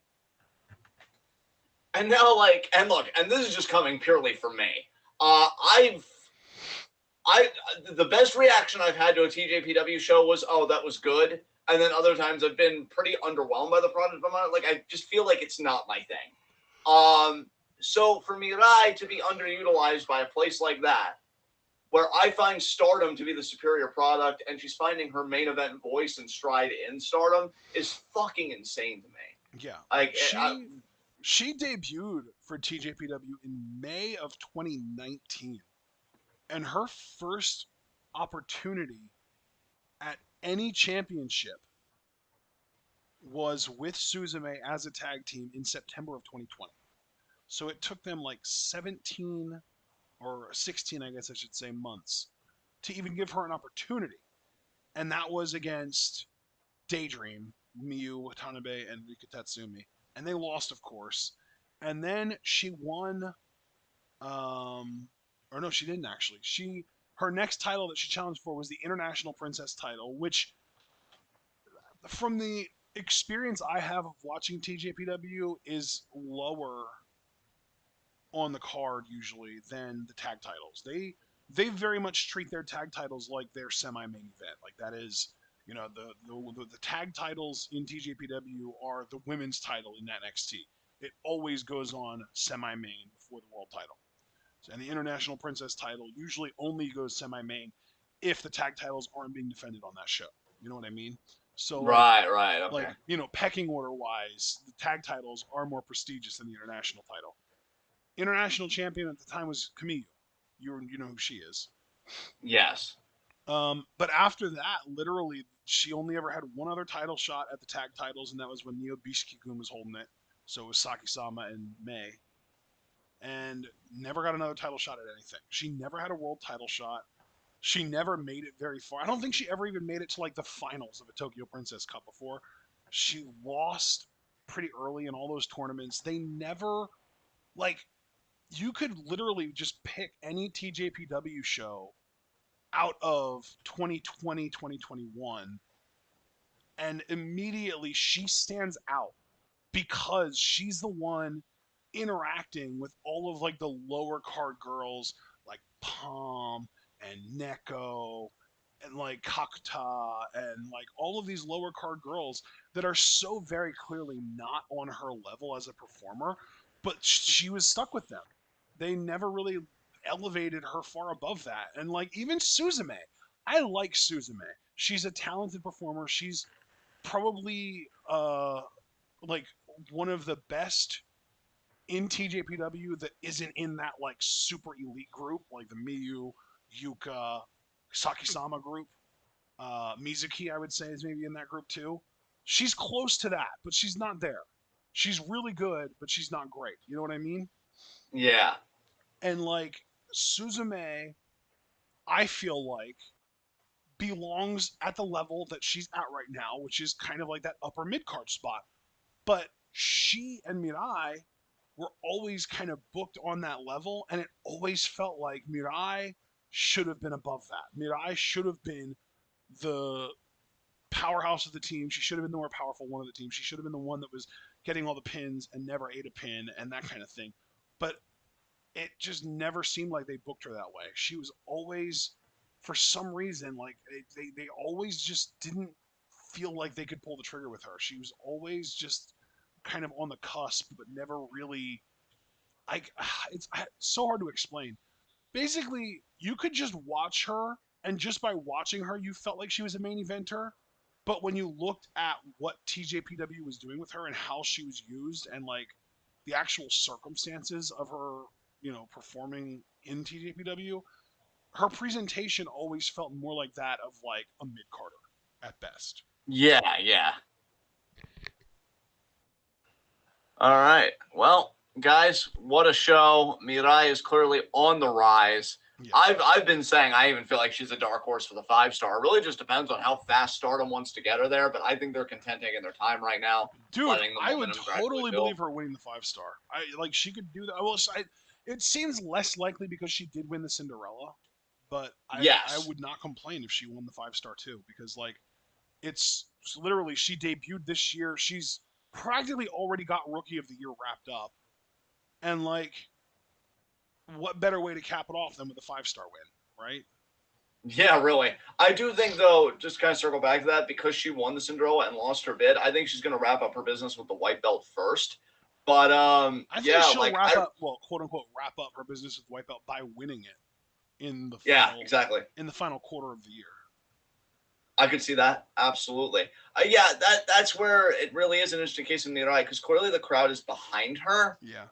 and now like, and look, and this is just coming purely from me. The best reaction I've had to a TJPW show was, oh, that was good. And then other times I've been pretty underwhelmed by the product. Like I just feel like it's not my thing. So for Mirai to be underutilized by a place like that, where I find Stardom to be the superior product, and she's finding her main event voice and stride in Stardom, is fucking insane to me. Yeah. Like She debuted for TJPW in May of 2019. And her first opportunity at any championship was with Suzume as a tag team in September of 2020. So it took them like 17 or 16, I guess I should say, months to even give her an opportunity. And that was against Daydream, Miyu Watanabe, and Rika Tatsumi. And they lost, of course. And then she won, or no, she didn't actually. Her next title that she challenged for was the International Princess title, which, from the experience I have of watching TJPW, is lower on the card usually than the tag titles. They very much treat their tag titles like their semi-main event. Like that is, the tag titles in TJPW are the women's title in NXT. It always goes on semi-main before the world title. And the International Princess title usually only goes semi-main if the tag titles aren't being defended on that show. You know what I mean? So right, okay. Like, pecking order wise, the tag titles are more prestigious than the international title. International champion at the time was Kamiyu. You know who she is. Yes. But after that, literally, she only ever had one other title shot at the tag titles, and that was when Neo Bishiki-gun was holding it. So it was Saki-sama and May. And never got another title shot at anything. She never had a world title shot. She never made it very far. I don't think she ever even made it to like the finals of a Tokyo Princess Cup before. She lost pretty early in all those tournaments. They never like you could literally just pick any TJPW show out of 2020, 2021, and immediately she stands out because she's the one interacting with all of like the lower card girls like Palm and Neko and like Kakuta and like all of these lower card girls that are so very clearly not on her level as a performer, but she was stuck with them. They never really elevated her far above that. And like even Suzume, I like Suzume. She's a talented performer. She's probably like one of the best in TJPW that isn't in that like super elite group, like the Miyu, Yuka, Sakisama group. Mizuki, I would say, is maybe in that group too. She's close to that, but she's not there. She's really good, but she's not great. You know what I mean? Yeah. And like Suzume, I feel like belongs at the level that she's at right now, which is kind of like that upper mid card spot. But she and Mirai were always kind of booked on that level, and it always felt like Mirai should have been above that. Mirai should have been the powerhouse of the team. She should have been the more powerful one of the team. She should have been the one that was getting all the pins and never ate a pin and that kind of thing. But it just never seemed like they booked her that way. She was always, for some reason, like they always just didn't feel like they could pull the trigger with her. She was always just kind of on the cusp, but never really. Like it's so hard to explain. Basically, you could just watch her, and just by watching her, you felt like she was a main eventer. But when you looked at what TJPW was doing with her and how she was used, and like the actual circumstances of her, performing in TJPW, her presentation always felt more like that of like a mid carder at best. Yeah, yeah. All right. Well, guys, what a show. Mirai is clearly on the rise. Yeah. I've been saying I even feel like she's a dark horse for the 5-star. It really just depends on how fast Stardom wants to get her there, but I think they're content taking their time right now. Dude, I would totally believe her winning the 5-star. I like she could do that. Well, it seems less likely because she did win the Cinderella, but I would not complain if she won the 5-star too, because like it's literally she debuted this year. She's practically already got Rookie of the Year wrapped up, and like, what better way to cap it off than with a 5-star win, right? Yeah, really. I do think, though, just kind of circle back to that, because she won the Cinderella and lost her bid, I think she's going to wrap up her business with the white belt first. But, I think she'll wrap up, well, quote unquote, wrap up her business with white belt by winning it in the in the final quarter of the year. I could see that. Absolutely. That's where it really is an interesting case of Mirai, because clearly the crowd is behind her. Yeah.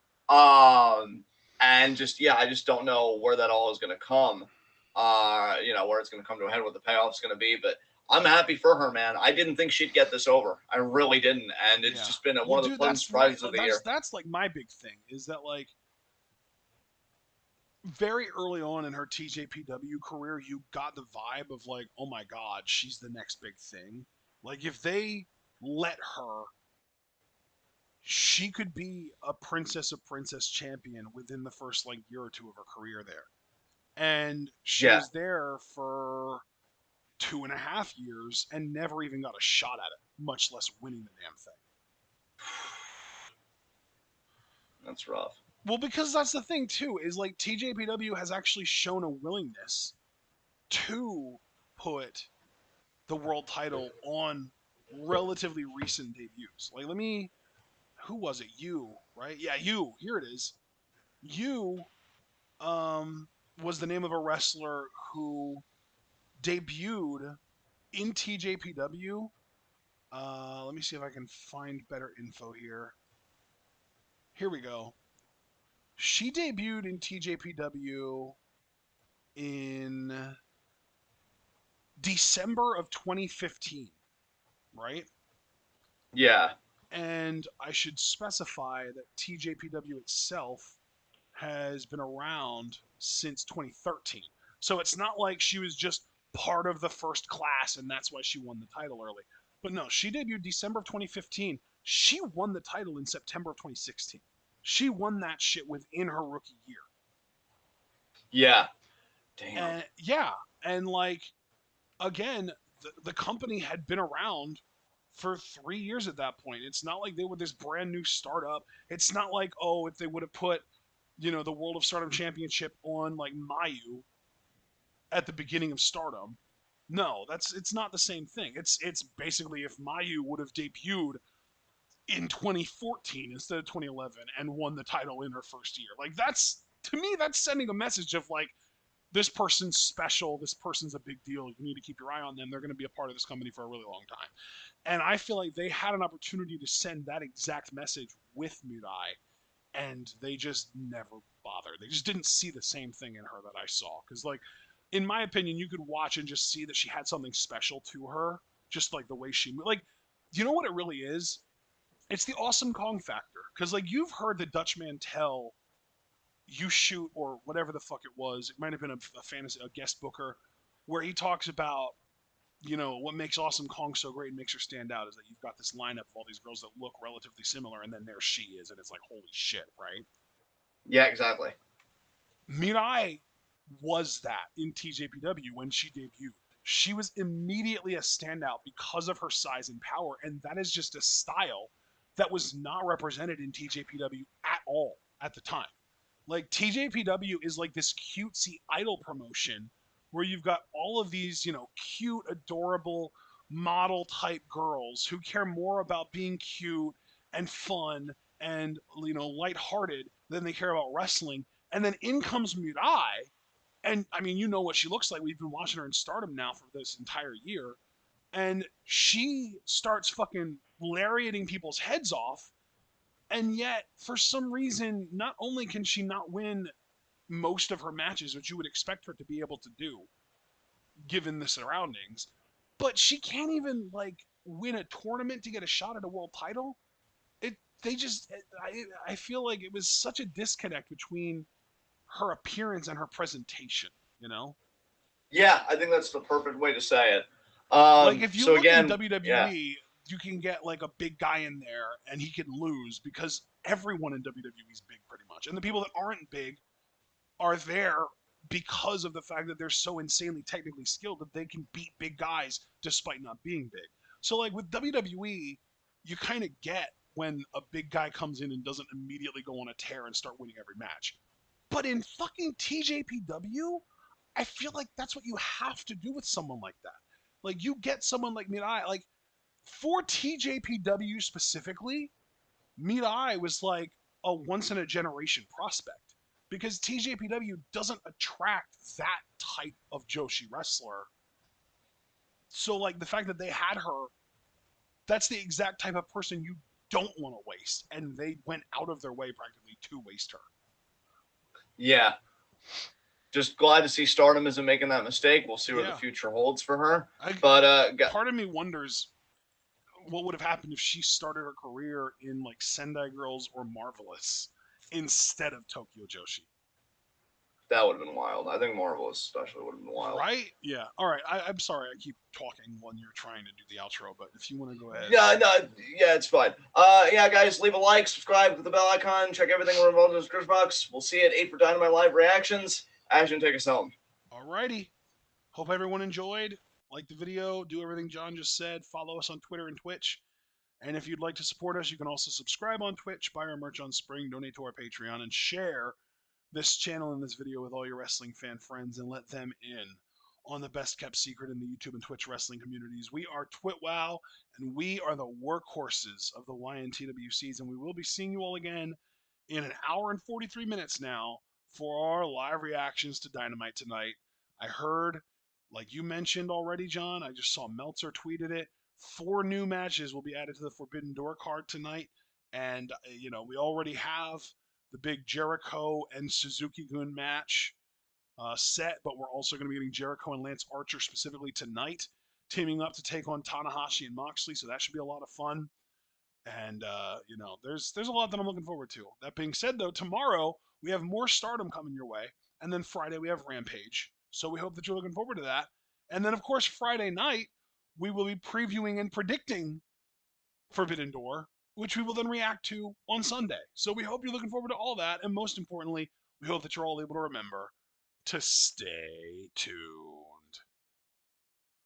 And just, I just don't know where that all is going to come. Where it's going to come to a head, what the payoff's going to be. But I'm happy for her, man. I didn't think she'd get this over. I really didn't. And it's just been one of the pleasant surprises of the year. That's like my big thing is that like very early on in her TJPW career, you got the vibe of like, oh my God, she's the next big thing. Like if they let her, she could be a Princess of Princess champion within the first like year or two of her career there. And she was there for 2.5 years and never even got a shot at it, much less winning the damn thing. That's rough. Well, because that's the thing too, is like TJPW has actually shown a willingness to put the world title on relatively recent debuts. Like, who was it? You, right? Yeah, you. Here it is. You, was the name of a wrestler who debuted in TJPW. Let me see if I can find better info here. Here we go. She debuted in TJPW in December of 2015, right? Yeah. And I should specify that TJPW itself has been around since 2013. So it's not like she was just part of the first class and that's why she won the title early. But no, she debuted December of 2015. She won the title in September of 2016. She won that shit within her rookie year. Yeah. Damn. And yeah, and like again, the company had been around for 3 years at that point. It's not like they were this brand new startup. It's not like, oh, if they would have put, the World of Stardom Championship on like Mayu at the beginning of Stardom. No, it's not the same thing. It's basically if Mayu would have debuted in 2014 instead of 2011 and won the title in her first year. Like that's to me that's sending a message of like this person's special, this person's a big deal. You need to keep your eye on them. They're going to be a part of this company for a really long time. And I feel like they had an opportunity to send that exact message with Mirai, and they just never bothered. They just didn't see the same thing in her that I saw. Because, like, in my opinion, you could watch and just see that she had something special to her, just like the way she moved. Like, you know what it really is? It's the awesome Kong factor. Because, like, you've heard the Dutchman tell you shoot or whatever the fuck it was. It might have been a fantasy, a guest booker, where he talks about what makes Awesome Kong so great and makes her stand out is that you've got this lineup of all these girls that look relatively similar, and then there she is, and it's like, holy shit, right? Yeah, exactly. Mirai was that in TJPW when she debuted. She was immediately a standout because of her size and power, and that is just a style that was not represented in TJPW at all at the time. Like TJPW is like this cutesy idol promotion where you've got all of these, cute, adorable model type girls who care more about being cute and fun and lighthearted than they care about wrestling. And then in comes Mirai, and I mean, you know what she looks like. We've been watching her in Stardom now for this entire year, and she starts fucking lariating people's heads off. And yet, for some reason, not only can she not win most of her matches, which you would expect her to be able to do, given the surroundings, but she can't even like win a tournament to get a shot at a world title. It they just I feel like it was such a disconnect between her appearance and her presentation, you know? Yeah, I think that's the perfect way to say it. Like if you So look in again, yeah, WWE, you can get like a big guy in there and he can lose because everyone in WWE is big pretty much. And the people that aren't big are there because of the fact that they're so insanely technically skilled that they can beat big guys despite not being big. So like with WWE, you kind of get when a big guy comes in and doesn't immediately go on a tear and start winning every match. But in fucking TJPW, I feel like that's what you have to do with someone like that. Like you get someone like Mirai, like for TJPW specifically, Mirai was like a once in a generation prospect because TJPW doesn't attract that type of Joshi wrestler. So like the fact that they had her, that's the exact type of person you don't want to waste, and they went out of their way practically to waste her. yeah. Just glad to see Stardom isn't making that mistake. We'll see what the Yeah, future holds for her. I, But part of me wonders what would have happened if she started her career in like Sendai Girls or Marvelous instead of Tokyo Joshi. that would have been wild. I think Marvelous especially would have been wild. Right? Yeah. All right. I'm sorry. I keep talking when you're trying to do the outro, but if you want to go ahead. Yeah, no, yeah, it's fine. Yeah, guys, leave a like, subscribe, with the bell icon, check everything we're involved in the description box. We'll see you at 8 for Dynamite Live reactions. Ashton, take us home. All righty. Hope everyone enjoyed. Like the video. Do everything John just said. Follow us on Twitter and Twitch. And if you'd like to support us, you can also subscribe on Twitch, buy our merch on Spring, donate to our Patreon, and share this channel and this video with all your wrestling fan friends and let them in on the best kept secret in the YouTube and Twitch wrestling communities. We are TwitWow, and we are the workhorses of the YNTWCs, and we will be seeing you all again in an hour and 43 minutes now for our live reactions to Dynamite tonight. I heard, like you mentioned already, John, I just saw Meltzer tweeted it. 4 new matches will be added to the Forbidden Door card tonight. And, we already have the big Jericho and Suzuki-gun match set, but we're also going to be getting Jericho and Lance Archer specifically tonight, teaming up to take on Tanahashi and Moxley. So that should be a lot of fun. And there's a lot that I'm looking forward to. That being said, though, tomorrow we have more Stardom coming your way, and then Friday we have Rampage. So we hope that you're looking forward to that. And then, of course, Friday night, we will be previewing and predicting Forbidden Door, which we will then react to on Sunday. So we hope you're looking forward to all that. And most importantly, we hope that you're all able to remember to stay tuned.